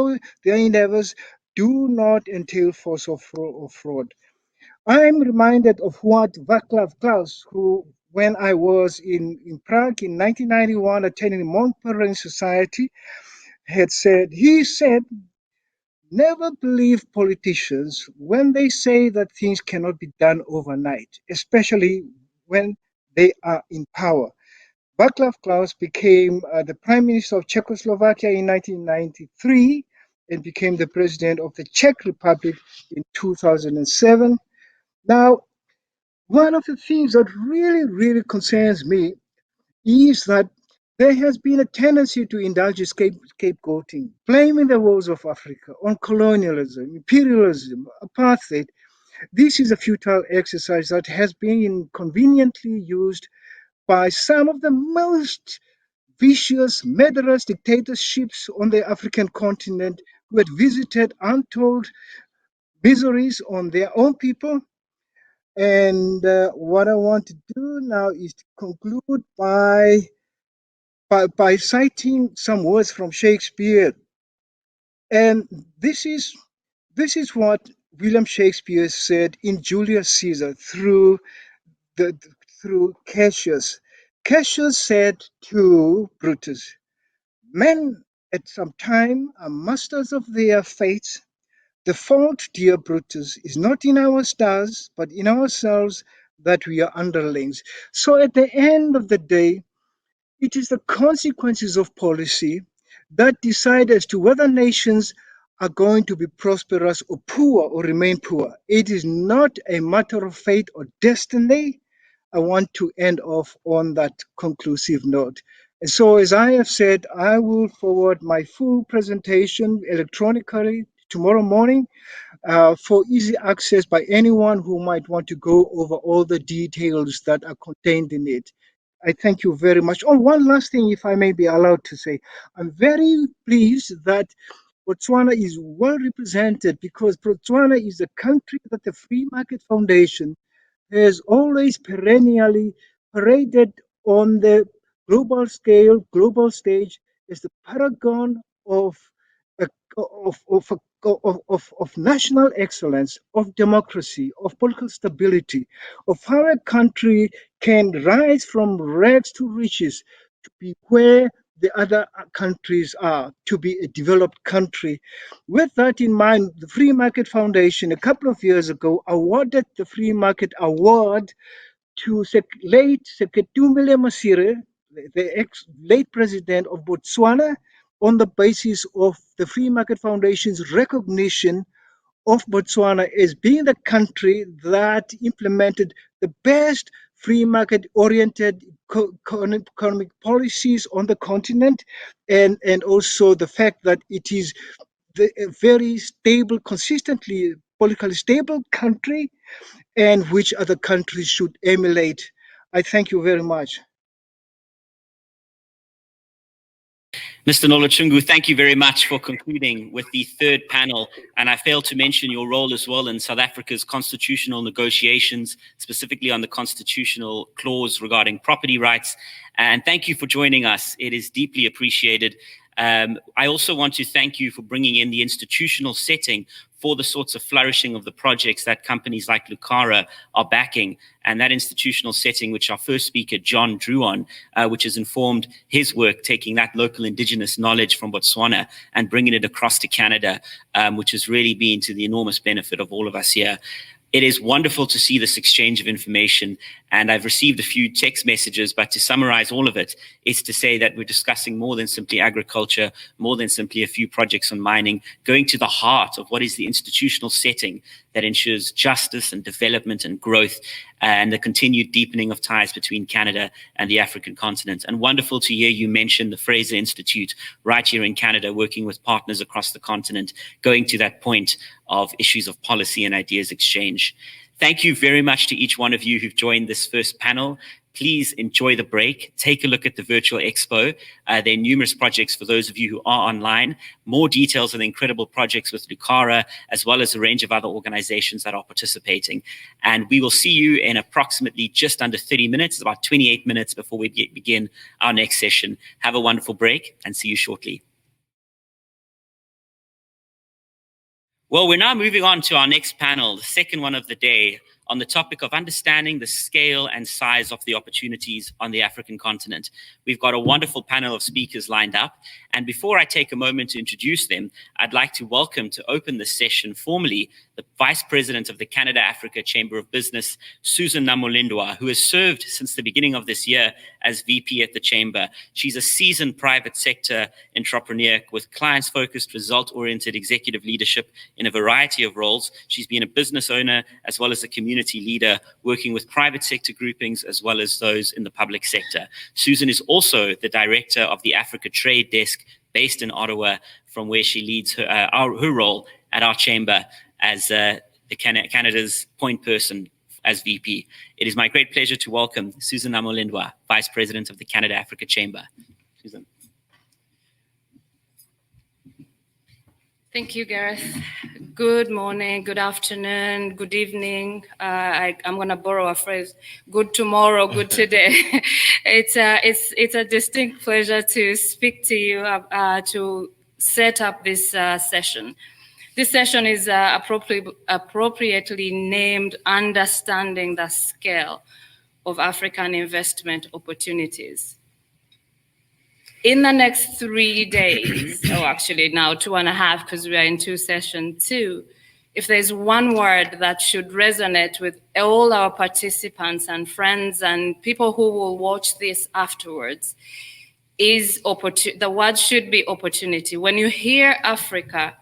their endeavors do not entail force or fraud. I'm reminded of what Václav Klaus, who, when I was in Prague in 1991 attending the Montpellier Society, had said. He said, never believe politicians when they say that things cannot be done overnight, especially when they are in power. Václav Klaus became the Prime Minister of Czechoslovakia in 1993 and became the President of the Czech Republic in 2007. Now, one of the things that really concerns me is that there has been a tendency to indulge in scapegoating, blaming the woes of Africa on colonialism, imperialism, apartheid. This is a futile exercise that has been conveniently used by some of the most vicious, murderous dictatorships on the African continent who had visited untold miseries on their own people. And what I want to do now is to conclude by citing some words from Shakespeare. And this is what William Shakespeare said in Julius Caesar through Cassius. Cassius said to Brutus, men at some time are masters of their fates. The fault, dear Brutus, is not in our stars, but in ourselves that we are underlings. So at the end of the day, it is the consequences of policy that decide as to whether nations are going to be prosperous or poor or remain poor. It is not a matter of fate or destiny. I want to end off on that conclusive note. And so, as I have said, I will forward my full presentation electronically tomorrow morning for easy access by anyone who might want to go over all the details that are contained in it. I thank you very much. Oh, one last thing, if I may be allowed to say. I'm very pleased that Botswana is well represented, because Botswana is a country that the Free Market Foundation has always perennially paraded on the global scale, global stage, as the paragon of national excellence, of democracy, of political stability, of how a country can rise from rags to riches to be where the other countries are, to be a developed country. With that in mind, the Free Market Foundation a couple of years ago awarded the Free Market Award to late Seketumile Masire, the late president of Botswana, on the basis of the Free Market Foundation's recognition of Botswana as being the country that implemented the best free market oriented economic policies on the continent, and also the fact that it is a very stable, consistently politically stable country, and which other countries should emulate. I thank you very much. Mr. Noluchungu, thank you very much for concluding with the third panel. And I failed to mention your role as well in South Africa's constitutional negotiations, specifically on the constitutional clause regarding property rights. And thank you for joining us. It is deeply appreciated. I also want to thank you for bringing in the institutional setting for the sorts of flourishing of the projects that companies like Lucara are backing, and that institutional setting, which our first speaker, John, drew on, which has informed his work, taking that local indigenous knowledge from Botswana and bringing it across to Canada, which has really been to the enormous benefit of all of us here. It is wonderful to see this exchange of information, and I've received a few text messages, but to summarize all of it is to say that we're discussing more than simply agriculture, more than simply a few projects on mining, going to the heart of what is the institutional setting that ensures justice and development and growth, and the continued deepening of ties between Canada and the African continent. And wonderful to hear you mention the Fraser Institute right here in Canada, working with partners across the continent, going to that point of issues of policy and ideas exchange. Thank you very much to each one of you who've joined this first panel. Please enjoy the break. Take a look at the virtual expo. There are numerous projects for those of you who are online. More details on the incredible projects with Lucara, as well as a range of other organizations that are participating. And we will see you in approximately just under 30 minutes, about 28 minutes before we begin our next session. Have a wonderful break and see you shortly. Well, we're now moving on to our next panel, the second one of the day, on the topic of understanding the scale and size of the opportunities on the African continent. We've got a wonderful panel of speakers lined up. And before I take a moment to introduce them, I'd like to welcome, to open this session formally, the Vice President of the Canada-Africa Chamber of Business, Susan Namolindwa, who has served since the beginning of this year as VP at the Chamber. She's a seasoned private sector entrepreneur with clients-focused, result-oriented executive leadership in a variety of roles. She's been a business owner as well as a community leader, working with private sector groupings as well as those in the public sector. Susan is also the director of the Africa Trade Desk based in Ottawa, from where she leads her role at our chamber as Canada's point person as VP. It is my great pleasure to welcome Susan Namolindwa, Vice President of the Canada-Africa Chamber. Susan. Thank you, Gareth. Good morning, good afternoon, good evening. I'm going to borrow a phrase, good tomorrow, good today. It's a distinct pleasure to speak to you, to set up this session. This session is appropriately named Understanding the Scale of African Investment Opportunities. In the next 3 days, or actually now 2.5, because we are in session 2, if there's one word that should resonate with all our participants and friends and people who will watch this afterwards, is opportunity. The word should be opportunity. When you hear Africa,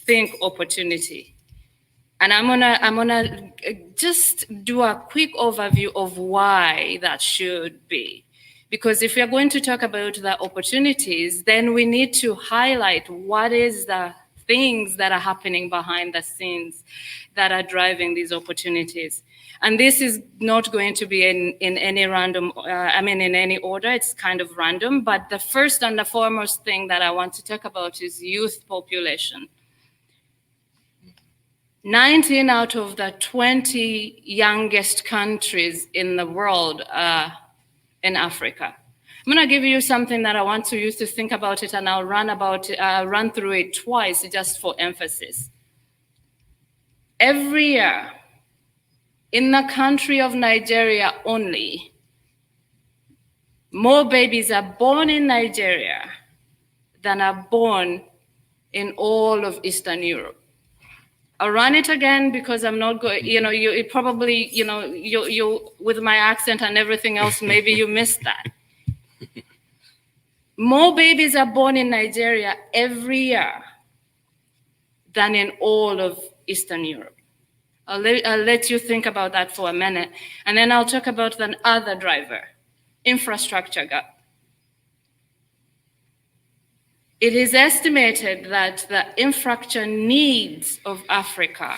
think opportunity. And I'm gonna just do a quick overview of why that should be. Because if we are going to talk about the opportunities, then we need to highlight what is the things that are happening behind the scenes that are driving these opportunities. And this is not going to be in any random, in any order, it's kind of random, but the first and the foremost thing that I want to talk about is youth population. 19 out of the 20 youngest countries in the world are in Africa. I'm gonna give you something that I want you to think about it, and I'll run through it twice just for emphasis. Every year, in the country of Nigeria only, more babies are born in Nigeria than are born in all of Eastern Europe. I'll run it again because I'm not going, you probably, you with my accent and everything else, maybe you missed that. More babies are born in Nigeria every year than in all of Eastern Europe. I'll let you think about that for a minute, and then I'll talk about the other driver, infrastructure gap. It is estimated that the infrastructure needs of Africa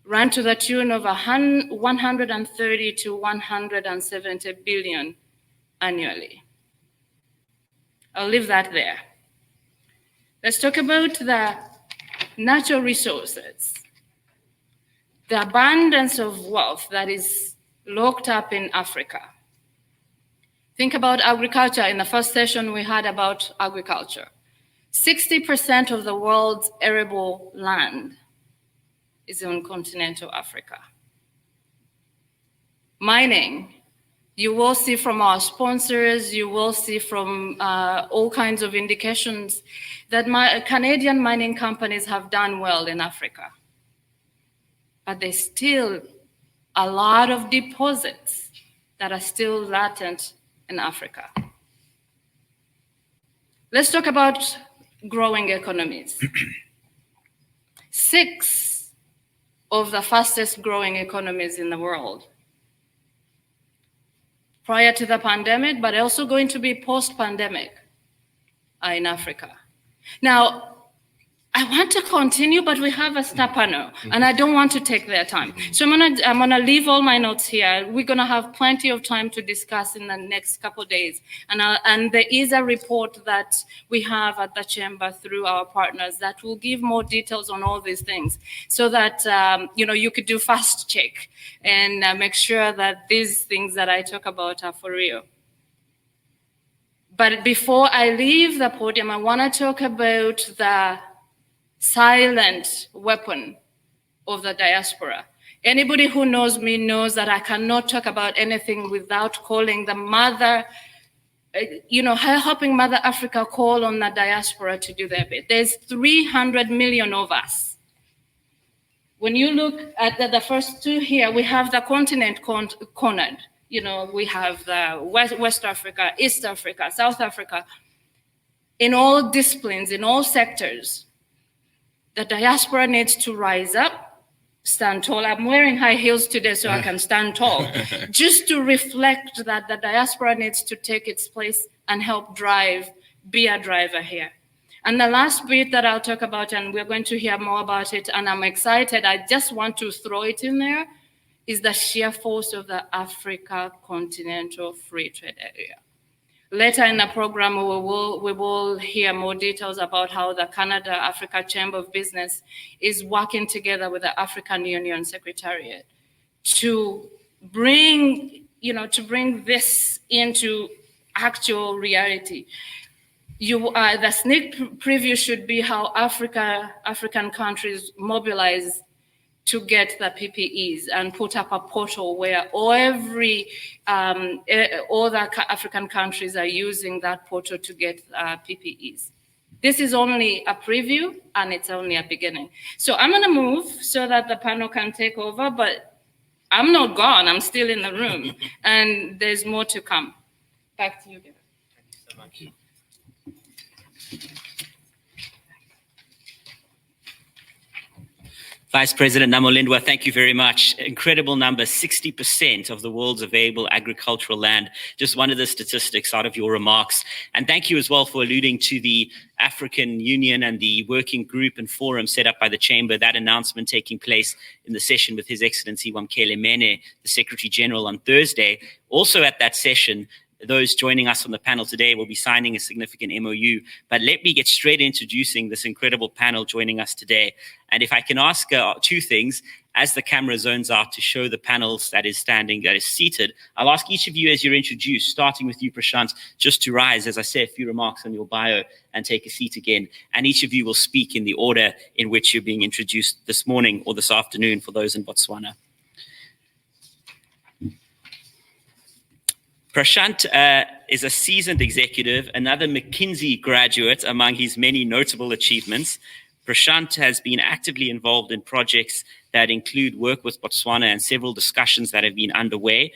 run to the tune of 130 to 170 billion annually. I'll leave that there. Let's talk about the natural resources, the abundance of wealth that is locked up in Africa. Think about agriculture. In the first session, we had about agriculture. 60% of the world's arable land is on continental Africa. Mining, you will see from our sponsors, you will see from all kinds of indications that Canadian mining companies have done well in Africa. But there's still a lot of deposits that are still latent in Africa. Let's talk about growing economies. 6 of the fastest growing economies in the world prior to the pandemic, but also going to be post-pandemic, are in Africa. Now, I want to continue, but we have a star panel, and I don't want to take their time. So I'm gonna leave all my notes here. We're gonna have plenty of time to discuss in the next couple of days. And there is a report that we have at the chamber through our partners that will give more details on all these things, so that you could do fast check and make sure that these things that I talk about are for real. But before I leave the podium, I want to talk about the silent weapon of the diaspora. Anybody who knows me knows that I cannot talk about anything without calling the mother, helping Mother Africa call on the diaspora to do their bit. There's 300 million of us. When you look at the first two here, we have the continent cornered. We have the West Africa, East Africa, South Africa. In all disciplines, in all sectors, the diaspora needs to rise up, stand tall. I'm wearing high heels today so I can stand tall, just to reflect that the diaspora needs to take its place and help be a driver here. And the last bit that I'll talk about, and we're going to hear more about it, and I'm excited, I just want to throw it in there, is the sheer force of the Africa Continental Free Trade Area. Later in the program, we will hear more details about how the Canada-Africa Chamber of Business is working together with the African Union Secretariat to bring this into actual reality. The sneak preview should be how African countries mobilize to get the PPEs and put up a portal where all the African countries are using that portal to get PPEs. This is only a preview, and it's only a beginning. So I'm gonna move so that the panel can take over, but I'm not gone, I'm still in the room, and there's more to come. Back to you, David. Thank you so much. Vice President Namolindwa, thank you very much. Incredible number, 60% of the world's available agricultural land. Just one of the statistics out of your remarks. And thank you as well for alluding to the African Union and the working group and forum set up by the Chamber, that announcement taking place in the session with His Excellency Wamkele Mene, the Secretary General, on Thursday. Also at that session, those joining us on the panel today will be signing a significant MOU. But let me get straight introducing this incredible panel joining us today. And if I can ask two things, as the camera zones out to show the panels that is seated, I'll ask each of you as you're introduced, starting with you, Prashant, just to rise, as I say, a few remarks on your bio and take a seat again. And each of you will speak in the order in which you're being introduced this morning or this afternoon for those in Botswana. Prashant is a seasoned executive, another McKinsey graduate among his many notable achievements. Prashant has been actively involved in projects that include work with Botswana and several discussions that have been underway.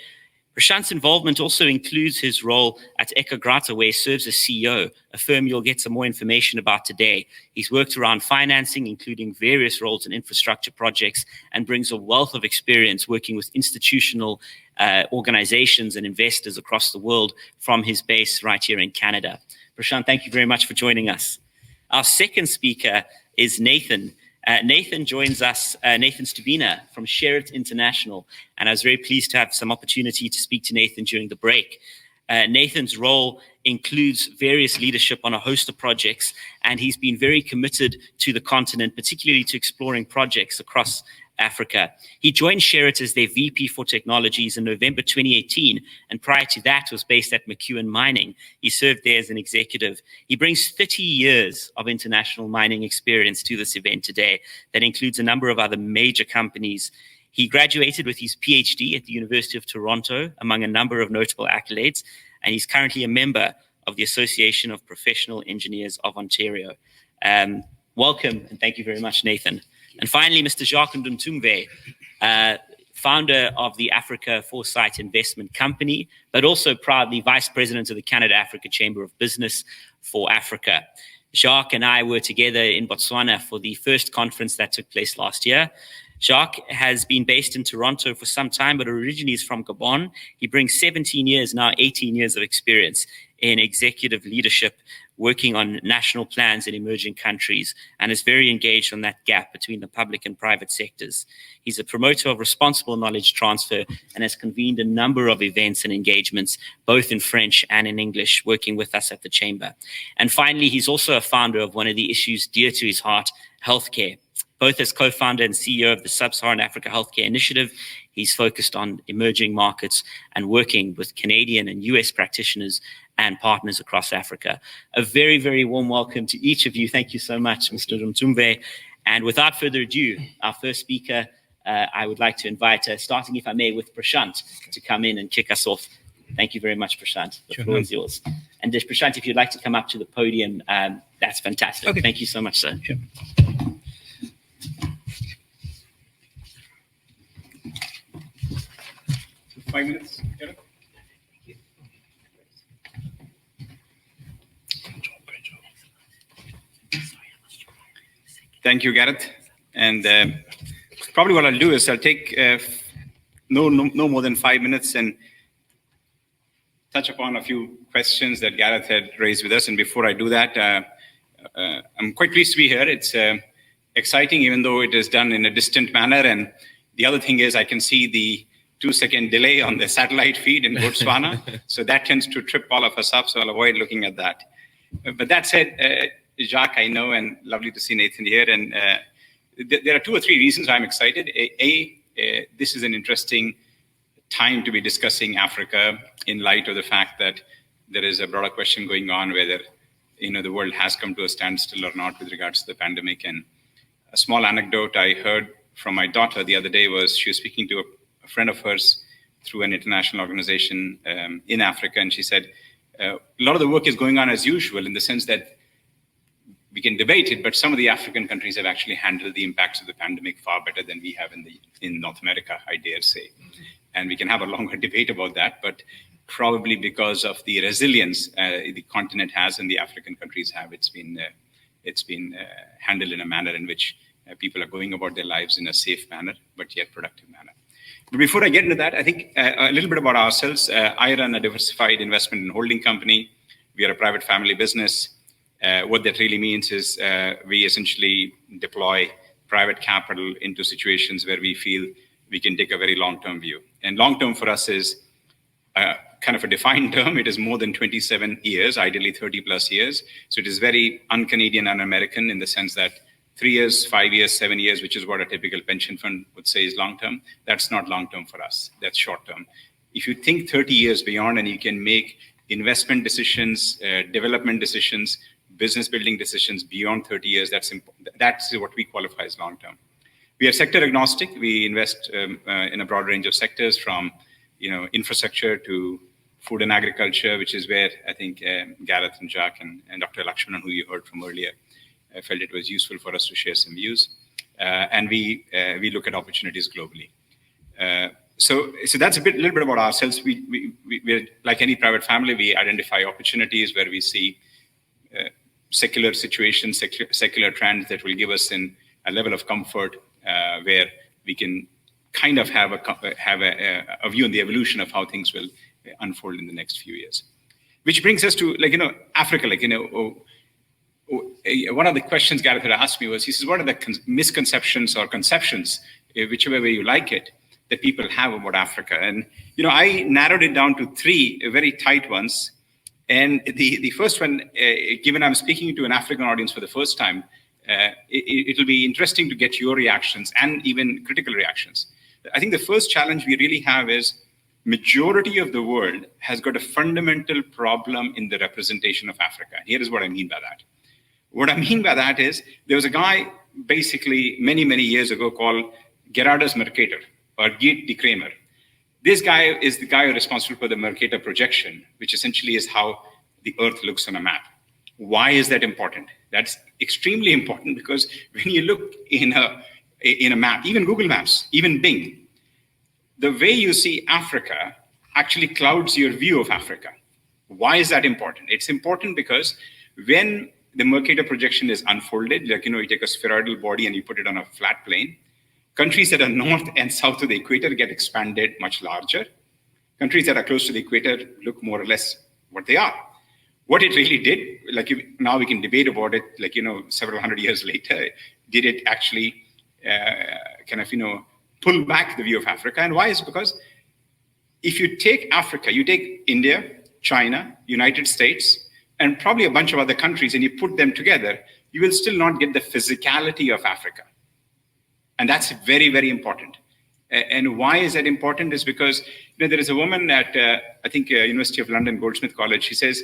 Prashant's involvement also includes his role at Ekagrata, where he serves as CEO, a firm you'll get some more information about today. He's worked around financing, including various roles in infrastructure projects, and brings a wealth of experience working with institutional organizations and investors across the world from his base right here in Canada. Prashant, thank you very much for joining us. Our second speaker is Nathan. Nathan joins us, Nathan Stubina from Sherritt International, and I was very pleased to have some opportunity to speak to Nathan during the break. Nathan's role includes various leadership on a host of projects, and he's been very committed to the continent, particularly to exploring projects across Africa. He joined Sherritt as their VP for Technologies in November 2018, and prior to that was based at McEwen Mining. He served there as an executive. He brings 30 years of international mining experience to this event today. That includes a number of other major companies. He graduated with his PhD at the University of Toronto, among a number of notable accolades, and he's currently a member of the Association of Professional Engineers of Ontario. Welcome, and thank you very much, Nathan. And finally, Mr. Jacques Ndumtumve, founder of the Africa Foresight Investment Company, but also proudly Vice President of the Canada-Africa Chamber of Business for Africa. Jacques and I were together in Botswana for the first conference that took place last year. Jacques has been based in Toronto for some time, but originally is from Gabon. He brings 17 years, now 18 years of experience in executive leadership, working on national plans in emerging countries, and is very engaged on that gap between the public and private sectors. He's a promoter of responsible knowledge transfer and has convened a number of events and engagements, both in French and in English, working with us at the Chamber. And finally, he's also a founder of one of the issues dear to his heart, healthcare. Both as co-founder and CEO of the Sub-Saharan Africa Healthcare Initiative, he's focused on emerging markets and working with Canadian and US practitioners and partners across Africa. A very, very warm welcome to each of you. Thank you so much, Mr. Ndumtumve. And without further ado, our first speaker, I would like to invite, starting, if I may, with Prashant to come in and kick us off. Thank you very much, Prashant. The floor is yours. And Prashant, if you'd like to come up to the podium, that's fantastic. Okay. Thank you so much, sir. Sure. 5 minutes. Thank you, Gareth. And probably what I'll do is I'll take no more than 5 minutes and touch upon a few questions that Gareth had raised with us. And before I do that, I'm quite pleased to be here. It's exciting, even though it is done in a distant manner. And the other thing is I can see the 2-second delay on the satellite feed in Botswana. So that tends to trip all of us up. So I'll avoid looking at that. But that said, Jacques, I know, and lovely to see Nathan here. And there are 2 or 3 reasons I'm excited. This is an interesting time to be discussing Africa in light of the fact that there is a broader question going on whether the world has come to a standstill or not with regards to the pandemic. And a small anecdote I heard from my daughter the other day was she was speaking to a friend of hers through an international organization in Africa, and she said a lot of the work is going on as usual in the sense that we can debate it, but some of the African countries have actually handled the impacts of the pandemic far better than we have in North America, I dare say. And we can have a longer debate about that, but probably because of the resilience the continent has and the African countries have, it's been handled in a manner in which people are going about their lives in a safe manner, but yet productive manner. But before I get into that, I think a little bit about ourselves. I run a diversified investment and holding company. We are a private family business. What that really means is we essentially deploy private capital into situations where we feel we can take a very long-term view. And long-term for us is kind of a defined term. It is more than 27 years, ideally 30 plus years. So it is very un-Canadian and American in the sense that 3 years, 5 years, 7 years, which is what a typical pension fund would say is long-term. That's not long-term for us. That's short-term. If you think 30 years beyond and you can make investment decisions, development decisions, business building decisions beyond 30 years, that's what we qualify as long-term. We are sector agnostic. We invest in a broad range of sectors from infrastructure to food and agriculture, which is where I think Gareth and Jack and Dr. Lakshmanan, who you heard from earlier, felt it was useful for us to share some views. And we look at opportunities globally. So that's a little bit about ourselves. We're like any private family, we identify opportunities where we see secular situations, secular trends that will give us a level of comfort where we can kind of have a view on the evolution of how things will unfold in the next few years. Which brings us to Africa. One of the questions Gareth had asked me was, he says, what are the misconceptions or conceptions, whichever way you like it, that people have about Africa? And I narrowed it down to 3 very tight ones. And the first one, given I'm speaking to an African audience for the first time, it'll be interesting to get your reactions and even critical reactions. I think the first challenge we really have is majority of the world has got a fundamental problem in the representation of Africa. Here is what I mean by that. What I mean by that is there was a guy basically many, many years ago called Gerardus Mercator or Geert de Kramer. This guy is the guy responsible for the Mercator projection, which essentially is how the Earth looks on a map. Why is that important? That's extremely important because when you look in a map, even Google Maps, even Bing, the way you see Africa actually clouds your view of Africa. Why is that important? It's important because when the Mercator projection is unfolded, you take a spheroidal body and you put it on a flat plane, countries that are north and south of the equator get expanded much larger. Countries that are close to the equator look more or less what they are. What it really did, now we can debate about it, several hundred years later, did it actually pull back the view of Africa? And why is it? Because if you take Africa, you take India, China, United States, and probably a bunch of other countries, and you put them together, you will still not get the physicality of Africa. And that's very, very important. And why is that important is because there is a woman at, I think, University of London, Goldsmith College. She says,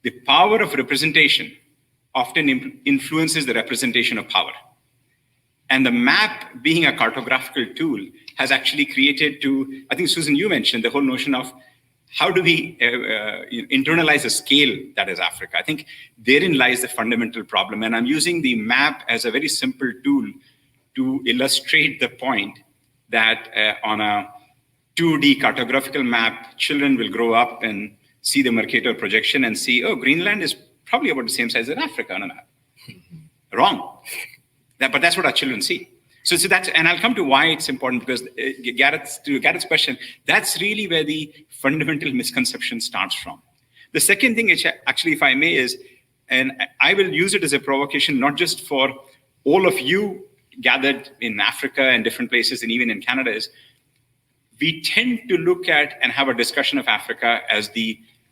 the power of representation often influences the representation of power. And the map, being a cartographical tool, has actually created I think, Susan, you mentioned the whole notion of how do we internalize the scale that is Africa? I think therein lies the fundamental problem. And I'm using the map as a very simple tool to illustrate the point that on a 2D cartographical map, children will grow up and see the Mercator projection and see, oh, Greenland is probably about the same size as Africa on a map. Wrong. But that's what our children see. So that's, and I'll come to why it's important, because to Gareth's question, that's really where the fundamental misconception starts from. The second thing, which actually, if I may, is, and I will use it as a provocation, not just for all of you gathered in Africa and different places, and even in Canada, is we tend to look at and have a discussion of Africa as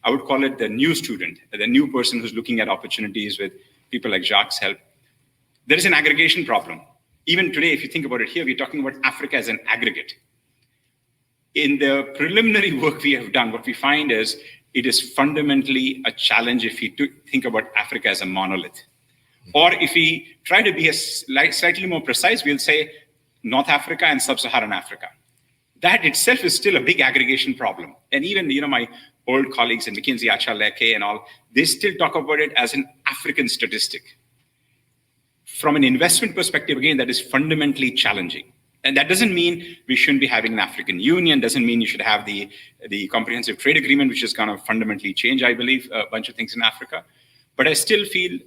I would call it the new student, the new person who's looking at opportunities with people like Jacques' help. There is an aggregation problem. Even today, if you think about it here, we're talking about Africa as an aggregate. In the preliminary work we have done, what we find is it is fundamentally a challenge if you think about Africa as a monolith. Or if we try to be slightly more precise, we'll say North Africa and Sub-Saharan Africa. That itself is still a big aggregation problem. And even, my old colleagues in McKinsey, Achaleke and all, they still talk about it as an African statistic. From an investment perspective, again, that is fundamentally challenging. And that doesn't mean we shouldn't be having an African Union, doesn't mean you should have the comprehensive trade agreement, which is going to fundamentally change, I believe, a bunch of things in Africa. But I still feel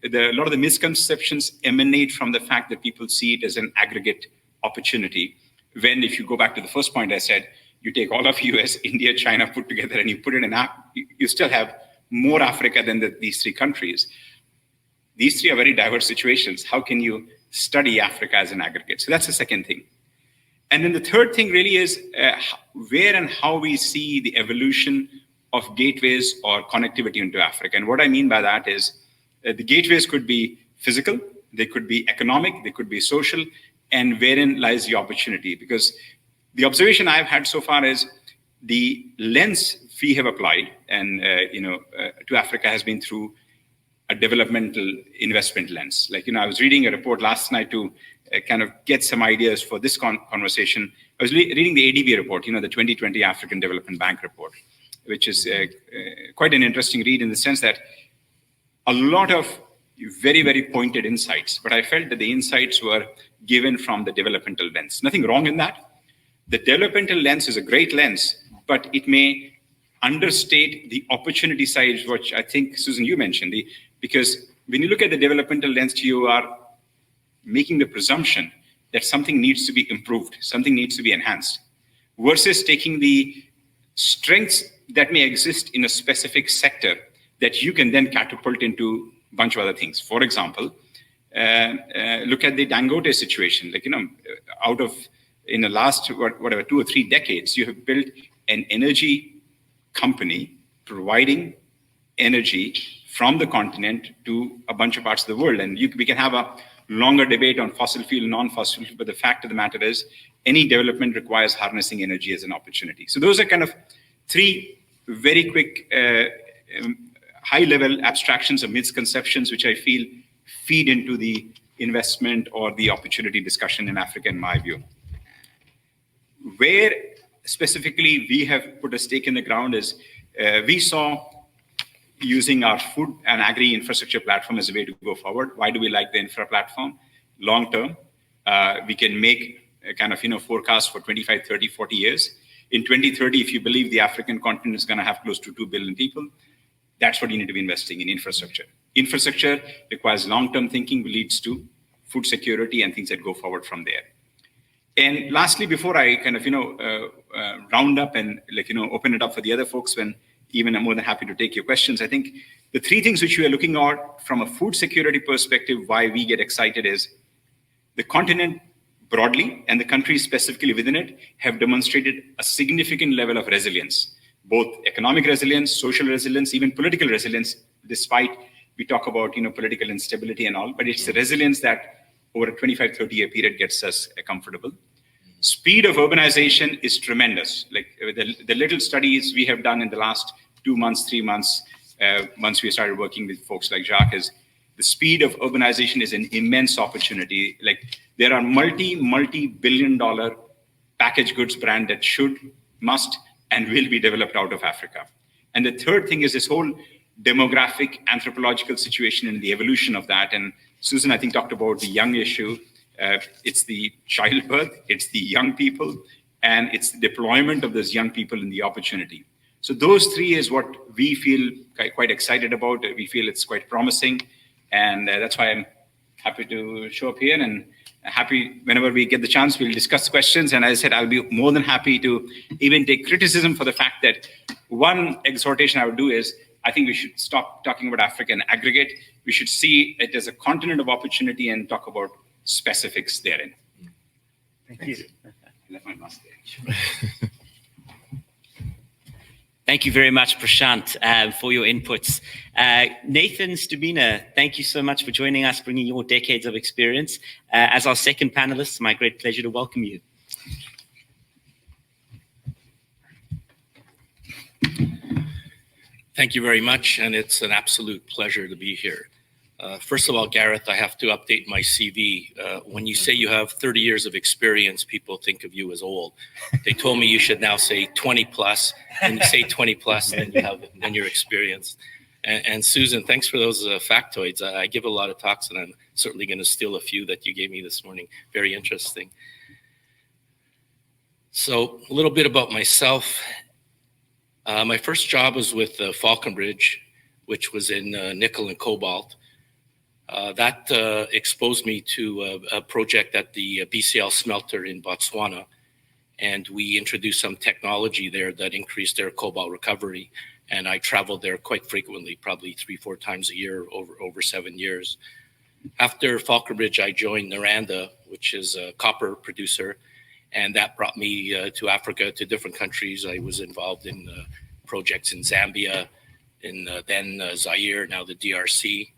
a lot of the misconceptions emanate from the fact that people see it as an aggregate opportunity. When, if you go back to the first point I said, you take all of US, India, China put together and you put it in, you still have more Africa than these three countries. These three are very diverse situations. How can you study Africa as an aggregate? So that's the second thing. And then the third thing really is where and how we see the evolution of gateways or connectivity into Africa. And what I mean by that is the gateways could be physical, they could be economic, they could be social, and wherein lies the opportunity. Because the observation I've had so far is the lens we have applied and to Africa has been through a developmental investment lens. Like, I was reading a report last night to kind of get some ideas for this conversation. I was reading the ADB report, the 2020 African Development Bank report, which is quite an interesting read in the sense that a lot of very, very pointed insights, but I felt that the insights were given from the developmental lens. Nothing wrong in that. The developmental lens is a great lens, but it may understate the opportunity side, which I think, Susan, you mentioned, because when you look at the developmental lens, you are making the presumption that something needs to be improved, something needs to be enhanced, versus taking the strengths that may exist in a specific sector that you can then catapult into a bunch of other things. For example, look at the Dangote situation. Like, out of, in the last, 2 or 3 decades, you have built an energy company providing energy from the continent to a bunch of parts of the world. And we can have a longer debate on fossil fuel, non-fossil fuel, but the fact of the matter is any development requires harnessing energy as an opportunity. So those are kind of 3 very quick, high-level abstractions or misconceptions, which I feel feed into the investment or the opportunity discussion in Africa, in my view. Where specifically we have put a stake in the ground is we saw using our food and agri infrastructure platform as a way to go forward. Why do we like the infra platform? Long term, we can make a kind of forecast for 25, 30, 40 years. In 2030, if you believe the African continent is going to have close to 2 billion people, that's what you need to be investing in, infrastructure. Infrastructure requires long-term thinking, leads to food security and things that go forward from there. And lastly, before I kind of round up and open it up for the other folks, when even I'm more than happy to take your questions, I think the 3 things which we are looking at from a food security perspective, why we get excited is the continent broadly and the countries specifically within it have demonstrated a significant level of resilience, both economic resilience, social resilience, even political resilience, despite we talk about political instability and all, but it's the resilience that over a 25, 30-year period gets us comfortable. Speed of urbanization is tremendous. Like the little studies we have done in the last 2 months, 3 months, once we started working with folks like Jacques, is the speed of urbanization is an immense opportunity. Like there are multi-billion-dollar packaged goods brand that should, must, and will be developed out of Africa. And the third thing is this whole demographic, anthropological situation and the evolution of that. And Susan, I think, talked about the young issue. It's the childbirth, it's the young people, and it's the deployment of those young people in the opportunity. So those 3 is what we feel quite excited about. We feel it's quite promising. And that's why I'm happy to show up here and happy whenever we get the chance, we'll discuss questions. And as I said, I'll be more than happy to even take criticism for the fact that one exhortation I would do is, I think we should stop talking about Africa in aggregate. We should see it as a continent of opportunity and talk about specifics therein. Thank you. I left my mask there. Thank you very much, Prashant, for your inputs. Nathan Stubina, thank you so much for joining us, bringing your decades of experience. As our second panelist, my great pleasure to welcome you. Thank you very much, and it's an absolute pleasure to be here. First of all, Gareth, I have to update my CV. When you say you have 30 years of experience, people think of you as old. They told me you should now say 20 plus. When you say 20 plus, then you're experienced. And Susan, thanks for those factoids. I give a lot of talks, and I'm certainly going to steal a few that you gave me this morning. Very interesting. So a little bit about myself. My first job was with Falconbridge, which was in nickel and cobalt. That exposed me to a project at the BCL smelter in Botswana, and we introduced some technology there that increased their cobalt recovery. And I traveled there quite frequently, probably 3-4 times a year over 7 years. After Falconbridge, I joined Naranda, which is a copper producer, and that brought me to Africa, to different countries. I was involved in projects in Zambia, in then Zaire, now the DRC.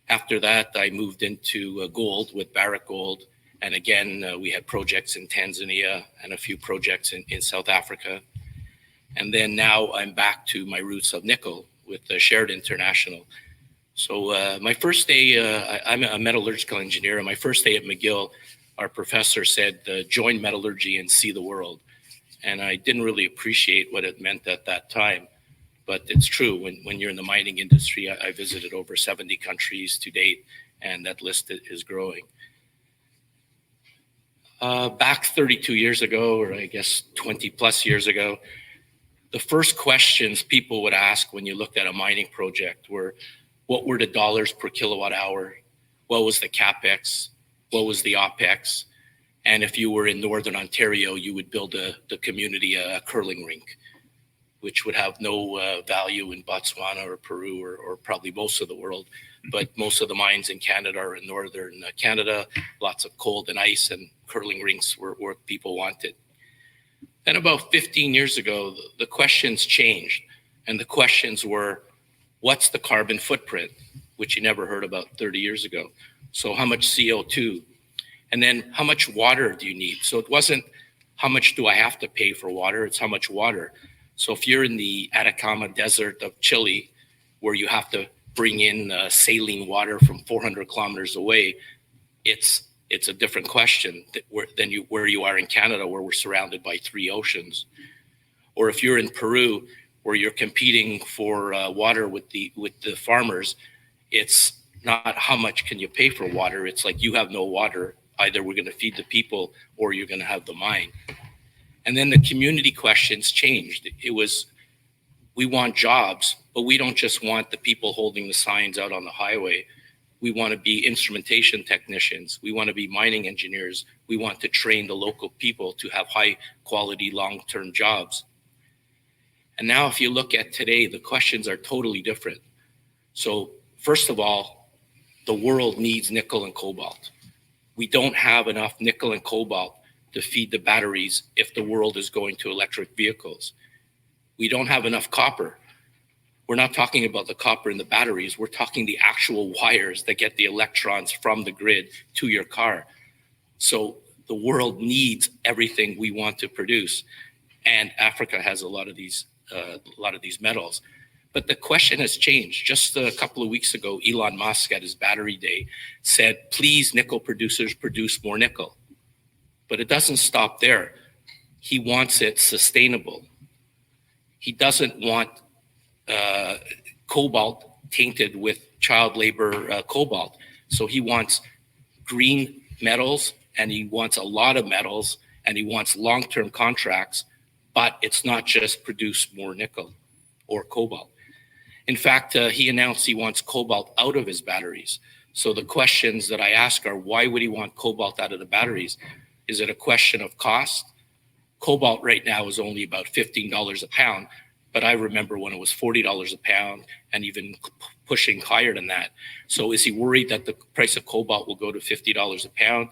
After that, I moved into gold with Barrick Gold. And again, we had projects in Tanzania and a few projects in South Africa. And then now I'm back to my roots of nickel with Shared International. So my first day, I'm a metallurgical engineer, and my first day at McGill, our professor said, join metallurgy and see the world. And I didn't really appreciate what it meant at that time. But it's true, when you're in the mining industry, I visited over 70 countries to date, and that list is growing. Back 32 years ago, or I guess 20 plus years ago, the first questions people would ask when you looked at a mining project were, what were the dollars per kilowatt hour? What was the CapEx? What was the OpEx? And if you were in Northern Ontario, you would build the community a curling rink, which would have no value in Botswana or Peru or probably most of the world. But most of the mines in Canada are in Northern Canada, lots of cold and ice, and curling rinks were what people wanted. Then about 15 years ago, the questions changed. And the questions were, what's the carbon footprint, which you never heard about 30 years ago? So how much CO2? And then how much water do you need? So it wasn't how much do I have to pay for water, it's how much water. So if you're in the Atacama Desert of Chile, where you have to bring in saline water from 400 kilometers away, it's a different question than where you are in Canada, where we're surrounded by 3 oceans. Or if you're in Peru, where you're competing for water with the farmers, it's not how much can you pay for water. It's like you have no water. Either we're going to feed the people or you're going to have the mine. And then the community questions changed. It was, we want jobs, but we don't just want the people holding the signs out on the highway. We want to be instrumentation technicians. We want to be mining engineers. We want to train the local people to have high quality long-term jobs. And now if you look at today, the questions are totally different. So first of all, the world needs nickel and cobalt. We don't have enough nickel and cobalt to feed the batteries if the world is going to electric vehicles. We don't have enough copper. We're not talking about the copper in the batteries. We're talking the actual wires that get the electrons from the grid to your car. So the world needs everything we want to produce. And Africa has a lot of these metals. But the question has changed. Just a couple of weeks ago, Elon Musk at his battery day said, please, nickel producers, produce more nickel. But it doesn't stop there. He wants it sustainable. He doesn't want cobalt tainted with child labor cobalt. So he wants green metals, and he wants a lot of metals, and he wants long-term contracts, but it's not just produce more nickel or cobalt. In fact, he announced he wants cobalt out of his batteries. So the questions that I ask are, why would he want cobalt out of the batteries? Is it a question of cost? Cobalt right now is only about $15 a pound, but I remember when it was $40 a pound and even pushing higher than that. So is he worried that the price of cobalt will go to $50 a pound?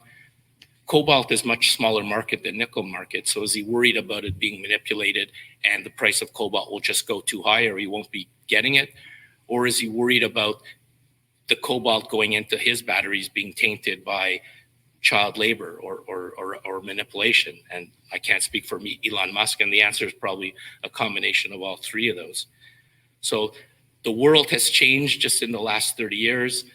Cobalt is much smaller market than nickel market. So is he worried about it being manipulated and the price of cobalt will just go too high or he won't be getting it? Or is he worried about the cobalt going into his batteries being tainted by child labor or manipulation? And I can't speak for me, Elon Musk, and the answer is probably a combination of all three of those. So the world has changed just in the last 30 years.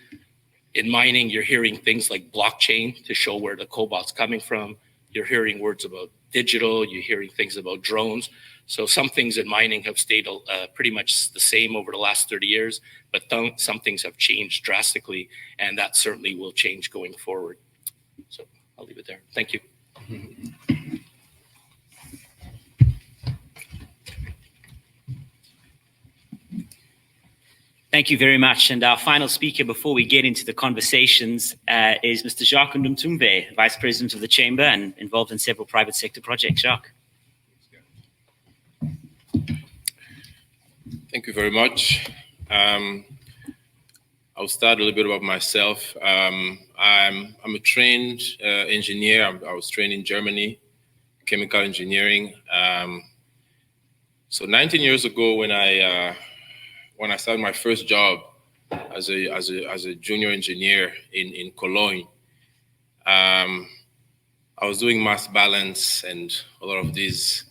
In mining, you're hearing things like blockchain to show where the cobalt's coming from. You're hearing words about digital, you're hearing things about drones. So some things in mining have stayed pretty much the same over the last 30 years, but some things have changed drastically, and that certainly will change going forward. So I'll leave it there. Thank you. Thank you very much. And our final speaker before we get into the conversations is Mr. Jacques Ndumtumbe, Vice President of the Chamber and involved in several private sector projects. Jacques. Thank you very much. I'll start a little bit about myself. I'm a trained engineer. I was trained in Germany, chemical engineering. So 19 years ago, when I started my first job as a junior engineer in Cologne, I was doing mass balance and a lot of these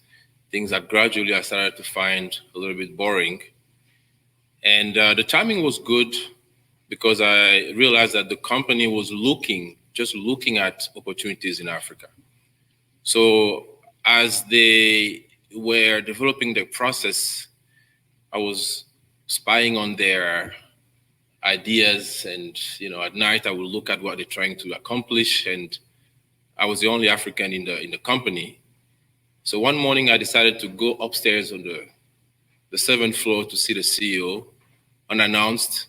things that gradually I started to find a little bit boring. And the timing was good because I realized that the company was just looking at opportunities in Africa. So as they were developing their process, I was spying on their ideas, and at night I would look at what they're trying to accomplish, and I was the only African in the company. So one morning I decided to go upstairs on the 7th floor to see the CEO unannounced,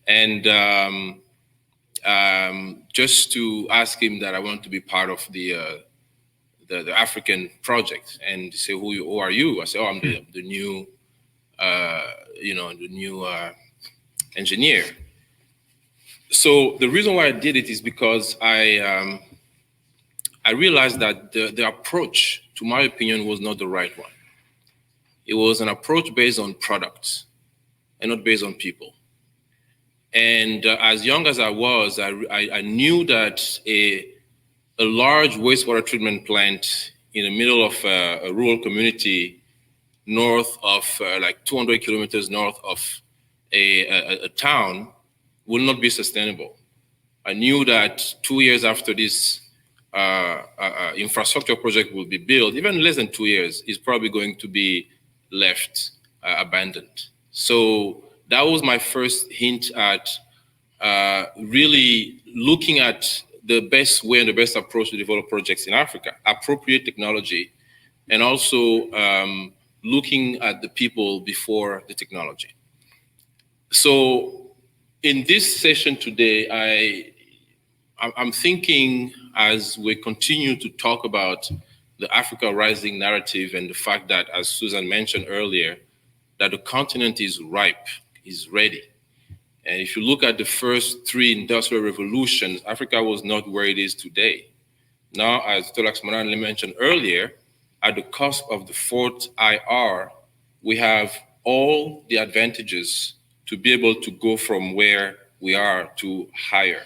and just to ask him that I want to be part of the African project. And he said, who are you? I said, oh, I'm the new engineer. So the reason why I did it is because I realized that the approach, to my opinion, was not the right one. It was an approach based on products and not based on people. And as young as I was, I knew that a large wastewater treatment plant in the middle of a rural community north of like 200 kilometers north of a town will not be sustainable. I knew that 2 years after this infrastructure project will be built, even less than 2 years, is probably going to be left abandoned. So that was my first hint at really looking at the best way and the best approach to develop projects in Africa, appropriate technology, and also looking at the people before the technology. So in this session today, I'm thinking, as we continue to talk about the Africa Rising narrative and the fact that, as Susan mentioned earlier, that the continent is ripe, is ready. And if you look at the first 3 industrial revolutions, Africa was not where it is today. Now, as Vr Lakshmanan mentioned earlier, at the cusp of the 4th IR, we have all the advantages to be able to go from where we are to higher.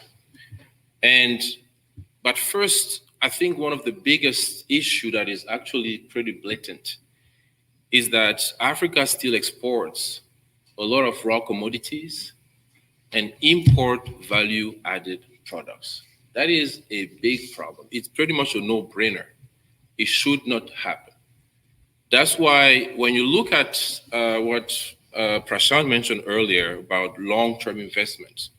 But first, I think one of the biggest issue that is actually pretty blatant is that Africa still exports a lot of raw commodities and import value-added products. That is a big problem. It's pretty much a no-brainer. It should not happen. That's why when you look at what Prashant mentioned earlier about long-term investments,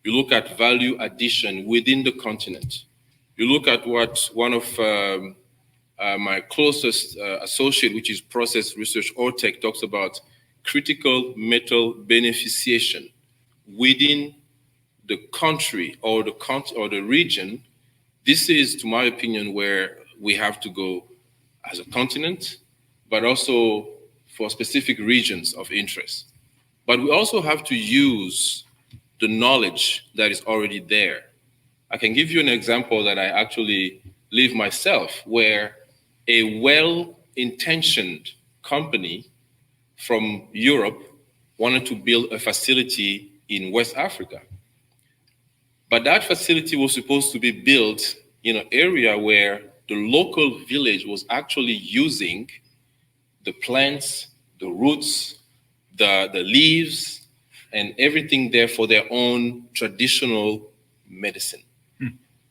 you look at value addition within the continent. You look at what one of my closest associate, which is Process Research Ortec, talks about critical metal beneficiation within the country or the region. This is, to my opinion, where we have to go as a continent, but also for specific regions of interest. But we also have to use the knowledge that is already there. I can give you an example that I actually live myself, where a well-intentioned company from Europe wanted to build a facility in West Africa. But that facility was supposed to be built in an area where the local village was actually using the plants, the roots, the leaves, and everything there for their own traditional medicine.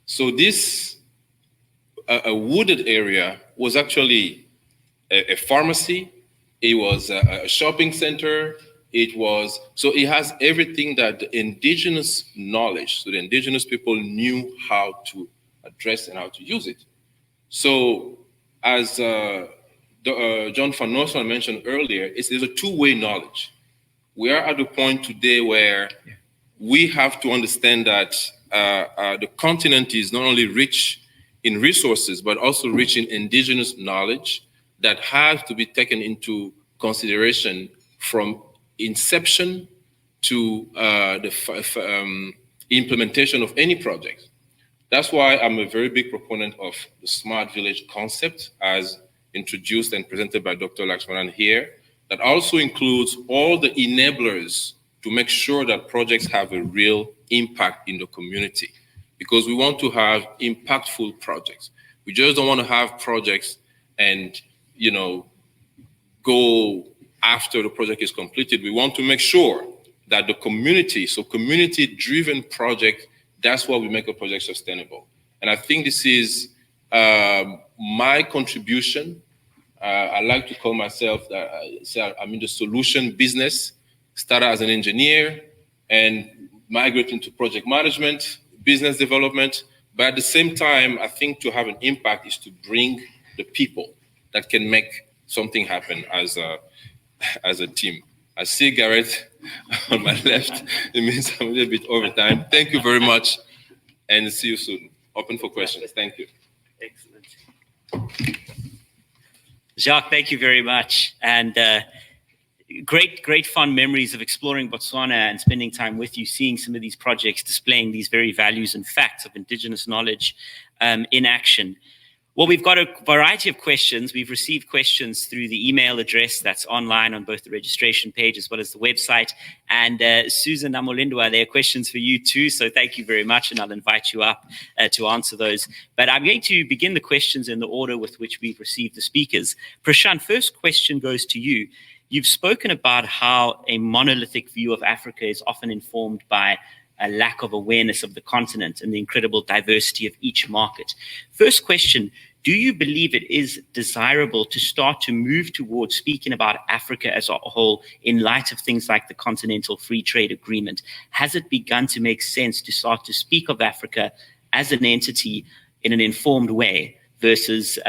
So this a wooded area was actually a pharmacy. It was a shopping center. So it has everything that the indigenous knowledge, so the indigenous people knew how to address and how to use it. So as John van Nostrand mentioned earlier, there's a two-way knowledge. we are at the point today where we have to understand that the continent is not only rich in resources, but also rich in indigenous knowledge that has to be taken into consideration from inception to the implementation of any project. That's why I'm a very big proponent of the smart village concept as introduced and presented by Dr. Lakshmanan here, that also includes all the enablers to make sure that projects have a real impact in the community, because we want to have impactful projects. We just don't want to have projects and, you know, go after the project is completed. We want to make sure that the community, so community-driven project, that's why we make a project sustainable. And I think this is my contribution. I like to call myself, I'm in the solution business, started as an engineer and migrated into project management, business development. But at the same time, I think to have an impact is to bring the people that can make something happen as a team. I see Gareth on my left. It means I'm a little bit over time. Thank you very much, and see you soon. Open for questions. Thank you. Excellent. Jacques, thank you very much. And great fond memories of exploring Botswana and spending time with you, seeing some of these projects displaying these very values and facts of indigenous knowledge in action. Well, we've got a variety of questions. We've received questions through the email address that's online on both the registration page as well as the website. And Susan Namolindwa, there are questions for you too. So thank you very much. And I'll invite you up to answer those. But I'm going to begin the questions in the order with which we've received the speakers. Prashant, first question goes to you. You've spoken about how a monolithic view of Africa is often informed by a lack of awareness of the continent and the incredible diversity of each market. First question, do you believe it is desirable to start to move towards speaking about Africa as a whole in light of things like the Continental Free Trade Agreement? Has it begun to make sense to start to speak of Africa as an entity in an informed way versus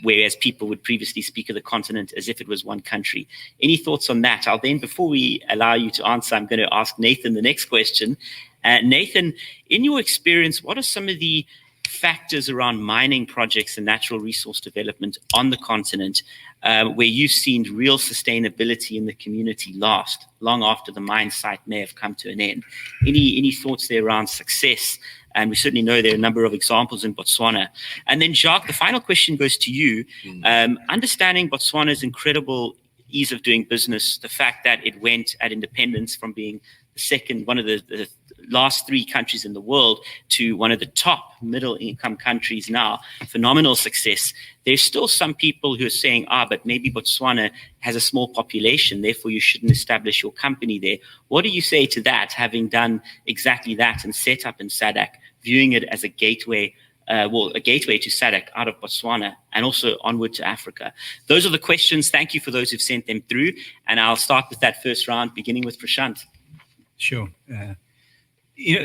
whereas people would previously speak of the continent as if it was one country? Any thoughts on that? I'll then, before we allow you to answer, I'm going to ask Nathan the next question. Nathan, in your experience, what are some of the factors around mining projects and natural resource development on the continent where you've seen real sustainability in the community last, long after the mine site may have come to an end? Any thoughts there around success? And we certainly know there are a number of examples in Botswana. And then Jacques, the final question goes to you. Understanding Botswana's incredible ease of doing business, the fact that it went at independence from being the second, one of the last three countries in the world to one of the top middle income countries now, phenomenal success. There's still some people who are saying, but maybe Botswana has a small population, therefore you shouldn't establish your company there. What do you say to that, having done exactly that and set up in SADC, viewing it as a gateway, a gateway to SADC out of Botswana and also onward to Africa? Those are the questions. Thank you for those who've sent them through. And I'll start with that first round, beginning with Prashant. Sure.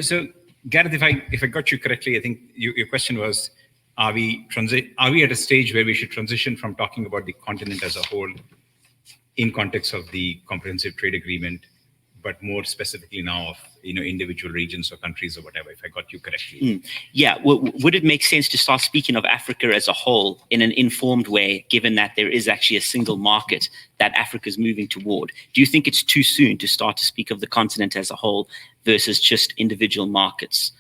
So Gareth, if I got you correctly, I think your question was, are we at a stage where we should transition from talking about the continent as a whole in context of the Comprehensive Trade Agreement, but more specifically now of individual regions or countries or whatever, if I got you correctly? Yeah, would it make sense to start speaking of Africa as a whole in an informed way, given that there is actually a single market that Africa is moving toward? Do you think it's too soon to start to speak of the continent as a whole versus just individual markets?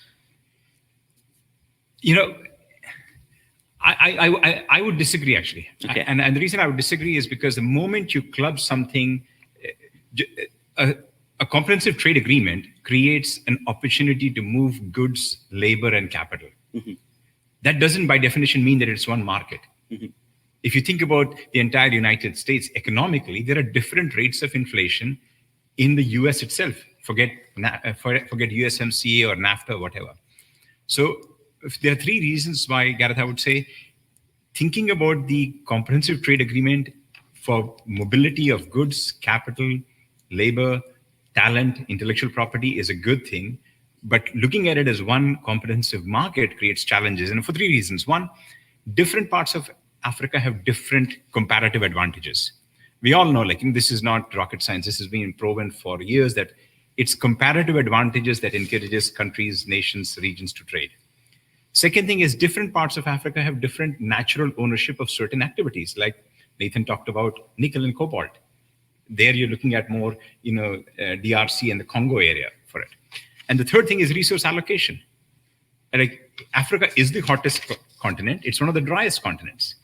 I would disagree, actually. Okay. And the reason I would disagree is because the moment you club something, a comprehensive trade agreement creates an opportunity to move goods, labor, and capital. Mm-hmm. That doesn't, by definition, mean that it's one market. Mm-hmm. If you think about the entire United States economically, there are different rates of inflation in the US itself. Forget USMCA or NAFTA or whatever. So if there are three reasons why, Gareth, I would say, thinking about the comprehensive trade agreement for mobility of goods, capital, labor, talent, intellectual property is a good thing, but looking at it as one comprehensive market creates challenges, and for three reasons. One, different parts of Africa have different comparative advantages. we all know, like, this is not rocket science. This has been proven for years that it's comparative advantages that encourages countries, nations, regions to trade. Second thing is different parts of Africa have different natural ownership of certain activities. Like Nathan talked about nickel and cobalt. There you're looking at more, DRC and the Congo area for it. And the third thing is resource allocation. Like Africa is the hottest continent. It's one of the driest continents.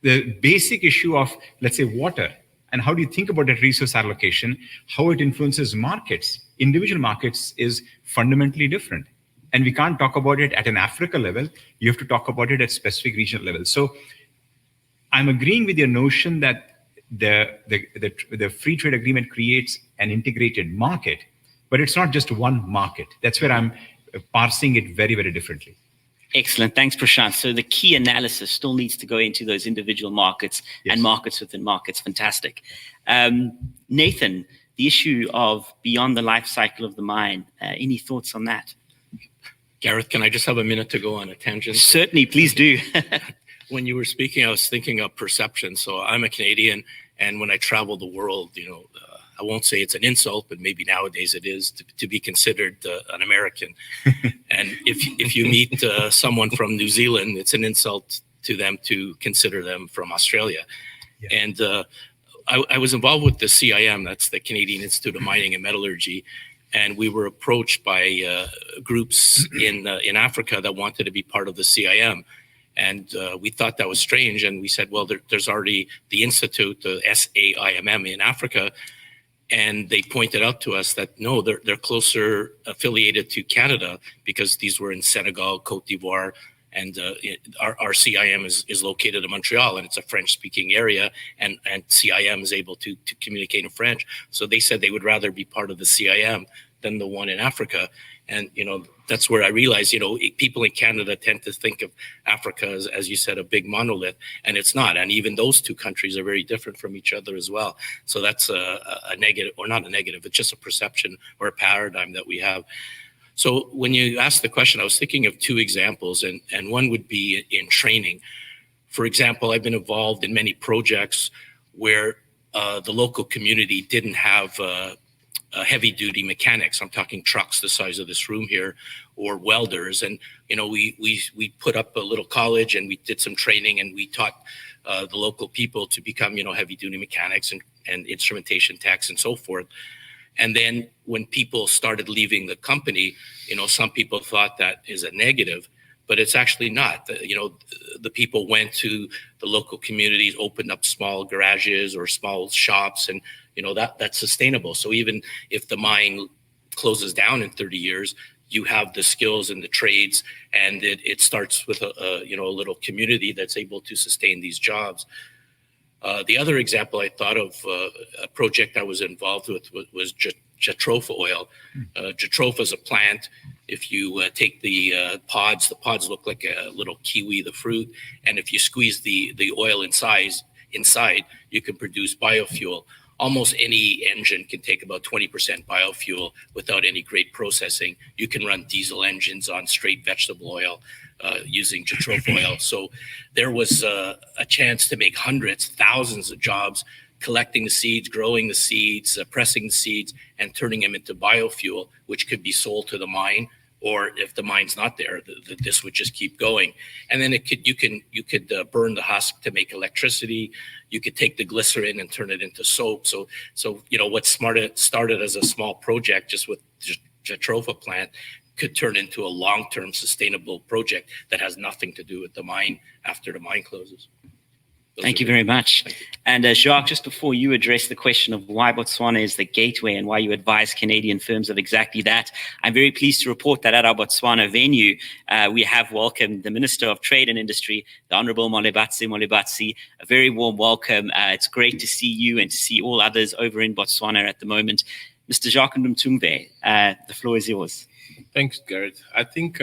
The basic issue of, let's say, water, and how do you think about that resource allocation, how it influences markets, individual markets, is fundamentally different. And we can't talk about it at an Africa level. You have to talk about it at specific regional levels. So I'm agreeing with your notion that the free trade agreement creates an integrated market, but it's not just one market. That's where I'm parsing it very, very differently. Excellent. Thanks, Prashant. So the key analysis still needs to go into those individual markets and markets within markets. Fantastic. Nathan, the issue of beyond the life cycle of the mine, any thoughts on that? Gareth, can I just have a minute to go on a tangent? Certainly, please do. When you were speaking, I was thinking of perception. So I'm a Canadian, and when I travel the world, I won't say it's an insult, but maybe nowadays it is to be considered an American. And if you meet someone from New Zealand, it's an insult to them to consider them from Australia. Yeah. And I was involved with the CIM, that's the Canadian Institute of Mining and Metallurgy, and we were approached by groups in Africa that wanted to be part of the CIM. And we thought that was strange, and we said, well, there's already the institute, the SAIMM in Africa. And they pointed out to us that, no, they're closer affiliated to Canada because these were in Senegal, Cote d'Ivoire, and our CIM is located in Montreal, and it's a French-speaking area, and CIM is able to communicate in French. So they said they would rather be part of the CIM than the one in Africa. And, that's where I realized, people in Canada tend to think of Africa as you said, a big monolith, and it's not. And even those two countries are very different from each other as well. So that's a negative, or not a negative, it's just a perception or a paradigm that we have. So when you asked the question, I was thinking of two examples, and one would be in training. For example, I've been involved in many projects where the local community didn't have heavy-duty mechanics. I'm talking trucks the size of this room here, or welders. And we put up a little college, and we did some training, and we taught the local people to become heavy-duty mechanics and instrumentation techs and so forth. And then when people started leaving the company, some people thought that is a negative, but it's actually not. The people went to the local communities, opened up small garages or small shops, and that's sustainable. So even if the mine closes down in 30 years, you have the skills and the trades, and it starts with a little community that's able to sustain these jobs. The other example I thought of, a project I was involved with was jatropha oil. Jatropha is a plant. If you take the pods look like a little kiwi, the fruit, and if you squeeze the oil inside, you can produce biofuel. Almost any engine can take about 20% biofuel without any great processing. You can run diesel engines on straight vegetable oil using jatropha oil. So there was a chance to make hundreds, thousands of jobs collecting the seeds, growing the seeds, pressing the seeds, and turning them into biofuel, which could be sold to the mine. Or if the mine's not there, this would just keep going. And then you could burn the husk to make electricity. You could take the glycerin and turn it into soap. So what started as a small project just with jatropha plant could turn into a long-term sustainable project that has nothing to do with the mine after the mine closes. Thank you very much. And Jacques, just before you address the question of why Botswana is the gateway and why you advise Canadian firms of exactly that, I'm very pleased to report that at our Botswana venue, we have welcomed the Minister of Trade and Industry, the Honourable Molebatsi. A very warm welcome. It's great to see you and to see all others over in Botswana at the moment. Mr. Jacques Ndumtumbe, the floor is yours. Thanks, Gareth. I think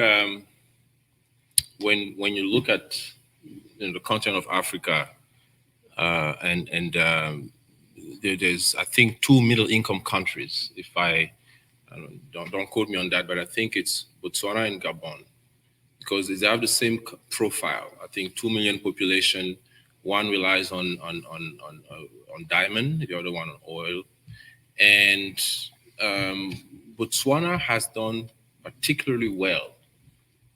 when you look at the continent of Africa, there's, I think, 2 middle-income countries. If don't quote me on that, but I think it's Botswana and Gabon, because they have the same profile. I think 2 million population, One relies on diamond, the other one on oil. And Botswana has done particularly well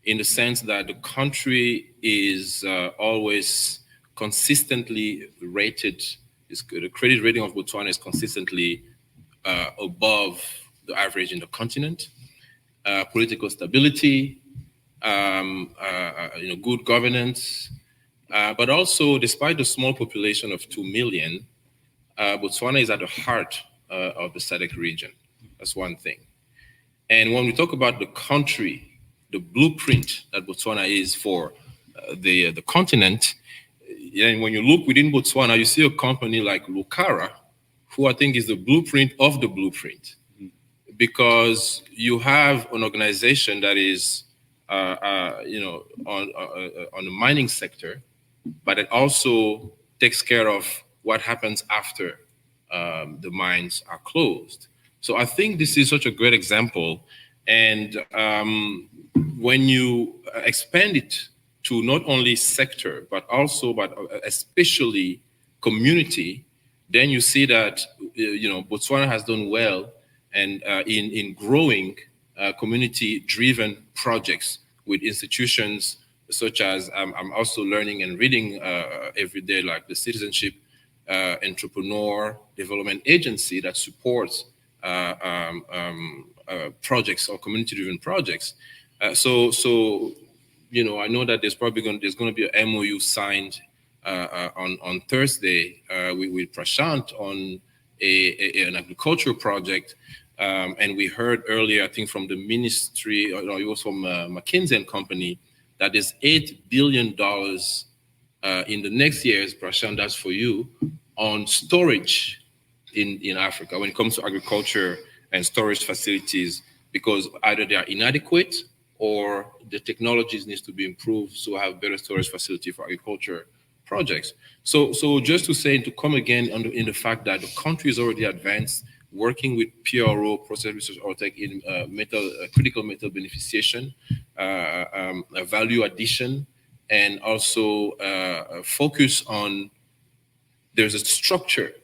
in the sense that the country is always consistently rated. The credit rating of Botswana is consistently above the average in the continent. Political stability, good governance, but also, despite the small population of 2 million, Botswana is at the heart of the SADC region. That's one thing. And when we talk about the country, the blueprint that Botswana is for the continent, and when you look within Botswana, you see a company like Lucara, who I think is the blueprint of the blueprint, because you have an organization that is, on the mining sector, but it also takes care of what happens after the mines are closed. So I think this is such a great example. And when you expand it to not only sector, but especially community, then you see that, Botswana has done well and in growing community-driven projects with institutions such as, I'm also learning and reading every day, like the Citizenship Entrepreneur Development Agency that supports projects or community-driven projects. So I know that there's going to be an MOU signed on Thursday with Prashant on an agricultural project. And we heard earlier, I think from the ministry, it was from McKinsey and Company, that there's $8 billion in the next years, Prashant, that's for you, on storage in Africa when it comes to agriculture and storage facilities, because either they are inadequate or the technologies needs to be improved so have better storage facility for agriculture projects. So just to say, to come again in the fact that the country is already advanced, working with PRO, process research or tech in critical metal beneficiation, value addition, and also focus on, there's a structure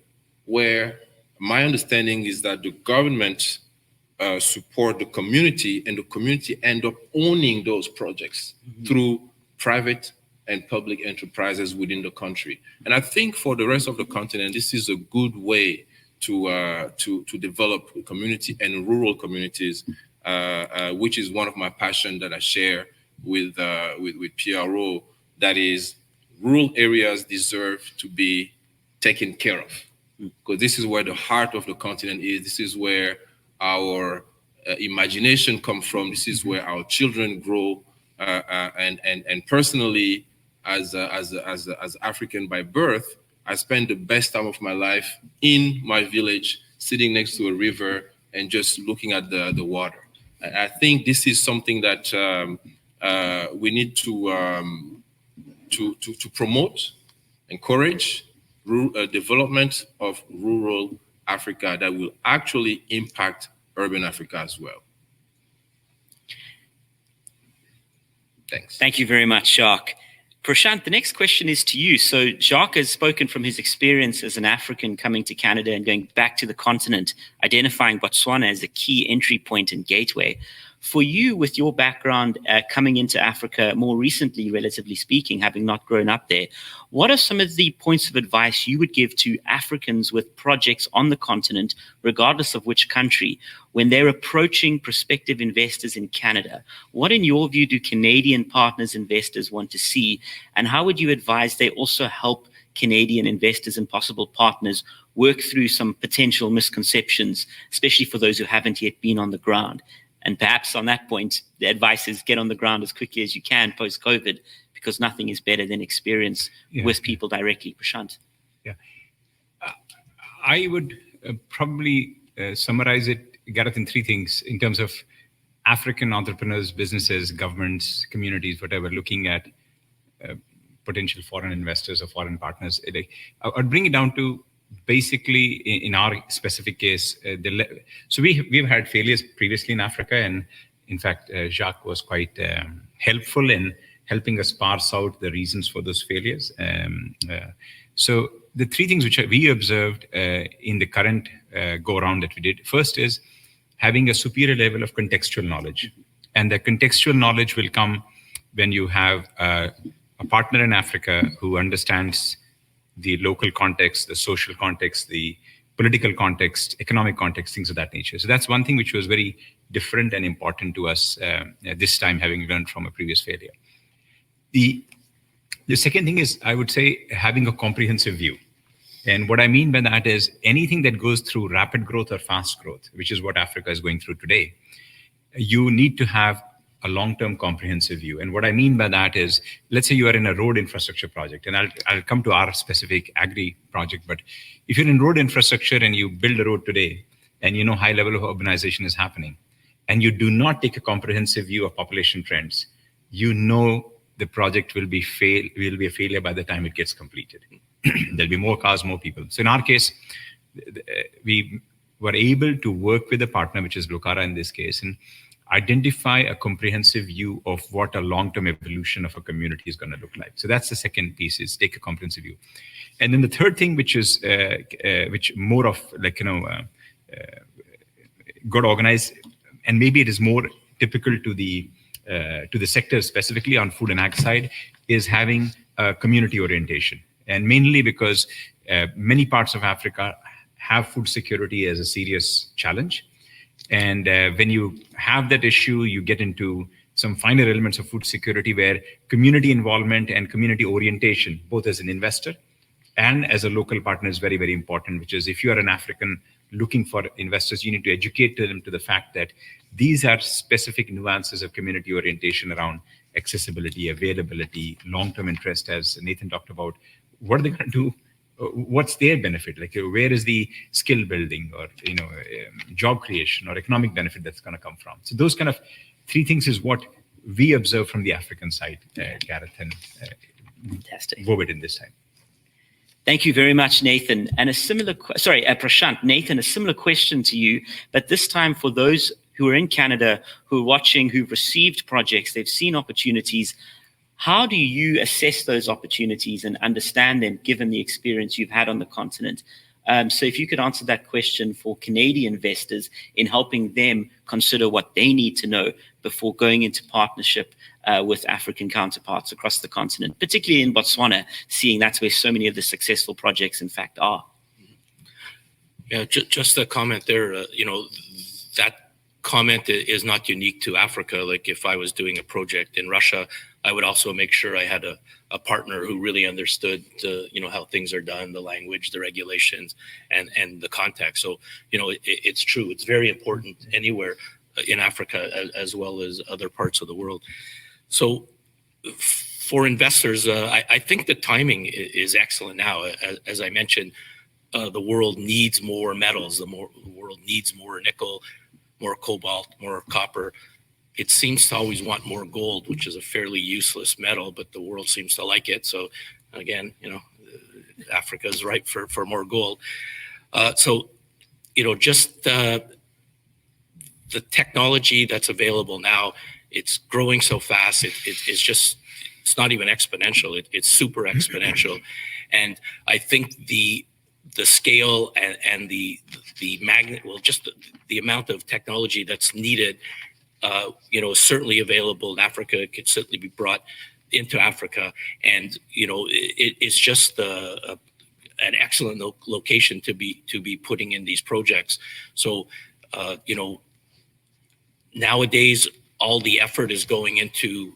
where my understanding is that the government support the community and the community end up owning those projects through private and public enterprises within the country. And I think for the rest of the continent, this is a good way to develop community and rural communities, which is one of my passions that I share with PRO. That is, rural areas deserve to be taken care of, because this is where the heart of the continent is. This is where our imagination comes from. This is where our children grow. And personally, as African by birth, I spend the best time of my life in my village, sitting next to a river and just looking at the water. And I think this is something that we need to promote, encourage development of rural Africa that will actually impact urban Africa as well. Thanks. Thank you very much, Jacques. Prashant, the next question is to you. So Jacques has spoken from his experience as an African coming to Canada and going back to the continent, identifying Botswana as a key entry point and gateway. For you, with your background coming into Africa more recently, relatively speaking, having not grown up there, what are some of the points of advice you would give to Africans with projects on the continent, regardless of which country, when they're approaching prospective investors in Canada? What, in your view, do Canadian partners, investors want to see? And how would you advise they also help Canadian investors and possible partners work through some potential misconceptions, especially for those who haven't yet been on the ground? And perhaps on that point, the advice is get on the ground as quickly as you can post-COVID, because nothing is better than experience with people directly. Prashant. Yeah. I would probably summarize it, Gareth, in three things in terms of African entrepreneurs, businesses, governments, communities, whatever, looking at potential foreign investors or foreign partners. I'd bring it down to basically, in our specific case, so we've had failures previously in Africa, and in fact, Jacques was quite helpful in helping us parse out the reasons for those failures. So the three things which we observed in the current go-around that we did, first is having a superior level of contextual knowledge. And the contextual knowledge will come when you have a partner in Africa who understands the local context, the social context, the political context, economic context, things of that nature. So that's one thing which was very different and important to us this time, having learned from a previous failure. The second thing is, I would say, having a comprehensive view. And what I mean by that is anything that goes through rapid growth or fast growth, which is what Africa is going through today, you need to have a long-term comprehensive view. And what I mean by that is, let's say you are in a road infrastructure project, and I'll come to our specific agri project, but if you're in road infrastructure and you build a road today, and you know high level of urbanization is happening, and you do not take a comprehensive view of population trends, you know the project will be a failure by the time it gets completed. There'll be more cars, more people. So in our case, we were able to work with a partner, which is Lucara in this case, and identify a comprehensive view of what a long-term evolution of a community is going to look like. So that's the second piece, is take a comprehensive view. And then the third thing, which is which more of like, got organized, and maybe it is more typical to the sector specifically on food and ag side, is having a community orientation. And mainly because many parts of Africa have food security as a serious challenge. And when you have that issue, you get into some finer elements of food security where community involvement and community orientation, both as an investor and as a local partner, is very, very important, which is if you are an African looking for investors, you need to educate them to the fact that these are specific nuances of community orientation around accessibility, availability, long-term interest, as Nathan talked about. What are they going to do? What's their benefit? Like, where is the skill building or, job creation or economic benefit that's going to come from? So those kind of three things is what we observe from the African side, Gareth, and fantastic. Wove it in this time. Thank you very much, Nathan. And a similar, Prashant, Nathan, a similar question to you, but this time for those who are in Canada, who are watching, who've received projects, they've seen opportunities. How do you assess those opportunities and understand them, given the experience you've had on the continent? So if you could answer that question for Canadian investors in helping them consider what they need to know before going into partnership with African counterparts across the continent, particularly in Botswana, seeing that's where so many of the successful projects, in fact, are. Yeah, just a comment there. That comment is not unique to Africa. Like if I was doing a project in Russia, I would also make sure I had a partner who really understood how things are done, the language, the regulations, and the context. So, it's true. It's very important anywhere in Africa as well as other parts of the world. So for investors, I think the timing is excellent now. As I mentioned, the world needs more metals. The world needs more nickel, more cobalt, more copper. It seems to always want more gold, which is a fairly useless metal, but the world seems to like it. So again, Africa is ripe for more gold. Just the technology that's available now, it's growing so fast. It's not even exponential. It's super exponential. And I think the scale and the magnet, just the amount of technology that's needed, is certainly available in Africa. It could certainly be brought into Africa, and it's just an excellent location to be putting in these projects. So nowadays all the effort is going into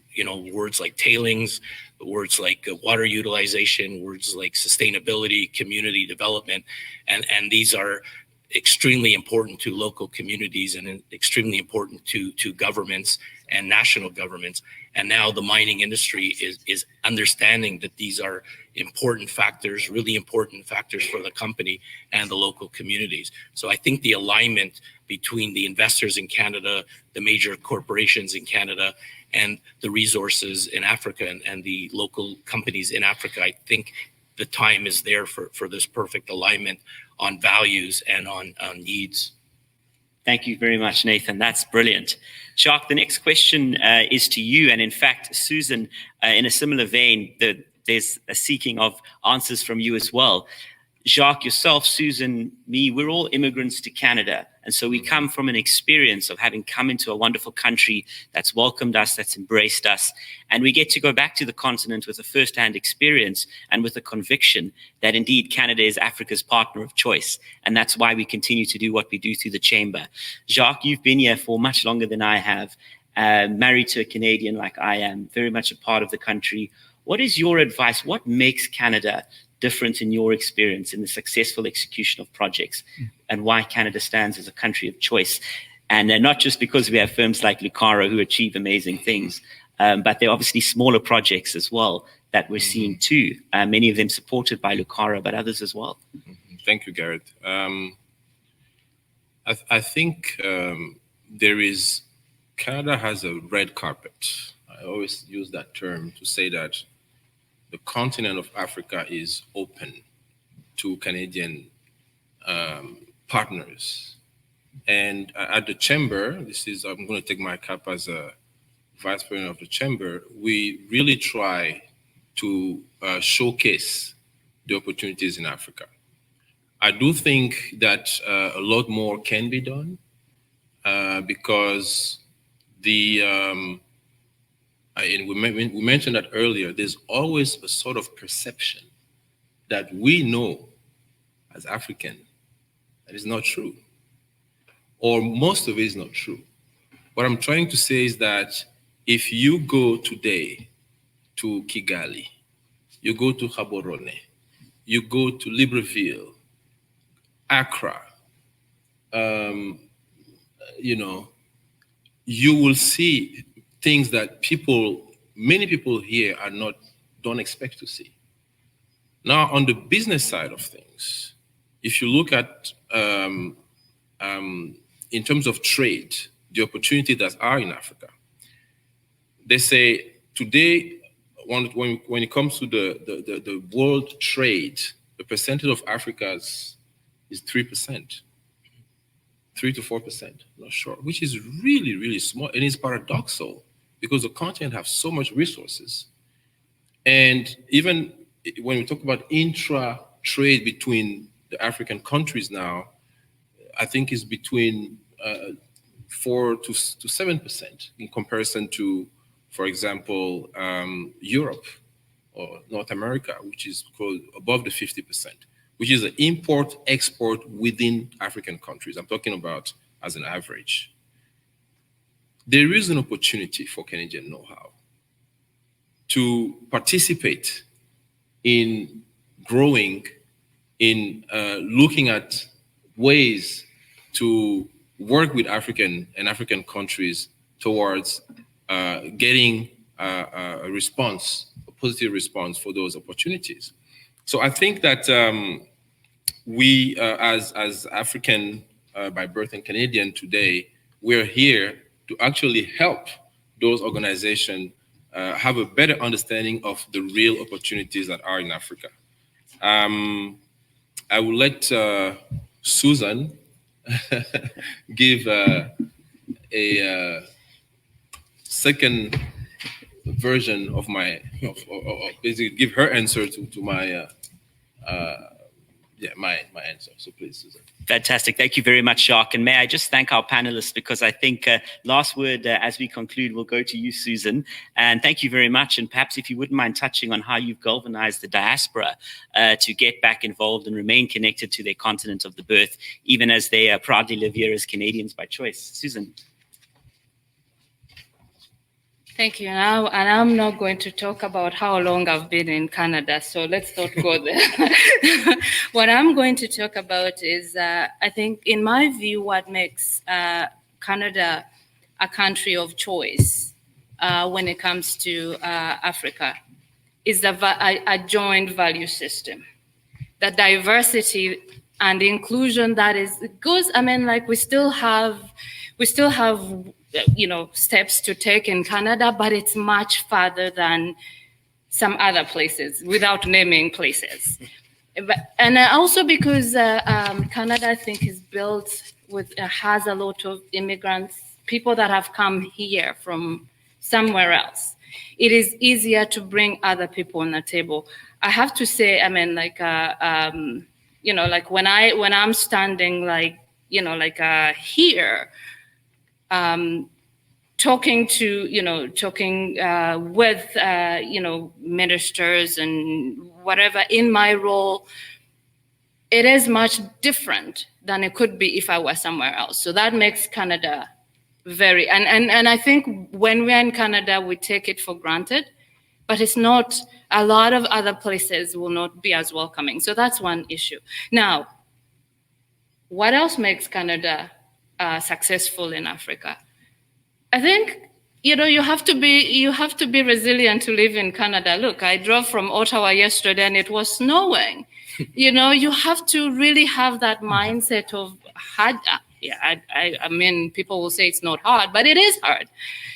words like tailings, words like water utilization, words like sustainability, community development, and these are extremely important to local communities and extremely important to governments and national governments. And now the mining industry is understanding that these are important factors, really important factors for the company and the local communities. So I think the alignment between the investors in Canada, the major corporations in Canada, and the resources in Africa and the local companies in Africa, I think the time is there for this perfect alignment on values and on needs. Thank you very much, Nathan. That's brilliant. Jacques, the next question is to you. And in fact, Susan, in a similar vein, there's a seeking of answers from you as well. Jacques, yourself, Susan, me, we're all immigrants to Canada. And so we come from an experience of having come into a wonderful country that's welcomed us, that's embraced us. And we get to go back to the continent with a first-hand experience and with a conviction that indeed Canada is Africa's partner of choice. And that's why we continue to do what we do through the Chamber. Jacques, you've been here for much longer than I have, married to a Canadian like I am, very much a part of the country. What is your advice? What makes Canada different in your experience in the successful execution of projects, and why Canada stands as a country of choice? And not just because we have firms like Lucara who achieve amazing things, but there are obviously smaller projects as well that we're seeing too, many of them supported by Lucara, but others as well. Thank you, Garrett. I think Canada has a red carpet. I always use that term to say that the continent of Africa is open to Canadian partners. And at the Chamber, I'm going to take my cap as a Vice President of the Chamber, we really try to showcase the opportunities in Africa. I do think that a lot more can be done because and we mentioned that earlier, there's always a sort of perception that we know as African that is not true, or most of it is not true. What I'm trying to say is that if you go today to Kigali, you go to Gaborone, you go to Libreville, Accra, you will see things that many people here don't expect to see. Now, on the business side of things, if you look at, in terms of trade, the opportunities that are in Africa, they say today, when it comes to the world trade, the percentage of Africa's is 3%. 3 to 4%, I'm not sure, which is really, really small. And it's paradoxal because the continent has so much resources. And even when we talk about intra-trade between the African countries now, I think it's between 4 to 7% in comparison to, for example, Europe or North America, which is above the 50%. Which is an import-export within African countries. I'm talking about as an average. There is an opportunity for Canadian know-how to participate in growing, in looking at ways to work with African countries towards getting a positive response for those opportunities. So I think that we, as African by birth and Canadian today, we're here to actually help those organizations have a better understanding of the real opportunities that are in Africa. I will let Susan give a second version of basically give her answer to my my answer. So please, Susan. Fantastic. Thank you very much, Jacques. And may I just thank our panelists, because I think last word as we conclude will go to you, Susan. And thank you very much. And perhaps if you wouldn't mind touching on how you've galvanized the diaspora to get back involved and remain connected to their continent of the birth, even as they proudly live here as Canadians by choice. Susan. Thank you. And I'm not going to talk about how long I've been in Canada, so let's not go there. What I'm going to talk about is, I think, in my view, what makes Canada a country of choice when it comes to Africa is a joint value system. The diversity and inclusion that goes, I mean, like we still have steps to take in Canada, but it's much farther than some other places without naming places. And also because Canada, I think, is built with, has a lot of immigrants, people that have come here from somewhere else. It is easier to bring other people on the table. I have to say, I mean, like, you know, like when I'm standing, like, you know, like here, talking to, you know, with, you know, ministers and whatever in my role, it is much different than it could be if I were somewhere else. So that makes Canada very, and I think when we're in Canada, we take it for granted, but it's not, a lot of other places will not be as welcoming. So that's one issue. Now, what else makes Canada successful in Africa? I think, you know, you have to be resilient to live in Canada. Look, I drove from Ottawa yesterday and it was snowing. You know, you have to really have that mindset of hard. Yeah, I mean, people will say it's not hard, but it is hard.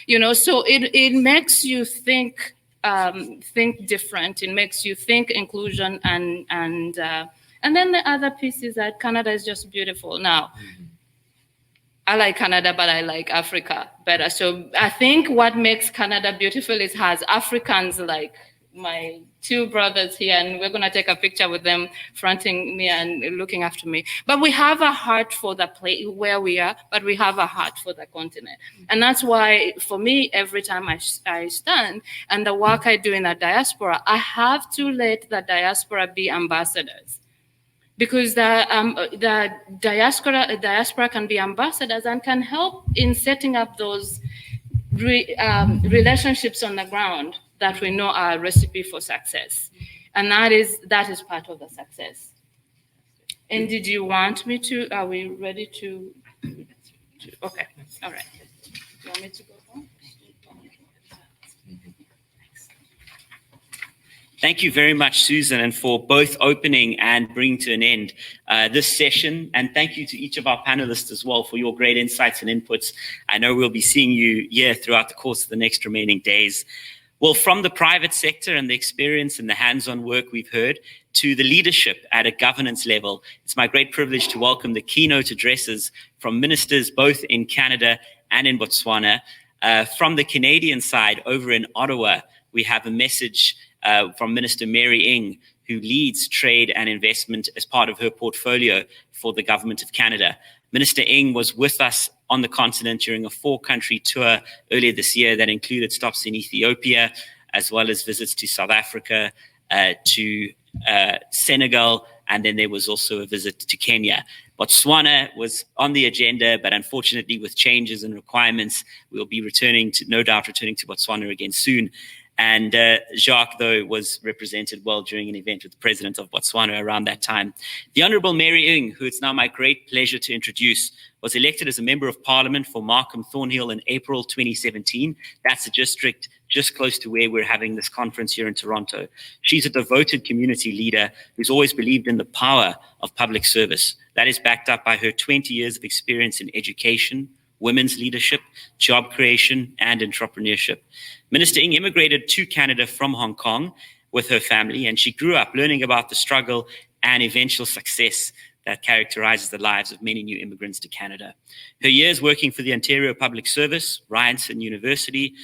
You know, so it makes you think different. It makes you think inclusion and then the other piece is that Canada is just beautiful. Now, I like Canada, but I like Africa better. So I think what makes Canada beautiful is has Africans like my two brothers here, and we're going to take a picture with them fronting me and looking after me. But we have a heart for the place where we are, but we have a heart for the continent. And that's why, for me, every time I stand and the work I do in the diaspora, I have to let the diaspora be ambassadors. Because the diaspora can be ambassadors and can help in setting up those relationships on the ground that we know are a recipe for success. And that is part of the success. And did you want me to, are we ready to okay, all right. You want me to go home? Thank you very much, Susan, and for both opening and bringing to an end this session. And thank you to each of our panelists as well for your great insights and inputs. I know we'll be seeing you here throughout the course of the next remaining days. Well, from the private sector and the experience and the hands-on work we've heard to the leadership at a governance level, it's my great privilege to welcome the keynote addresses from ministers both in Canada and in Botswana. From the Canadian side, over in Ottawa, we have a message from Minister Mary Ng, who leads trade and investment as part of her portfolio for the Government of Canada. Minister Ng was with us on the continent during a 4-country tour earlier this year that included stops in Ethiopia, as well as visits to South Africa, to Senegal, and then there was also a visit to Kenya. Botswana was on the agenda, but unfortunately with changes and requirements, we'll be no doubt returning to Botswana again soon. And Jacques, though, was represented well during an event with the president of Botswana around that time. The Honourable Mary Ng, who it's now my great pleasure to introduce, was elected as a Member of Parliament for Markham Thornhill in April 2017. That's a district just close to where we're having this conference here in Toronto. She's a devoted community leader who's always believed in the power of public service. That is backed up by her 20 years of experience in education, women's leadership, job creation, and entrepreneurship. Minister Ng immigrated to Canada from Hong Kong with her family, and she grew up learning about the struggle and eventual success that characterizes the lives of many new immigrants to Canada. Her years working for the Ontario Public Service, Ryerson University,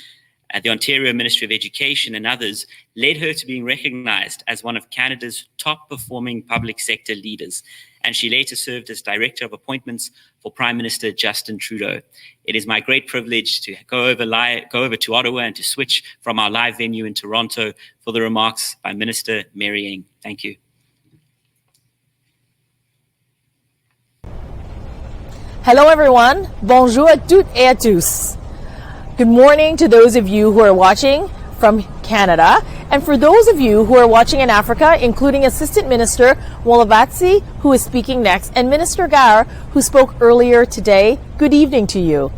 at the Ontario Ministry of Education and others led her to being recognized as one of Canada's top performing public sector leaders. And she later served as Director of Appointments for Prime Minister Justin Trudeau. It is my great privilege to go over to Ottawa and to switch from our live venue in Toronto for the remarks by Minister Mary Ng. Thank you. Hello everyone. Bonjour à toutes et à tous. Good morning to those of you who are watching from Canada, and for those of you who are watching in Africa, including Assistant Minister Mwolavatsi, who is speaking next, and Minister Gar, who spoke earlier today, good evening to you.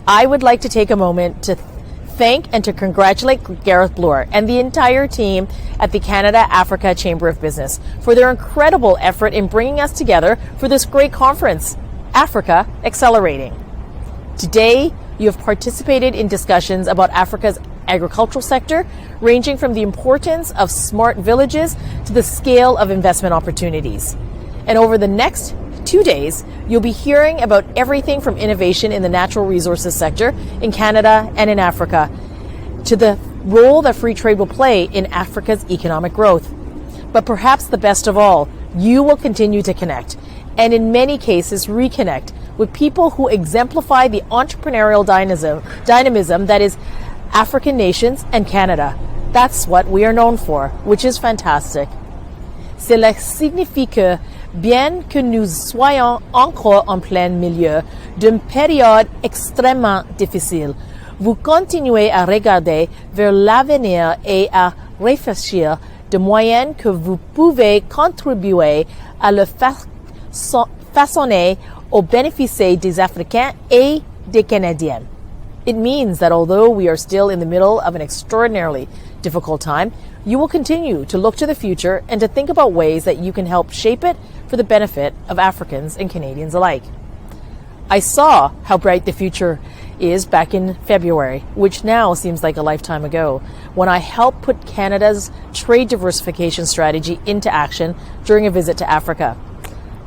I would like to take a moment to thank and to congratulate Gareth Bloor and the entire team at the Canada-Africa Chamber of Business for their incredible effort in bringing us together for this great conference, Africa Accelerating. Today, you have participated in discussions about Africa's agricultural sector, ranging from the importance of smart villages to the scale of investment opportunities. And over the next 2 days, you'll be hearing about everything from innovation in the natural resources sector in Canada and in Africa to the role that free trade will play in Africa's economic growth. But perhaps the best of all, you will continue to connect, and in many cases reconnect, with people who exemplify the entrepreneurial dynamism that is African nations and Canada. That's what we are known for, which is fantastic. Cela signifie que, bien que nous soyons encore en plein milieu d'une période extrêmement difficile, vous continuez à regarder vers l'avenir et à réfléchir de moyens que vous pouvez contribuer à le façonner au bénéfice des Africains et des Canadiens. It means that although we are still in the middle of an extraordinarily difficult time, you will continue to look to the future and to think about ways that you can help shape it for the benefit of Africans and Canadians alike. I saw how bright the future is back in February, which now seems like a lifetime ago, when I helped put Canada's trade diversification strategy into action during a visit to Africa.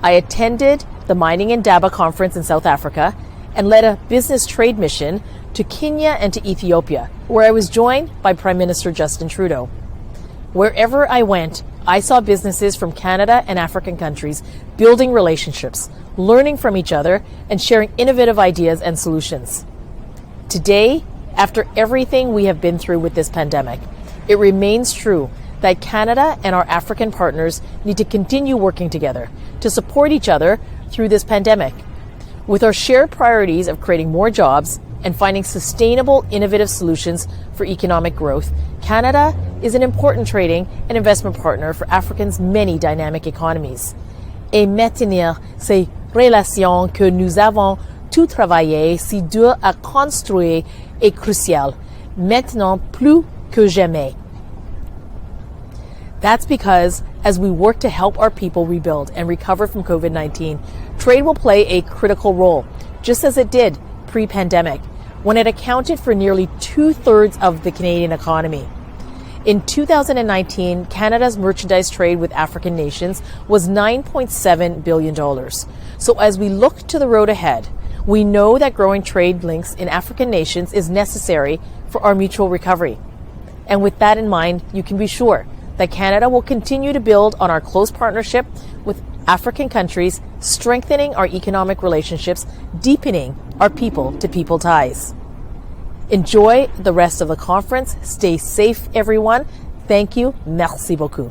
I attended the Mining and Daba conference in South Africa and led a business trade mission to Kenya and to Ethiopia, where I was joined by Prime Minister Justin Trudeau. Wherever I went, I saw businesses from Canada and African countries building relationships, learning from each other, and sharing innovative ideas and solutions. Today, after everything we have been through with this pandemic, it remains true that Canada and our African partners need to continue working together to support each other through this pandemic. With our shared priorities of creating more jobs and finding sustainable, innovative solutions for economic growth, Canada is an important trading and investment partner for Africa's many dynamic economies. Et maintenir ces relations que nous avons tout travaillé si dur à construire est crucial, maintenant plus que jamais. That's because as we work to help our people rebuild and recover from COVID-19, trade will play a critical role, just as it did pre-pandemic, when it accounted for nearly 2/3 of the Canadian economy. In 2019, Canada's merchandise trade with African nations was $9.7 billion. So as we look to the road ahead, we know that growing trade links in African nations is necessary for our mutual recovery. And with that in mind, you can be sure that Canada will continue to build on our close partnership with African countries, strengthening our economic relationships, deepening our people-to-people ties. Enjoy the rest of the conference. Stay safe, everyone. Thank you. Merci beaucoup.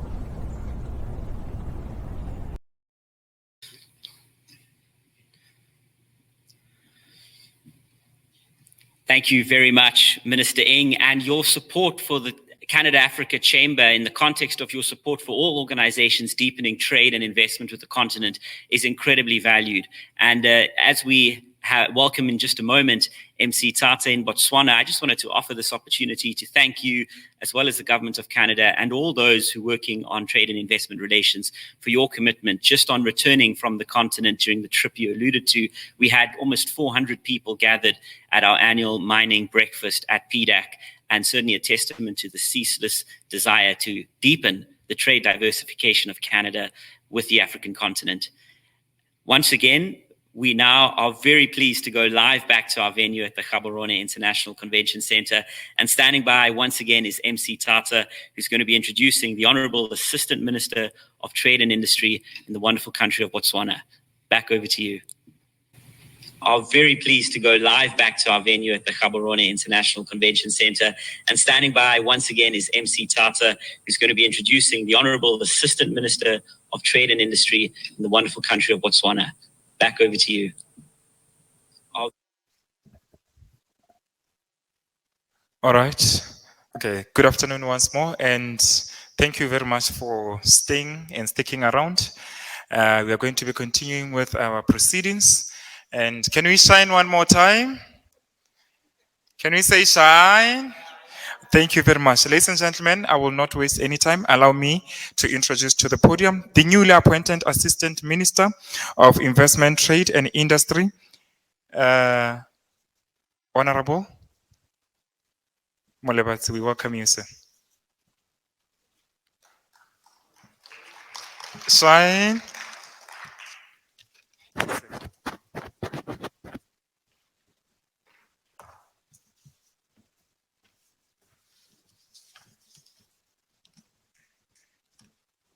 Thank you very much, Minister Ng, and your support for the Canada-Africa Chamber in the context of your support for all organizations deepening trade and investment with the continent is incredibly valued. And as we welcome in just a moment MC Tata in Botswana, I just wanted to offer this opportunity to thank you, as well as the Government of Canada and all those who are working on trade and investment relations, for your commitment. Just on returning from the continent during the trip you alluded to, we had almost 400 people gathered at our annual mining breakfast at PDAC, and certainly a testament to the ceaseless desire to deepen the trade diversification of Canada with the African continent. Once again, we now are very pleased to go live back to our venue at the Gaborone International Convention Center. And standing by once again is MC Tata, who's going to be introducing the Honorable Assistant Minister of Trade and Industry in the wonderful country of Botswana. Back over to you. Are very pleased to go live back to our venue at the Gaborone International Convention Center. And standing by once again is MC Tata, who's going to be introducing the Honorable Assistant Minister of Trade and Industry in the wonderful country of Botswana. Back over to you. All right. Okay. Good afternoon once more, and thank you very much for staying and sticking around. We are going to be continuing with our proceedings. And can we shine one more time? Can we say shine? Thank you very much. Ladies and gentlemen, I will not waste any time. Allow me to introduce to the podium the newly appointed Assistant Minister of Investment, Trade and Industry, Honorable Molebatsi, we welcome you, sir. Shine.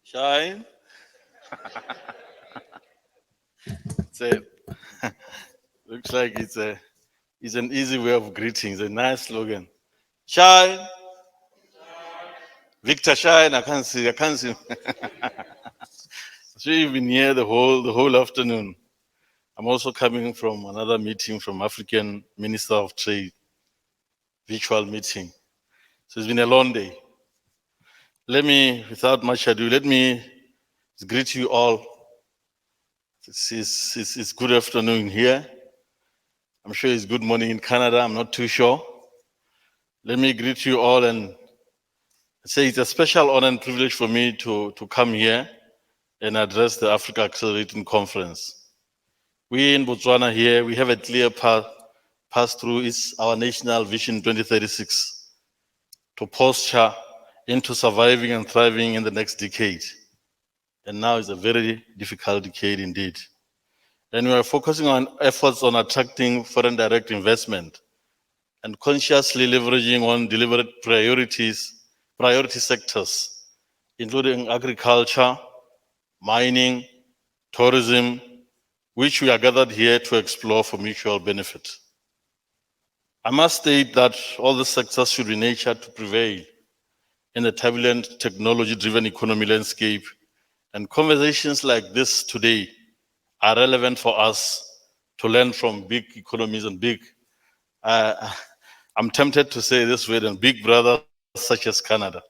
Shine. Looks like it's an easy way of greeting. It's a nice slogan. Shine. Victor Shine. I can't see. So you've been here the whole afternoon. I'm also coming from another meeting from African Minister of Trade, virtual meeting. So it's been a long day. Without much ado, let me greet you all. It's good afternoon here. I'm sure it's good morning in Canada. I'm not too sure. Let me greet you all and say it's a special honor and privilege for me to come here and address the Africa Accelerating Conference. We in Botswana here, we have a clear path through our National Vision 2036 to posture into surviving and thriving in the next decade. And now is a very difficult decade indeed. And we are focusing on efforts on attracting foreign direct investment and consciously leveraging on deliberate priority sectors, including agriculture, mining, tourism, which we are gathered here to explore for mutual benefit. I must state that all the sectors should be nurtured to prevail in the turbulent technology-driven economy landscape, and conversations like this today are relevant for us to learn from big economies and I'm tempted to say this word, and big brothers such as Canada.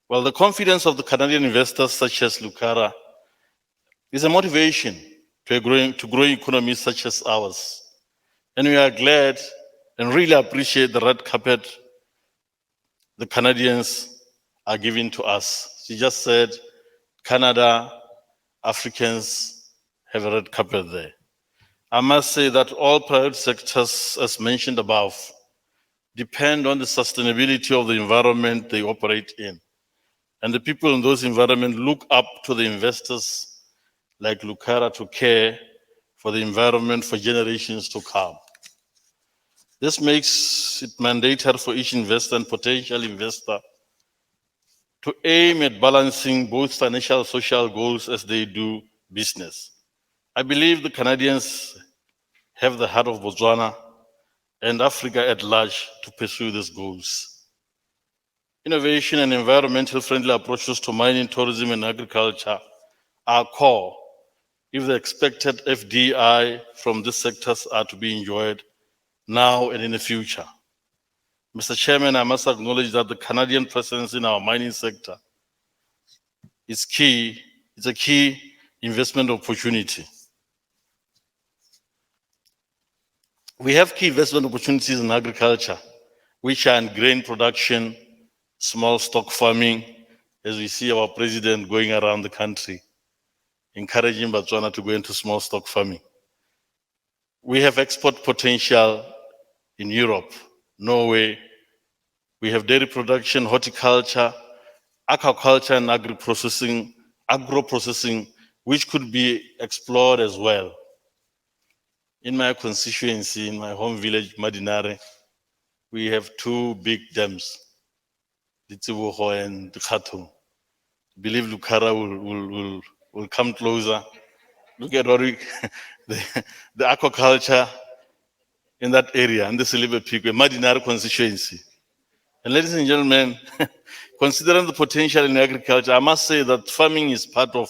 Well, the confidence of the Canadian investors such as Lucara is a motivation to grow economies such as ours. And we are glad and really appreciate the red carpet the Canadians are giving to us. She just said, Canada, Africans have a red carpet there. I must say that all private sectors, as mentioned above, depend on the sustainability of the environment they operate in. And the people in those environments look up to the investors like Lucara to care for the environment for generations to come. This makes it mandatory for each investor and potential investor to aim at balancing both financial and social goals as they do business. I believe the Canadians have the heart of Botswana and Africa at large to pursue these goals. Innovation and environmental friendly approaches to mining, tourism, and agriculture are core if the expected FDI from these sectors are to be enjoyed now and in the future. Mr. Chairman, I must acknowledge that the Canadian presence in our mining sector is key. It's a key investment opportunity. We have key investment opportunities in agriculture, which are in grain production, small stock farming, as we see our president going around the country, encouraging Botswana to go into small stock farming. We have export potential in Europe, Norway. We have dairy production, horticulture, aquaculture, and agro-processing, which could be explored as well. In my constituency, in my home village, Madinare, we have two big dams, Ditsibuho and Khatung. I believe Lucara will come closer. Look at what the aquaculture in that area, in the Silver Peak, Madinare constituency. And ladies and gentlemen, considering the potential in agriculture, I must say that farming is part of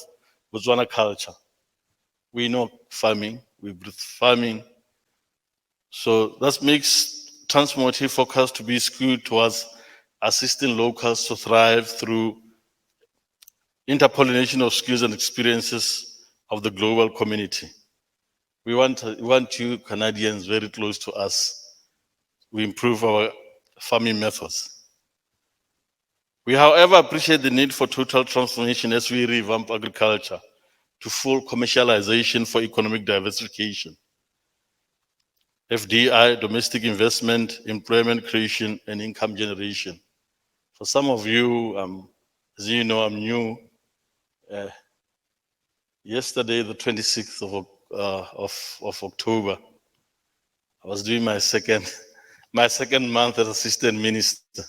Botswana culture. We know farming, we breathe farming. So that makes Transmotive focus to be skewed towards assisting locals to thrive through interpollination of skills and experiences of the global community. We want you Canadians very close to us. We improve our farming methods. We, however, appreciate the need for total transformation as we revamp agriculture to full commercialization for economic diversification. FDI, domestic investment, employment creation, and income generation. For some of you, as you know, I'm new. Yesterday, the 26th of October, I was doing my second month as assistant minister.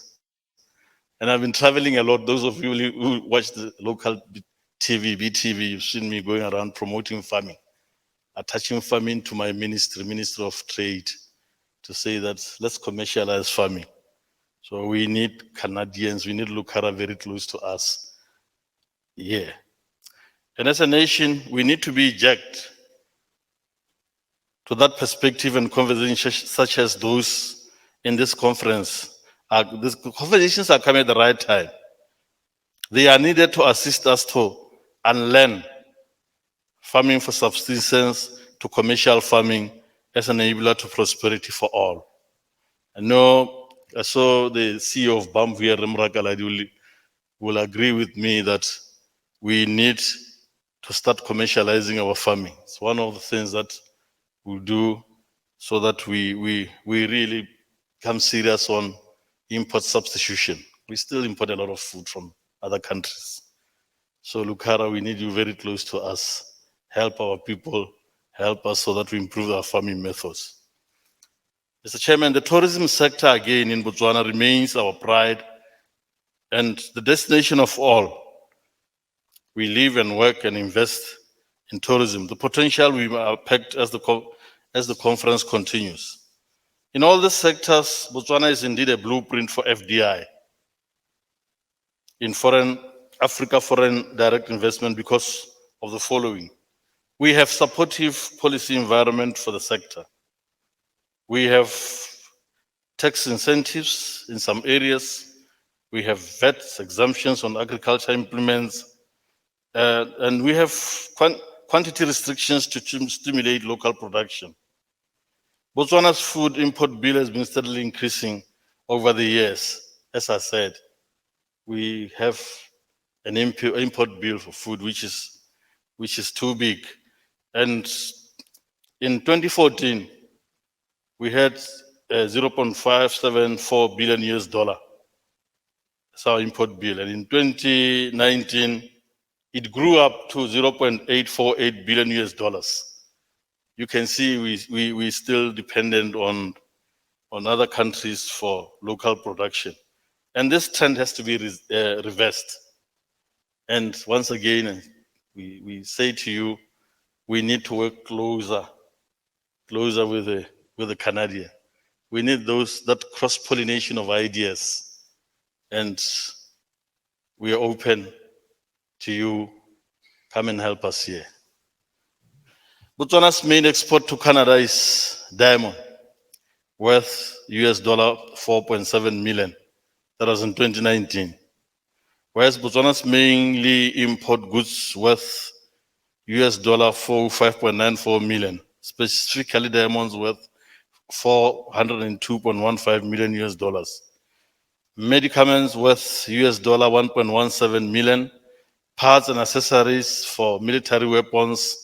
And I've been traveling a lot. Those of you who watch the local TV, BTV, you've seen me going around promoting farming, attaching farming to my ministry, Ministry of Trade, to say that let's commercialize farming. So we need Canadians, we need Lucara very close to us. Yeah. And as a nation, we need to be jacked to that perspective and conversations such as those in this conference. These conversations are coming at the right time. They are needed to assist us to unlearn farming for subsistence to commercial farming as an enabler to prosperity for all. I saw the CEO of Vr will agree with me that we need to start commercializing our farming. It's one of the things that we'll do so that we really become serious on import substitution. We still import a lot of food from other countries. So Lucara, we need you very close to us. Help our people, help us so that we improve our farming methods. Mr. Chairman, the tourism sector again in Botswana remains our pride and the destination of all. We live and work and invest in tourism. The potential we are packed as the conference continues. In all these sectors, Botswana is indeed a blueprint for FDI. In Africa foreign direct investment because of the following. We have supportive policy environment for the sector. We have tax incentives in some areas. We have VAT exemptions on agriculture implements. And we have quantity restrictions to stimulate local production. Botswana's food import bill has been steadily increasing over the years. As I said, we have an import bill for food which is too big. And in 2014, we had $0.574 billion US. That's our import bill. And in 2019, it grew up to $0.848 billion US. You can see we still dependent on other countries for local production. And this trend has to be reversed. And once again, we say to you, we need to work closer with the Canadian. We need that cross-pollination of ideas. And we are open to you. Come and help us here. Botswana's main export to Canada is diamond, worth US $4.7 million. That was in 2019. Whereas Botswana's mainly import goods worth US $5.94 million, specifically diamonds worth $402.15 million US. Medicaments worth US $1.17 million. Parts and accessories for military weapons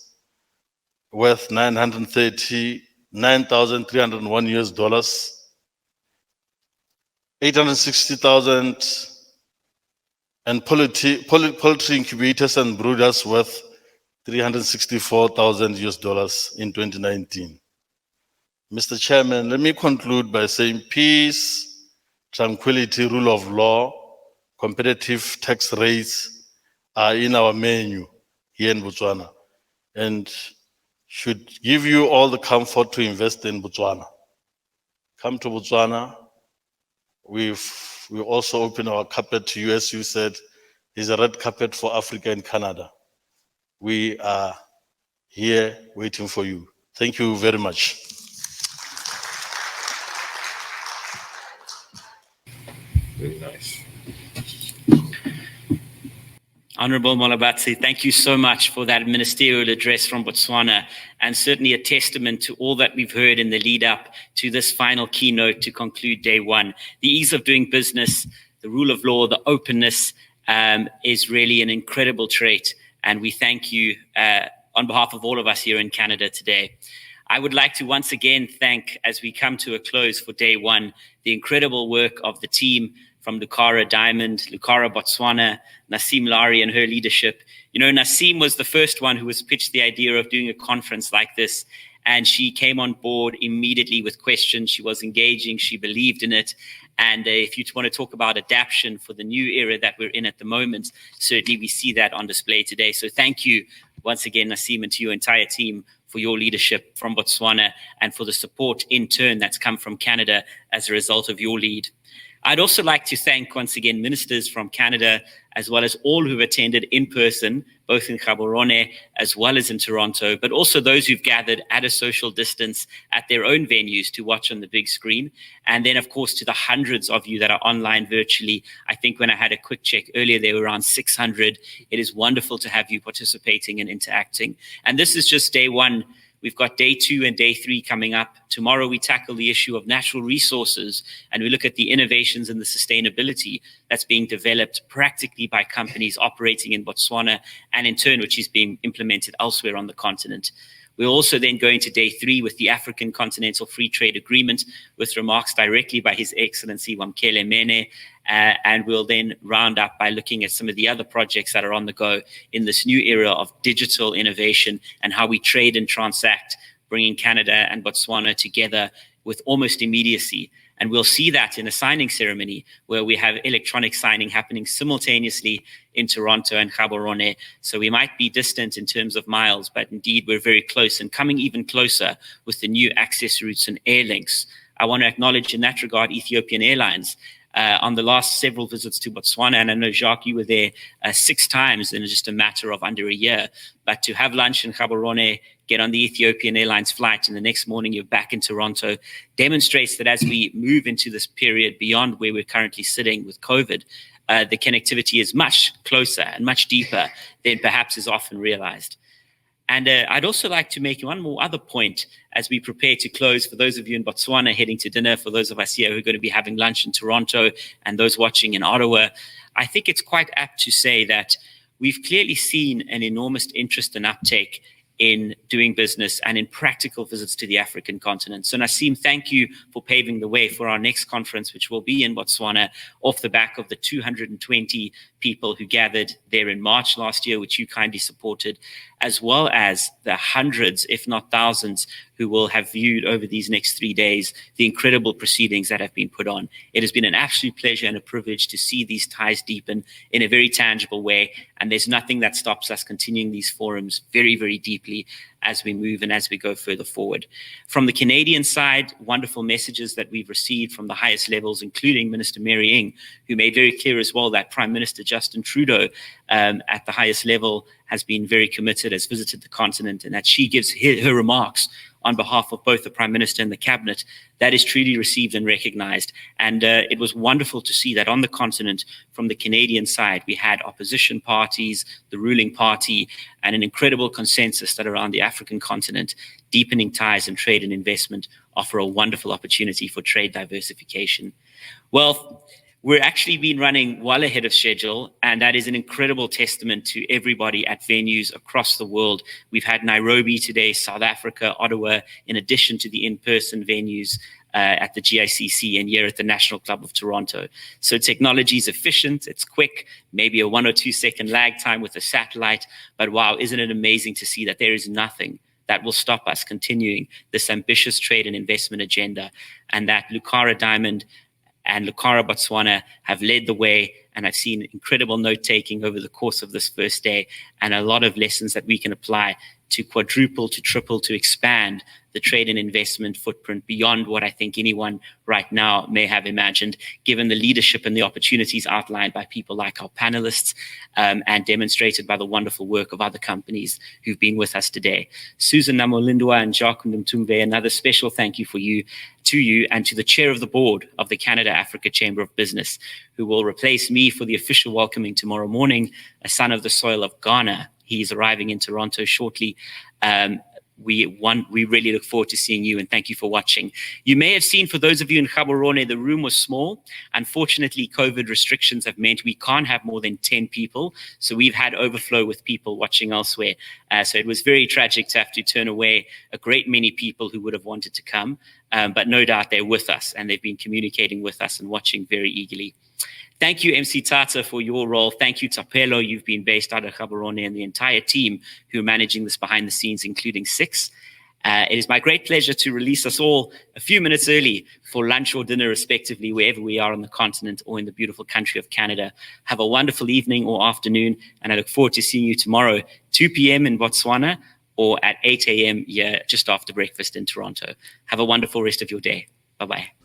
worth $939,301 US. 860,000 and poultry incubators and brooders worth $364,000 US in 2019. Mr. Chairman, let me conclude by saying peace, tranquility, rule of law, competitive tax rates are in our menu here in Botswana and should give you all the comfort to invest in Botswana. Come to Botswana. We also open our carpet to you, as you said, is a red carpet for Africa and Canada. We are here waiting for you. Thank you very much. Very nice. Honorable Malabatsi, thank you so much for that ministerial address from Botswana, and certainly a testament to all that we've heard in the lead up to this final keynote to conclude day one. The ease of doing business, the rule of law, the openness is really an incredible trait, and we thank you on behalf of all of us here in Canada today. I would like to once again thank, as we come to a close for day one, the incredible work of the team from Lucara Diamond, Lucara Botswana, Nasim Lari and her leadership. You know, Nasim was the first one who was pitched the idea of doing a conference like this, and she came on board immediately with questions. She was engaging, she believed in it. And if you want to talk about adaptation for the new era that we're in at the moment, certainly we see that on display today. So thank you once again, Nasim, and to your entire team for your leadership from Botswana and for the support in turn that's come from Canada as a result of your lead. I'd also like to thank once again ministers from Canada, as well as all who've attended in person, both in Gaborone as well as in Toronto, but also those who've gathered at a social distance at their own venues to watch on the big screen. And then, of course, to the hundreds of you that are online virtually. I think when I had a quick check earlier, there were around 600. It is wonderful to have you participating and interacting. And this is just day one. We've got day 2 and day 3 coming up. Tomorrow we tackle the issue of natural resources and we look at the innovations and the sustainability that's being developed practically by companies operating in Botswana and in turn which is being implemented elsewhere on the continent. We're also then going to day 3 with the African Continental Free Trade Agreement with remarks directly by His Excellency Wamkele Mene. And we'll then round up by looking at some of the other projects that are on the go in this new era of digital innovation and how we trade and transact, bringing Canada and Botswana together with almost immediacy. And we'll see that in a signing ceremony where we have electronic signing happening simultaneously in Toronto and Gaborone. So we might be distant in terms of miles, but indeed we're very close and coming even closer with the new access routes and air links. I want to acknowledge in that regard Ethiopian Airlines. On the last several visits to Botswana, and I know, Jacques, you were there 6 times in just a matter of under a year, but to have lunch in Gaborone, get on the Ethiopian Airlines flight, and the next morning you're back in Toronto, demonstrates that as we move into this period beyond where we're currently sitting with COVID, the connectivity is much closer and much deeper than perhaps is often realized. And I'd also like to make one more other point as we prepare to close. For those of you in Botswana heading to dinner, for those of us here who are going to be having lunch in Toronto, and those watching in Ottawa, I think it's quite apt to say that we've clearly seen an enormous interest and uptake in doing business and in practical visits to the African continent. So Nasim, thank you for paving the way for our next conference, which will be in Botswana off the back of the 220 people who gathered there in March last year, which you kindly supported, as well as the hundreds, if not thousands, who will have viewed over these next 3 days the incredible proceedings that have been put on. It has been an absolute pleasure and a privilege to see these ties deepen in a very tangible way, and there's nothing that stops us continuing these forums very, very deeply as we move and as we go further forward. From the Canadian side, wonderful messages that we've received from the highest levels, including Minister Mary Ng, who made very clear as well that Prime Minister Justin Trudeau at the highest level has been very committed, has visited the continent, and that she gives her remarks on behalf of both the Prime Minister and the Cabinet. That is truly received and recognized. And it was wonderful to see that on the continent, from the Canadian side, we had opposition parties, the ruling party, and an incredible consensus that around the African continent, deepening ties and trade and investment offer a wonderful opportunity for trade diversification. Well, we're actually been running well ahead of schedule, and that is an incredible testament to everybody at venues across the world. We've had Nairobi today, South Africa, Ottawa, in addition to the in-person venues at the GICC and here at the National Club of Toronto. So technology is efficient, it's quick, maybe a 1 or 2 second lag time with a satellite, but wow, isn't it amazing to see that there is nothing that will stop us continuing this ambitious trade and investment agenda, and that Lucara Diamond and Lucara Botswana have led the way, and I've seen incredible note-taking over the course of this first day and a lot of lessons that we can apply to quadruple, to triple, to expand the trade and investment footprint beyond what I think anyone right now may have imagined, given the leadership and the opportunities outlined by people like our panelists and demonstrated by the wonderful work of other companies who've been with us today. Susan Namolindwa and Jacques Ndumtumve, another special thank you to you and to the chair of the board of the Canada-Africa Chamber of Business, who will replace me for the official welcoming tomorrow morning, a son of the soil of Ghana. He's arriving in Toronto shortly. we really look forward to seeing you, and thank you for watching. You may have seen, for those of you in Gaborone, the room was small. Unfortunately, COVID restrictions have meant we can't have more than 10 people. So we've had overflow with people watching elsewhere. So it was very tragic to have to turn away a great many people who would have wanted to come. But no doubt they're with us, and they've been communicating with us and watching very eagerly. Thank you, MC Tata, for your role. Thank you, Tapelo. You've been based out of Gaborone, and the entire team who are managing this behind the scenes, including Six. It is my great pleasure to release us all a few minutes early for lunch or dinner, respectively, wherever we are on the continent or in the beautiful country of Canada. Have a wonderful evening or afternoon, and I look forward to seeing you tomorrow, 2 p.m. in Botswana, or at 8 a.m. here just after breakfast in Toronto. Have a wonderful rest of your day. Bye-bye.